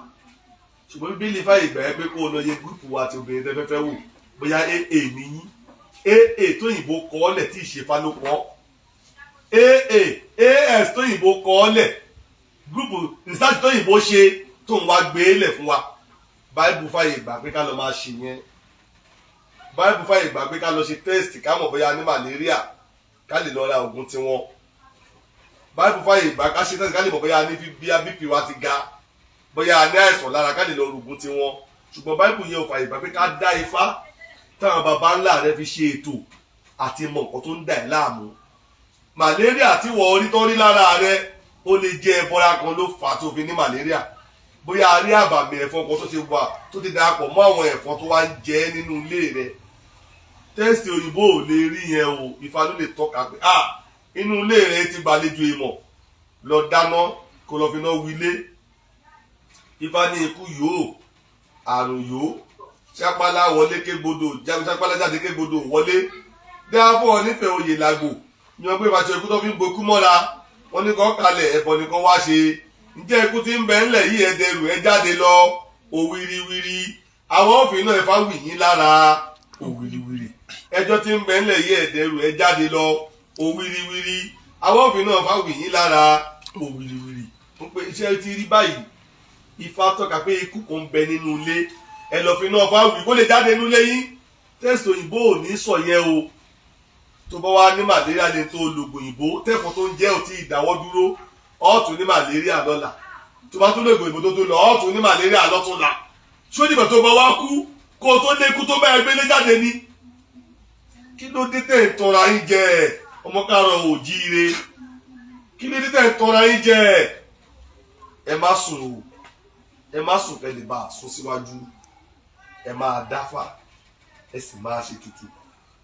ṣùgbọ́n bíbélì fàyè gbà ẹ́ pé kó o lọ yẹ gúrùpù wa àti obìnrin tẹ́ fẹ́fẹ́ wò bóyá aa níyín aa tóyìnbó kọ́ ọ́ lẹ̀ tí ìṣèfà ló kọ́ as tóyìnbó kọ́ ọ́ lẹ̀ gúrùpù research tóyìnbó ṣe tó ń wá gbé lẹ̀ fún wa báìbù fàyè gbà pé ká lọ máa ṣe yẹn báìbù fàyè gbà pé ká lọ ṣe test ká mọ̀ bóyá ní malaria ká lè lọ ra oògùn tiwọn báìbù fàyè gbà ká ṣe test ká lè mọ̀ bóyá ní bp wa ti ga bóyá ní àìsàn lára ká lè lọ oògùn tiwọn ṣùgbọ́n báìbù yẹn ò fàyè gbà pé ká dá ifá táwọn baba ńlá rẹ fi ṣe ètò àti mọ nǹkan tó ń dà ẹ́ láàmú malaria tí wọ́n orí tó rí lára rẹ ó lè jẹ́ ẹbọra kan ló fà á tó fi ní malaria bóyá a rí àbàmì ẹ̀fọn kan tó ti wà tó ti darapọ̀ mọ́ àwọn ẹ̀fọn tó wá ń jẹ nínú ilé rẹ tẹ́sítì òyìnbó ò lè rí yẹn o ifá ló lè tọ́ka pé inú ilé rẹ ti gbàlejò ìmọ̀ lọ dáná kó lọ fi náà wílé ifá ní ikú yòó àrùn yòó sápálá wọlé kégbodò sápálá jáde kégbodò wọlé dáàbọ̀ nífẹ̀ẹ́ oyè làgbò ni wọ́n gbé ìbáṣọ ikú tó fi ń gbokú mọ́ra wọ́n ní kọ́ kalẹ̀ ẹ̀bọ̀ nìkan wá ṣe ǹjẹ́ ikú tí ń bẹ ńlẹ̀ yìí ẹ̀dẹ̀rù ẹ jáde lọ òwìrìwìrì àwọn òfin náà ẹ̀fá wì yín lára òwìrìwìrì ẹjọ́ tí ń bẹ ńlẹ̀ yìí ẹ̀dẹ̀rù ẹ jáde lọ òwìrìwìrì àwọn òfin náà ẹ̀fá wì yín lára òwìrìwìrì ń pe iṣẹ́ ti rí báyìí Ifá tọ́ka pé ikú kan ń bẹ nínú ilé ẹ lọ fi náà fá wì kó lè jáde nínú ilé yín tẹ́sítì òyìnbó ò ní sọ yẹn o tó bá wá ní màléríà lè tó lògùn òyìnbó tẹ́fọ́ tó ń jẹ́ òtí ìdáwọ́ dúró ọ̀tún ní màléríà lọ́la tó bá tún lògùn òyìnbó tó lọ ọ̀tún ní màléríà lọ́túnla ṣó dìbò tó bá wá kú kó o tó lékú tó bá ẹgbẹ́ lé jáde ní. kí ló dé tẹ̀ ń tọra yín jẹ ọmọ kárọ̀ òjíire kí ló dé tẹ̀ ń tọra yín jẹ ẹ má sùn o ẹ má sùn kẹ́ lè bá a sún síwájú ẹ máa dáfà ẹ sì máa ṣe tutù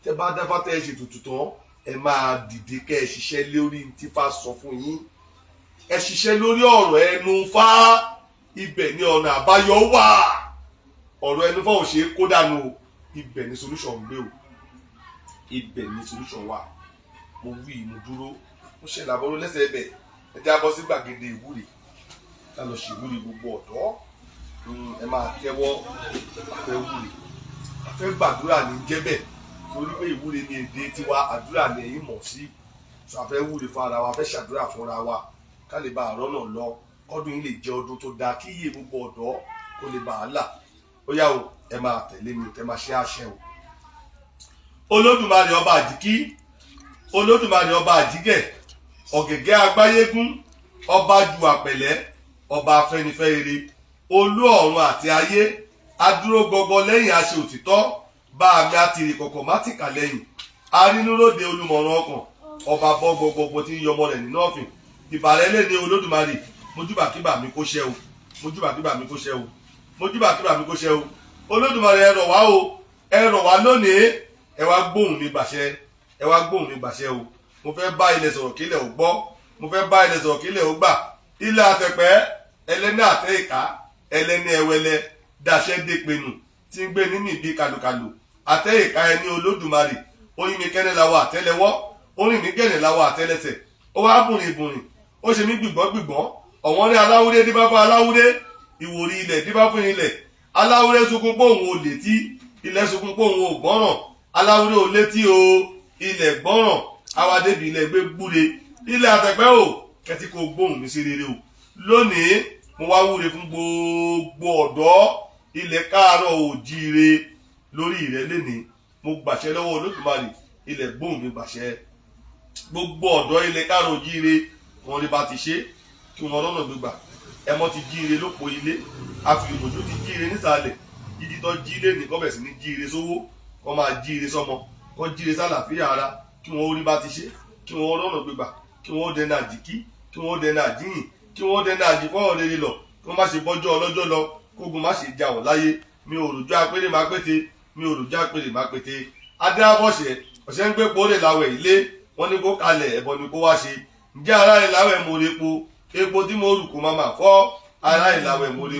tẹ bá dáfà tẹ ẹ ṣe tutù tán ẹ máa dìde kẹ́ ẹ ṣiṣẹ́ lórí tí Ifá sọ fún yín ẹ ṣiṣẹ́ lórí ọ̀rọ̀ ẹnu Ifá ibẹ̀ ni ọ̀nà àbáyọ wà ọ̀rọ̀ ẹnu Ifá ò ṣe é kó dànù ibẹ̀ ni solution gbé o ibẹ̀ ni solution wà mo wí mo dúró mo ṣe làbọ̀rọ̀ lẹ́sẹ̀ ẹbẹ̀ ẹ jẹ́ abọ́ sí gbàgede ìwúre ká lọ ṣe ìwúre gbogbo ọ̀dọ́ ẹ máa tẹ́wọ́ afẹ́ wúre afẹ́ gbàdúrà ní jẹ́bẹ̀ torí pé ìwúre ní èdè tiwa àdúrà ní ẹ̀yìn mọ̀ sí sọ afẹ́ wúre fún ara wa afẹ́ ṣàdúrà fúnra wa ká lè bá àárọ̀ náà lọ kọ́dún yìí lè jẹ́ ọdún tó dáa kí iye gbogbo ọ̀dọ́ kó lè bá a là ó yá o ẹ máa tẹ̀lé mi ẹ máa ṣe àṣẹ o. Olódùmarè ọba àjíkí Olódùmarè ọba àjígẹ̀ ọ̀gẹ̀gẹ̀ agbáyégún ọba ju àpẹ̀lẹ́ ọba afẹ́nifẹ́re olú ọ̀run àti ayé adúró gbọgbọ lẹ́yìn àṣẹ òtítọ́ bá àmì àtìrì kọ̀kọ̀ mátìkà lẹ́yìn arínúróde olùmọ̀ràn ọkàn ọba bọ́ gbogbo tí ń yọmọ rẹ̀ nínú ọ̀fìn ìbàrẹ̀ lè ní Olódùmarè mojúbàkíbà mi kó ṣẹ o mojúbàkíbà mi kó ṣẹ o mojúbàkíbà mi kó ṣẹ o Olódùmarè ẹ rọ̀ wá o ẹ rọ̀ wá lónìí ẹ wá gbóhùn mi gbàṣẹ ẹ wá gbóhùn mi gbàṣẹ o mo fẹ́ bá ilẹ̀ sọ̀rọ̀ kílẹ̀ ò gbọ́ mo fẹ́ bá ilẹ̀ sọ̀rọ̀ kílẹ̀ ò gbà ilẹ̀ àtẹ̀pẹ́ ẹlẹ́ni àtẹ ìka ẹlẹ́ni ẹwẹlẹ dàṣẹ dépenu tí ń gbé nínú ìbí kàlùkàlù àtẹ ìka ẹni Olódùmarè oyin mi kẹ́ni lawọ àtẹ́lẹwọ́ orin mi kẹ́ni lawọ àtẹ́lẹsẹ̀ ó wá bùrìn ó ṣe mí gbìgbọ́n ọ̀wọ́n ní aláwúrẹ́ díbá fún aláwúrẹ́ ìwòrí ilẹ̀ díbá fún ilẹ̀ aláwúrẹ́ sunkún pòun ò létí ilẹ̀ sunkún pòun ò gbọ́ràn aláwúrẹ́ ò létí o ilẹ̀ gbọ́ràn awádébí ilẹ̀ gbé gbúre ilẹ̀ àtẹ̀pẹ́ o kẹ́tí kò gbóhùn mi sí rere o lónìí mo wá wúre fún gbogbo ọ̀dọ́ ilẹ̀ káàárọ̀ oòjíire lórí ìrẹ́ lénìí mo gbàṣẹ lọ́wọ́ Olódùmarè ilẹ̀ gbóhùn mi gbàṣẹ gbogbo ọ̀dọ́ ilẹ̀ káàárọ̀ oòjíire wọn rí bá ti ṣe kí wọn lọ́nà gbégbà ẹmọ ti jíire lópo ilé àfìlìmọ̀jò ti jíire nísàlẹ̀ ìdí tó jíire nìkan bẹ̀ sí ní jíire sówó kọ́ máa jíire sọ́mọ kọ́ jíire sálàfíà ara kí wọ́n rí bá ti ṣe kí wọ́n rọ́nà gbégbà kí wọ́n dẹ̀nà àjíkí kí wọ́n dẹ̀nà àjíyìn kí wọ́n dẹ̀nà àjífọ́ rere lọ kí wọ́n má ṣe bọ́jọ́ ọlọ́jọ́ lọ kógun má ṣe jà wọ́n láyé mi ò ròjọ́ apẹ́rẹ́ má pété mi ò ròjọ́ apẹ́rẹ́ má pété adé abọ́ṣẹ́ ọ̀ṣẹ́ ń gbé pòórè láwẹ̀ ilé wọ́n ní kó kalẹ̀ ẹ̀bọ ni kó wá ṣe ǹjẹ́ ará ìláwẹ̀ mo rí epo tí mo rù kó má má fọ́ ará ìláwẹ̀ mo rí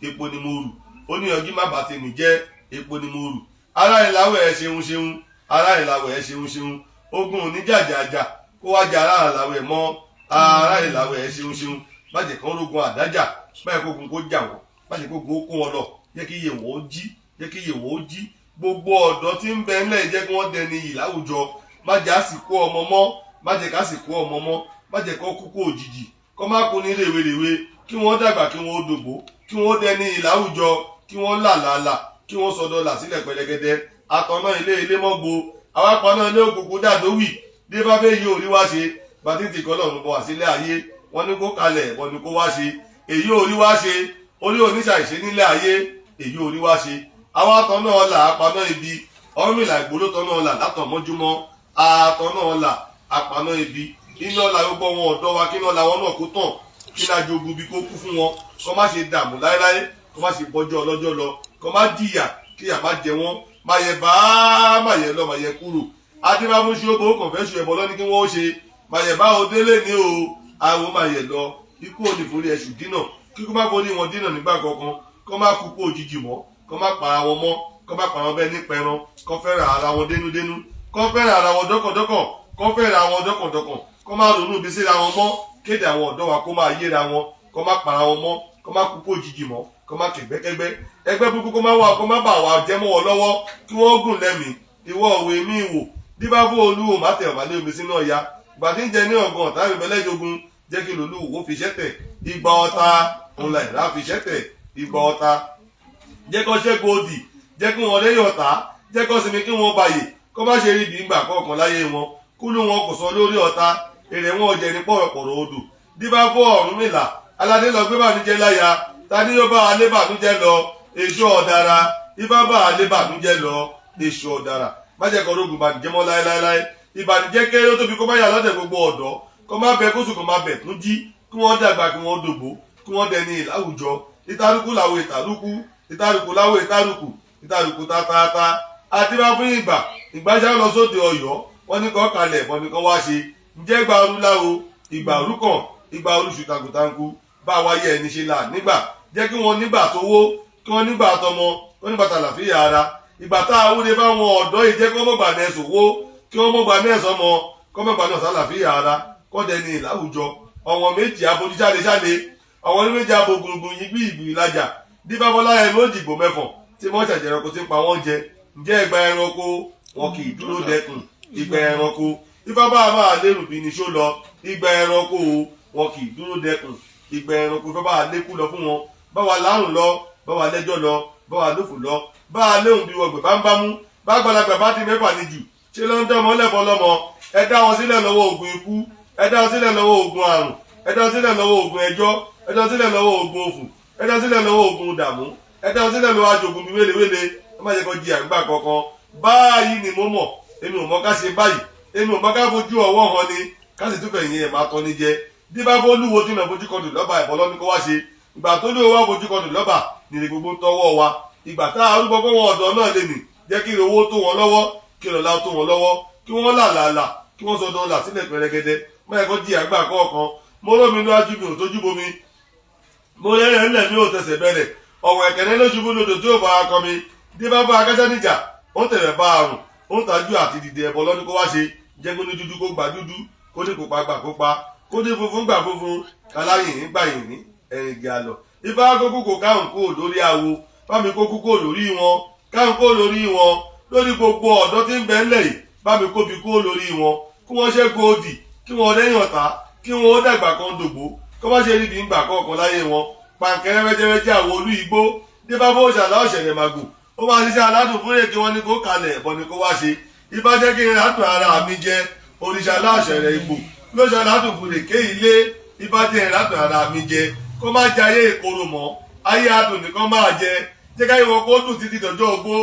epo ni mo rù ó ní ọjí má bàtí mi jẹ́ epo ni mo rù ará ìláwẹ̀ ẹ ṣeun ará ìláwẹ̀ ẹ ṣeun ogun oníjàjàjà kó wá jà ará ìláwẹ̀ mọ́ ará ìláwẹ̀ ẹ ṣeun má jẹ́ kán rógun àdájà báyìí kógun kó jà wọ́n má jẹ́ kógun ó kó wọn lọ jẹ́ kí iye wọn ó jí gbogbo ọ̀dọ́ tí ń bẹ ńlẹ̀ jẹ́ kí wọ́n dẹni yìí láwùjọ má jẹ́ àsìkò ọmọ mọ́ má jẹ́ kásìkò ọmọ mọ́ má jẹ́ kó kúkú òjijì kó má kú ní rèwerèwe kí wọ́n dàgbà kí wọ́n dògbò kí wọ́n dẹni yìí láwùjọ kí wọ́n làlàlà kí wọ́n sọdọ̀ là sílẹ̀ pẹ̀lẹ́gẹ́dẹ́ àtọ̀nà ilé mọ́gbo àwọn apaná ilé òkùnkùn dàdówì dé bá fẹ́ yí orí wá ṣe bàtìtì kan lọ́run bọ̀ wá sílẹ̀ ayé wọ́n ní kó kalẹ̀ wọ́n ní kó wá ṣe èyí orí wá ṣe orí oníṣàìṣe nílẹ̀ ayé èyí orí wá ṣe àwọn àtọ̀nà ọ̀là apaná ibi ọ̀rìnlá ìgbòló tọ̀nà ọ̀là látọ̀mọ́júmọ́ àtọ̀nà ọ̀là apaná ibi iná ọ̀là gbogbo wọn ọ̀dọ́ wa kí iná ọ̀là wọn náà kó tàn kí iná jogun bí kó kú fún wọn kó má ṣe dààmú láéláé kó má ṣe bọ́jọ́ ọlọ́jọ́ lọ kó má jìyà kí ìyà má jẹ wọn má yẹ bá má yẹ lọ má yẹ kúrò adébámú ṣe owó kàn fẹ́ ṣe ẹ̀bọ lọ́ní kí wọ́n ṣe má yẹ bá òdélé ní o àwọn má yẹ lọ ikú òní forí ẹṣù dínà kíkú má forí wọn dínà nígbà kankan kó má kú kó òjijì mọ́ kó má para wọn mọ́ kó má para wọn bẹ́ẹ̀ ní pẹran kó fẹ́ràn ara wọn dénúdénú kó fẹ́ràn ara wọn dọ́kàndọ́kàn kó fẹ́ràn àwọn dọ́kàndọ́kàn kó má ronú ibi síra wọn mọ́ kéde àwọn ọ̀dọ́ wa kó má yéra wọn kó má para wọn mọ́ kó má kú kó òjijì mọ́ kó má kẹ̀gbẹ́kẹ́gbẹ́ ẹgbẹ́ burúkú kó má bà wà jẹ́ mọ́ wọn lọ́wọ́ kí wọ́n gùn lẹ́mìí ìwọ òwe mi wò díbá fún Olúwo má tẹ̀ ọ̀bá ní omi sínú ọ̀ya gbàdí ń jẹ ní ọ̀gàn ọ̀tá ìbẹ̀lẹ̀ jogun jẹ́ kí Olúwo fi ṣẹ́tẹ̀ ìgbà ọ̀tá òun là ìrà fi ṣẹ́tẹ̀ ìgbà ọ̀tá jẹ́ kó ṣẹ́gun òdì jẹ́ kí wọ́n lẹ́yìn ọ̀tá jẹ́ kó sinmi kí wọ́n bàyè kó má ṣe rí ibi ìgbà kọ̀ọ̀kan láyé wọn kúlú wọn kò sọ lórí ọ̀tá èrè wọn jẹ ní pọ̀rọ̀pọ̀rọ̀ odò díbá fún Ọ̀rúnmìlà aládé lọ gbé bànújẹ́ láya tani yóò bá alé bànújẹ́ lọ èso ọ̀dàrà ibà bá alé bànújẹ́ lọ èso ọ̀dàrà má jẹ́ kó rógun bànújẹ́ mọ́ láéláé ìbànújẹ́ kéré ó tóbi kó má yà lọ́dẹ̀ gbogbo ọ̀dọ́ kó má bẹ kóṣù kó má bẹ tún jí kí wọ́n dàgbà kí wọ́n dògbò kí wọ́n dẹni láwùjọ ìtàrùkù làwọn ìtàrùkù ìtàrùkù láwọn ìtàrùkù ìtàrùkù tátátá àdìbà fún ìgbàjá lọ sóde Ọ̀yọ́ wọ́n ní kó kalẹ̀ wọ́n ní kó wá ṣe ǹjẹ́ ìgbà ooru láwo ìgbà ooru kàn ìgbà ooru ṣùtàkùtàǹkù bá wáyé ẹni ṣe là nígbà jẹ́ kí wọ́n nígbà tówó kí wọ́n nígbà tọmọ wọ́n nígbà tàlàfíà ara ìgbà tá a wúre báwọn ọ̀dọ́ ìjẹ́ kí wọ́n mọ̀gbà nẹ́ẹ̀sì owó kí wọ́n mọ̀gbà nẹ́ẹ̀sì ọmọ kọ́mọ̀gbà náà sálàfíà ara kọ́dẹ ní ìlàwùjọ ọ̀wọ̀n méjì abojú ṣáde ọ̀wọ̀n ní méjì abo gbogbo igbí ìgbì ìlàjà díbábọ́lá ẹnu òdìgbò mẹ́fọ̀n tí wọ́n ṣẹ̀jẹ̀ ẹranko tí ń pa wọ́n jẹ ǹjẹ́ ìgbà ẹranko wọn kì í dúró dẹkùn ìgbà ẹranko ìbábá máa lérò bí ní ṣó lọ ìgbà ẹranko wọn kì í dúró dẹkùn ìgbà ẹranko ìbábá lékú lọ fún wọn báwa lárùn lọ báwa lẹ́jọ́ lọ báwa lófò lọ báwa léhùn bí wọgbẹ bá ń bá mú bá gbalagbà bá di mẹ́fà ní jù ṣé ló ń dánmọ lẹbọ lọmọ ẹ dá wọn sílẹ̀ lọ́wọ́ ogun ikú ẹ dá wọn sílẹ̀ lọ́wọ́ ogun àrùn ẹ dá wọn sílẹ̀ lọ́wọ́ ogun ẹjọ́ ẹ dá wọn sílẹ̀ lọ́wọ́ ogun òfò ẹ dá wọn sílẹ̀ lọ́wọ́ ogun dààmú ẹ dá wọn sílẹ̀ lọ́wọ́ ajogun bí wélewéle ẹ má jẹ́ kó jí àgbà kankan báyìí ni mo mọ̀ èmi ò mọ̀ ká ṣe báyìí èmi ò mọ̀ ká fojú ọwọ́ hàn ni ká sì tún fẹ̀yìn ẹ̀ máa tọ́ ní jẹ bí bá Olúwo tí náà fojú kọdù lọ́ba ẹ̀bọ́ lọ́ní kó wá ṣe ìgbà tó ní owó fojú kọdù lọ́ba nílé gbogbo tọwọ́ wa ìgbà tá a rúbọ fún wọn ọ̀dọ́ náà lè nì jẹ́ kí owó tó wọn lọ́wọ́ kí lọ́la tó wọn lọ́wọ́ kí wọ́n làlàlà kí wọ́n sọ dọ́là sílẹ̀ pẹ̀rẹ̀gẹ̀dẹ̀ má yẹ kó jí àgbà kọ̀ọ̀kan mo rómi lójú mi ò tójú bomi mo rẹ́rẹ́ ńlẹ̀ mi ò tẹ̀sẹ̀ bẹ̀rẹ̀ ọ̀wọ̀ ẹ̀kẹ́rẹ́ ló ṣubú lodò tí ó bá a kọ mi dé bá bá akẹ́sẹ́ níjà ó ń tẹ̀rẹ̀ bá àrùn ó ń tajú àti dìde ẹ̀bọ lọ́ní kó wá ṣe jẹ́ kó ní dúdú kó gbà dúdú kó ní kópa gbà kópa kó ní funfun gbà funfun kaláyìn gbà yìn ní ẹ̀rìn gàlọ̀ ifá kókó kò káhùn kó lórí awo bámi kókó kó lórí wọn káhùn kó lórí wọn lórí gbogbo ọ̀dọ́ tí ń bẹ ńlẹ̀ yìí bámi kóbi kó lórí wọn kí wọ́n ṣẹ́gun òdì kí wọ́n lẹ́yìn ọ̀tá kí wọ́n dàgbà kan dògbò kó má ṣe rí bí ń gbà kọ̀ọ̀kan láyé wọn pàǹkẹ́rẹ́ wẹ́jẹ́wẹ́jẹ́ àwọn olú igbó débá bó ṣàlá ọ̀ṣẹ̀lẹ̀ màgò ó máa ṣiṣẹ́ aládùn fúnrè kí wọ́n ní kó kalẹ̀ ẹ̀bọ ni kó wá ṣe ibà jẹ́ kí n rádùn ara mi jẹ òrìṣà aláṣẹ̀rẹ̀ igbó ló ṣe aládùn fúnrè ké ilé ibà jẹ́ rádùn ara mi jẹ kó má jẹ ayé ìkorò mọ́ ayé adùn nìkan máa jẹ jẹ́ káyé wọn kó dùn títí dọjọ́ ogbó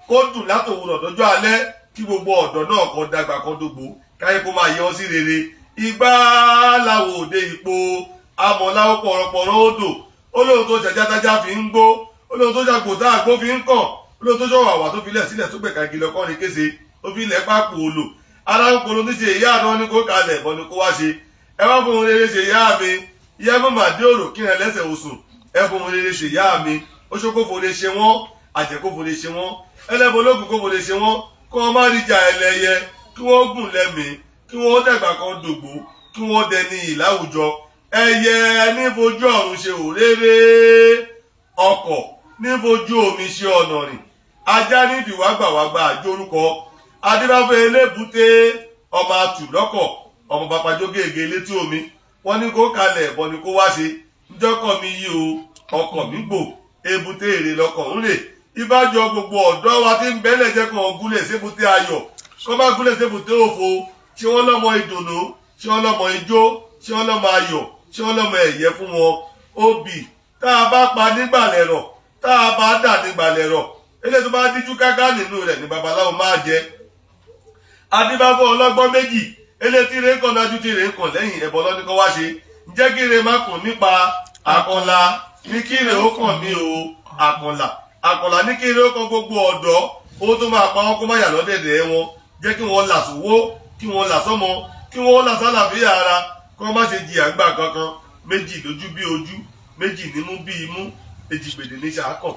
kó dùn látòwúrọ̀ dọjọ́ alẹ́ kí gbogbo ọ̀dọ́ náà kan dàgbà kan dògbò káyé kó máa yẹ ọ́ sí rere igbá làwọ̀ òde ipò amọ̀láwọ̀ pọ̀rọ̀pọ̀rọ̀ odò olóhùn tó ṣàjátájá fi ń gbó olóhùn tó ṣàgbòtá àgbó fi ń kàn olóhùn tó ṣọ̀wọ̀ àwà tó filẹ̀ sílẹ̀ tó gbẹ̀ka igi lọ́kọ́ ni kése tó fi ilẹ̀ pápò olò aláǹkolo ní ṣe ìyá àná ní kó kalẹ̀ ẹ̀bọ ni kó wá ṣe ẹ wá fún un rere ṣe ìyá mi ìyá mọ̀mọ́ àdé òrò kí ẹ lẹ́sẹ̀ òsùn ẹ fún un rere ṣe ìyá mi oṣokó fòlè ṣe wọ́n àjẹkó fòlè ṣe wọ́n ẹlẹ́bọlógún kó fòlè ṣe wọ́n kí wọ́n má rí jà ẹlẹ́yẹ kí wọ́n gùn lẹ́mìí kí wọ́n dàgbà kan dògbò kí wọ́n dẹni ìláwùjọ ẹyẹ ní fojú ọ̀run ṣe òréré ọkọ̀ ní fojú omi ṣe ọ̀nà rìn ajá ní ìfìwágbàwágbà àjórúkọ adébáfẹ́ elébùté ọmọ àtùlọ́kọ̀ ọmọ papajogé ege létí omi wọ́n ní kó kalẹ̀ ẹ̀bọ ni kó wá ṣe njọ́kọ̀ mi yí o ọkọ̀ mi gbò ebùté èrè lọkọ̀ ń rè ìbájọ gbogbo ọ̀dọ́ wa tí ń bẹ́lẹ̀ jẹ́ kan gúnlẹ̀ sébùté ayọ̀ kọ́ bá gúnlẹ̀ sébùté òfo tí wọ́n lọ́mọ ìdùnnú tí wọ́n lọ́mọ ijó tí wọ́n lọ́mọ ayọ̀ tí wọ́n lọ́mọ ẹ̀yẹ fún wọn obì tá a bá pa nígbàlẹ̀ rọ̀ tá a bá dà nígbàlẹ̀ rọ̀ eléyìí tó bá díjú káká nínú rẹ̀ ní babaláwo máa jẹ adébáfọ́ ọlọ́gbọ́n méjì eléyìí tí rẹ̀ ń kàn dájú tí rẹ̀ ń kàn lẹ́yìn ẹ̀bọ lọ́ní kọ́ wá ṣe ǹjẹ́ kí rẹ̀ má kùn nípa àkànlá ní kí rẹ̀ ó kàn mí o àkànlá ní kí rẹ̀ ó kàn gbogbo ọ̀dọ́ owó tó máa pa wọn kó má yà lọ́dẹ̀dẹ̀ wọn jẹ́ kí wọ́n là sówó kí wọ́n là sọ́mọ kí wọ́n là sálàfíà ara kí wọ́n má ṣe jìyà gbà kankan méjì lójú bí ojú méjì nímú bí imú èjì gbèdè ní sàákàn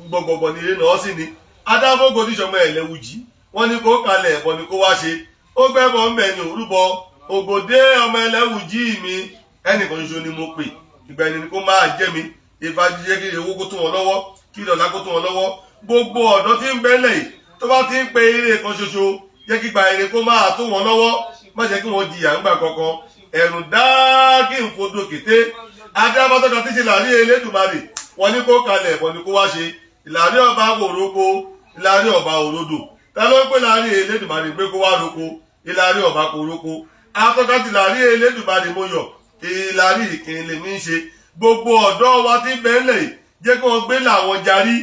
gbọgbọgbọ ní ilé náà sì ni adáfógo níṣọmọ ẹlẹwùjì wọ́n ní kó kalẹ̀ ẹbọ ni kó wá ṣe ó gbẹbọ ńbẹ ní òrúbọ ògòdé ọmọ ẹlẹwùjì mi ẹnìkan ṣoṣo ni mo pè ìgbà ẹni ni kó máa jẹ mi ìfàjíṣẹ kí owó kó tún wọn lọ́wọ́ kí ìdọ̀lá kó tún wọn lọ́wọ́ gbogbo ọ̀dọ́ tí ń bẹ́lẹ̀ yìí tó bá ti ń pe eré kan ṣoṣo jẹ́ kí gba eré kó máa tún wọn lọ́wọ́ má jẹ́ kí wọ́n jìyà ńgbà kankan ẹ̀rùn dáàgì ń fodò kété adábátọ́ka tí ṣe láàrin Elédùmarè wọ́n ní kó kalẹ̀ ẹ̀bọ ni kó wá ṣe ìlàrí ọba òrókó ìlàrí ọba òrodò ta ló ń pè láàrin Elédùmarè pé kó wá roko ìlàrí ọba kò roko atọ́ka ti láàrin Elédùmarè mo yọ ìlàrí ìkìrin lèmi ń ṣe gbogbo ọ̀dọ́ wa tí bẹ́ẹ̀lẹ̀ jẹ́ kí wọ́n gbé làwọn jarí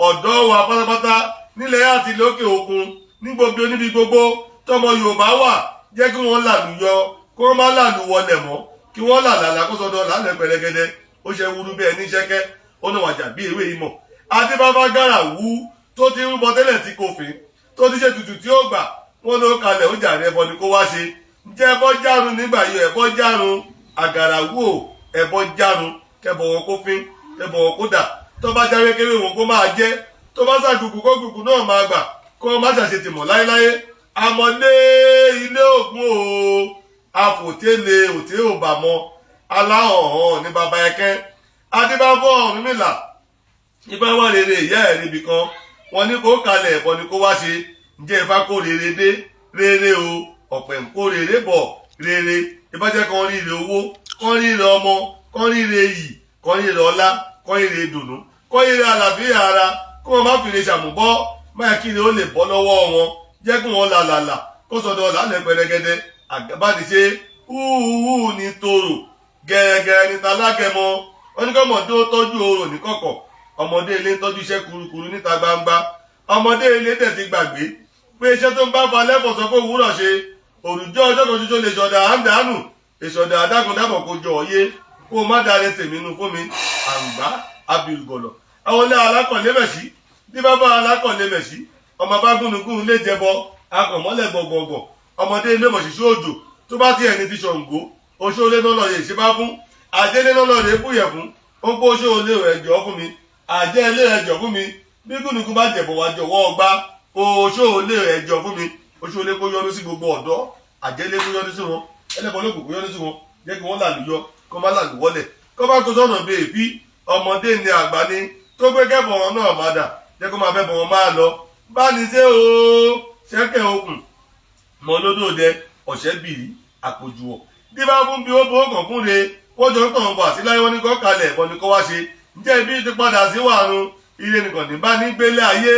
ọ̀dọ́ wa pátápátá nílẹ̀ àti lókè òkun ní gbogbo oníbi gbogbo tọmọ Yorùbá wà jẹ́ kí wọ́n làlù yọ kí wọ́n má làlù wọlé mọ́ kí wọ́n làlàlà kó sọdọ̀ lálẹ́ pẹ̀lẹ́gẹ́dẹ́ ó ṣe wúrú bẹ́ẹ̀ ní ṣẹ́kẹ́ ó náà wàjà bí ewé ìmọ̀ adébábá gára wú tó ti ń bọ tẹ́lẹ̀ tí kò fín tó ti ṣe tutù tí ó gbà wọ́n ló kalẹ̀ ó jà rẹ̀ ẹbọ ni kó wá ṣe ǹjẹ́ ẹbọ járun nígbà yìí ẹbọ járun àgàrà wú ò ẹbọ járun kẹbọ wọn kó fín kẹbọ wọn kó dà tó bá jáwé kéré wọn kó máa jẹ tó bá ṣàgùkù kó gùkù náà máa gbà kó má ṣàṣe tìmọ̀ láéláé àmọ́lé ilé ògún o àfòtélé òtí ò bà mọ́ aláhọ̀hàn ní baba ẹ̀kẹ́ adébáfọ́ Ọ̀rúnmìlà ibà wà rere ìyá ẹ̀ níbi kan wọn ní kó kalẹ̀ ẹ̀bọ ni kó wá ṣe ǹjẹ́ ifá kó rere dé rere o ọ̀pẹ̀ ń kó rere bọ̀ rere ìbájẹ́ kan ríre owó kan ríre ọmọ kan ríre iyì kan ríre ọlá kan ríre ìdùnnú kan ríre àlàáfíà ara kó wọn má fi lè ṣàmùbọ́ máa kí ni ó lè bọ́ lọ́wọ́ wọn jẹ́ kí wọ́n làlàlà kó sọ̀dọ̀ lálẹ́ pẹ̀rẹ́gẹ́dẹ́ àgbàdì ṣe húhú ní tòrò gẹ́gẹ́ ní talágẹmọ wọn ní kọ́mọdé ó tọ́jú orò ní kọ̀kọ̀ ọmọdé ilé ń tọ́jú iṣẹ́ kurukuru níta gbangba ọmọdé ilé tẹ̀ ti gbàgbé pé iṣẹ́ tó ń bá fa lẹ́fọ̀ sọ pé òwúrọ̀ ṣe òrùjọ́ ọjọ́ kan ṣoṣo lè ṣọ̀dà àǹdàánù ìṣọ̀dà àdágúndábọ̀ kó jọ ọ̀yé kó má dáre tèmi nù fún mi àrùgbá abirùgọ̀lọ̀ àwọn ilé alákọ̀ọ́lẹ́mẹ̀sí ní bàbá alákọ̀ọ́lẹ́mẹ̀sí ọmọ bá gúnugún lè jẹbọ akọ̀mọ́lẹ̀ gbọ̀gbọ̀gbọ̀ ọmọdé ilé mọ̀ṣíṣú òjò tó bá ti ẹni ti ṣọ̀ǹgó oṣó olé náà lọ́ọ̀yẹ̀ ṣe bá fún àjẹ́lé náà lọ́ọ̀yẹ̀ búyẹ̀ fún ó ń kó oṣó olé rẹ̀ jọ fún mi àjẹ́ ilé rẹ̀ jọ fún mi bí gúnugún bá jẹ̀bọ̀ wá jọ̀wọ́ ọgbá oṣó olé rẹ̀ jọ fún mi oṣó olé kó yọnu sí gbogbo ọ̀dọ́ àjẹ́lé kó yọnu sí wọn ẹlẹ́bọn lókùn kó yọnu sí wọn jẹ́ kí wọ́n làlùyọ kó má làlùwọ́lẹ̀ kó bá kó sọ́nà bí èéfí ọmọdé ní àgbà ní tó gbé kẹ́bọ̀ wọn náà má dà jẹ́ kó máa fẹ́ bọ̀ wọn máa lọ bá ní ṣe o ṣẹ́kẹ̀ okùn mọ́lódòdẹ ọ̀ṣẹ́bìrì àpòjùwọ̀ bí bá fún bí ó bó kàn fún re wọ́n jọ ń tàn bọ̀ àti láyé wọn ní kọ́ kalẹ̀ ẹ̀bọn ní kọ́ wá ṣe ǹjẹ́ ibi ti padà sí wàrun ire nìkan ní bá ní gbélé ayé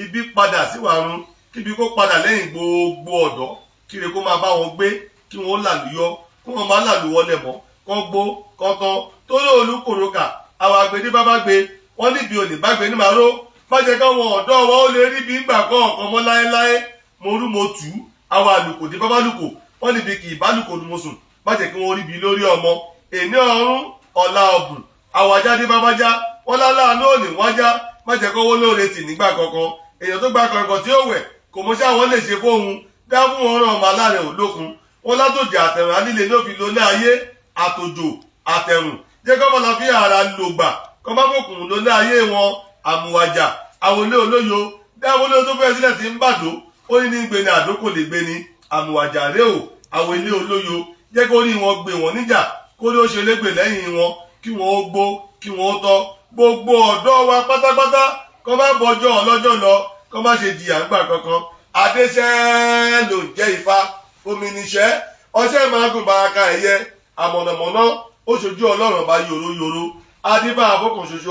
ibi padà sí wàrun kíbi kó padà lẹ́yìn gbogbo ọ̀dọ́ kíre kó máa bá wọn gbé kí wọ́n làlùyọ kí wọ́n máa làlùwọlẹ̀ mọ́ kọ́ gbó kọ́ tán tó lóòlù kòrókà àwọn àgbèdí bá bá gbé wọ́n níbi òní bá gbé ní màró má jẹ́ káwọn ọ̀dọ́ wọn ó lè rí bí ń gbà kọ́ ọ̀kan mọ́ láéláé mo rú mo tù ú àwọn àlùkò dé bábálùkò wọ́n níbi kì í bálùkò ni mo sùn má jẹ́ kí wọ́n rí bí lórí ọmọ èní ọ̀run ọ̀la ọ̀bùn àwọn ajáde bábájá wọ́n láláàánú òní wájá má jẹ́ kọ́wọ́ lóore tì nígbà kankan èèyàn tó gba kọ̀ọ̀kan tí ó wẹ̀ kò mọ̀ ṣé àwọn lè ṣe fóun dá fún ọ̀rọ̀ ọmọ aláàrẹ̀ òlókun wọn látòjì àtẹ̀rùn alílẹ̀ ló fi lólé ayé àtòjò àtẹ̀rùn jẹ́ kọ́ mọ́lá fi ara lògbà kọ́ bá fòkùn lólé ayé wọn àmùwàjà àwọlé olóyo dáwọlé tó fẹ́ sílẹ̀ tí ń bàdó ó ní ní gbé ní àdó kò lè gbé ní àmùwàjà rẹ o àwọlé olóyo jẹ́ kó rí wọn gbé wọn níjà kó ló ṣe légbè lẹ́yìn wọn kí wọn ó gbó kí wọn ó tọ́ gbogbo ọ̀dọ́ wa pátápátá kọ́ bá bọjọ́ ọlọ́jọ́ lọ kọ́ má ṣe jìyà ńgbà kankan adéṣẹ́ ló jẹ́ ifá omi níṣẹ́ ọṣẹ́ máa gùn baraka ẹ̀yẹ àmọ̀nàmọ́ná ó ṣojú ọlọ́run bá yòró adébá àfọkàn ṣoṣo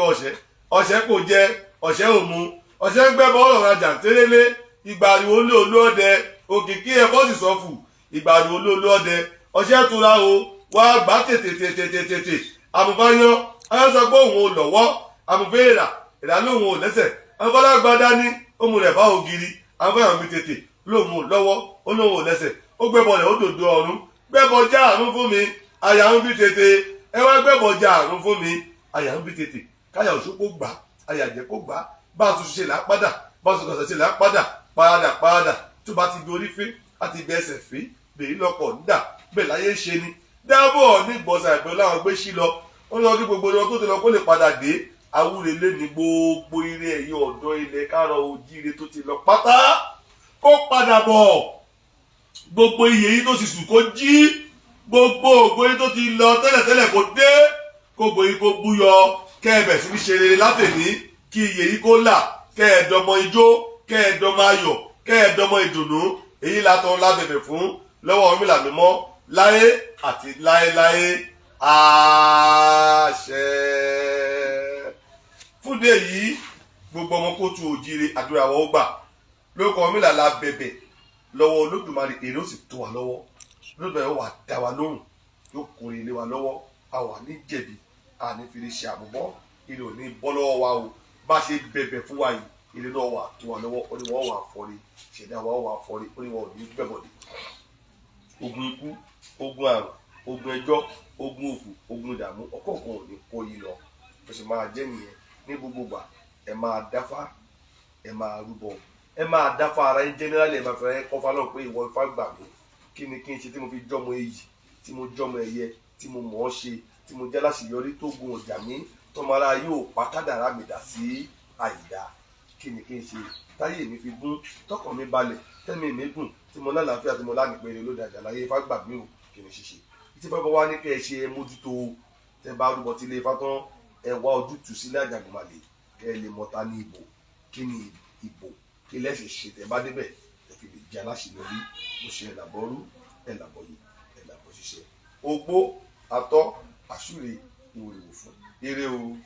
ọ̀ṣẹ́ kò jẹ ọ̀ṣẹ́ òmu ọ̀ṣẹ́ ń gbẹ́bọ̀ ọ̀rọ̀ rajà tẹ́lẹ́lẹ́ ìgbàriwo lé olóòdẹ òkìkí ẹ̀kọ́ sì sọ́fù ìgbàriwo lé olóòdẹ ọ̀ṣẹ́ tura o wá gbá tètè àmùfáyán ayọ́sọ pé òun ò lọ́wọ́ àmùfẹ́rà ìdálóhùn ò lẹ́sẹ̀ àmùfálágbá dání ó mú rẹ̀ bá ògiri àmùfáyàn mi tètè lóhùn ò lọ́wọ́ ó lóhùn ò lẹ́sẹ̀ ó gbẹ́bọ̀ rẹ̀ ó dòdò ọ̀run gbẹ́bọ̀ já àrùn fún mi àyà ń bí tètè ẹ wá gbẹ́bọ̀ já àrùn fún mi àyà ń bí tètè káyà òṣùpó gbà àyà jẹ́ kó gbà bá a tún ṣe là á padà bá a tún kọ̀ọ̀sẹ̀ ṣe là á padà tó bá ti bí orí fín àti ibi ẹsẹ̀ fín bèyí lọ́pọ̀ nídà bẹ́ẹ̀ láyé ṣe ni dábọ̀ ní ìgbọ̀nsà ìpẹ́ láwọn gbé sí lọ ó lọ kí gbogbo ọdún tó ti lọ kó lè padà dé awúrelé ní gbogbo ire ẹ̀yìn ọ̀dọ́ ilẹ̀ kárọ̀ ojíire tó ti lọ pátá kó padà bọ̀ gbogbo iye yìí tó sì sùn kó jí gbogbo ògbó yìí tó ti lọ tẹ́lẹ̀tẹ́lẹ̀ kó dé gbogbo yìí kó búyọ kẹ́ẹ̀bẹ̀ sí ní ṣe rere látẹ̀ní kí iye yìí kó là kẹ́ẹ̀dọ́mọ ijó kẹ́ẹ̀dọ́mọ ayọ̀ kẹ́ẹ̀dọ́mọ ìdùnnú èyí látọ̀ lábẹ̀bẹ̀ fún lọ́wọ́ Ọ̀rúnmìlà mímọ́ láyé àti láéláé àṣẹ. Fúndé yìí gbogbo ọmọ kóòtù òjíire àdúrà wọn gbà lórúkọ Ọ̀rúnmìlà la bẹ̀bẹ̀ lọ́wọ́ Olódùmarè èrè ó sì tó wa lọ́wọ́ Olódùmarè wà dá wa lóhùn yóò kórè ilé wa lọ́wọ́ a wà ní jẹ̀bi a ní fi lè ṣe àbùbọ́ èrè ò ní bọ́ lọ́wọ́ wa o bá ṣe bẹ̀bẹ̀ fún wa yìí èrè náà wà tó wa lọ́wọ́ ó ní wọ́n wà fọ́rí ṣẹ̀dá wa wà fọ́rí ó ní wọ́n ò ní gbẹ̀bọ̀dé ogun ikú ogun àrùn ogun ẹjọ́ ogun òfò ogun ìdààmú ọkọ̀ọ̀kan ò ní kó yìí lọ bó ṣe máa jẹ́ nìyẹn ní gbogbo gbà ẹ máa dáfá ẹ máa rúbọ ẹ máa dáfá ara yín jẹ́nẹ́rálì ẹ máa fẹ́ kọ́fà náà pé ìwọ Ifá gbà mí kí ni kí n ṣe tí mo fi jọmọ èyí tí mo jọmọ ẹ̀yẹ tí mo mọ̀ ọ́ ṣe tí mo jẹ́ láṣeyọrí tó gun ọjà mi tọmọ ara yóò pa kádàrá mi dà sí àìdá kí ni kí n ṣe táyé mi fi gún tọkàn mi balẹ̀ tẹ́mi mi gùn tí mo lálàáfíà tí mo lá nípẹ́ ni lóde àjàláyé Ifá gbà mí ò kì í ṣiṣẹ́ tí bàbá wa ní kẹ́ ẹ ṣe mójútó tẹ bá rúbọ tí ilé Ifá tán ẹ wá ojútùú sílẹ̀ Àjàgùnmàlè kẹ́ ẹ lè mọ̀ta ní ìbò kí ni ìbò kí lẹ́sẹ̀ ṣe tẹ bá débẹ̀ ẹ fi lè jẹ́ aláṣeyọrí mo ṣe ẹ̀làbọ̀rú ẹ̀làbọ̀yè ẹ̀làbọ̀ ṣiṣẹ́ ogbó atọ́ àṣúre ìwòrìwò fún eré o.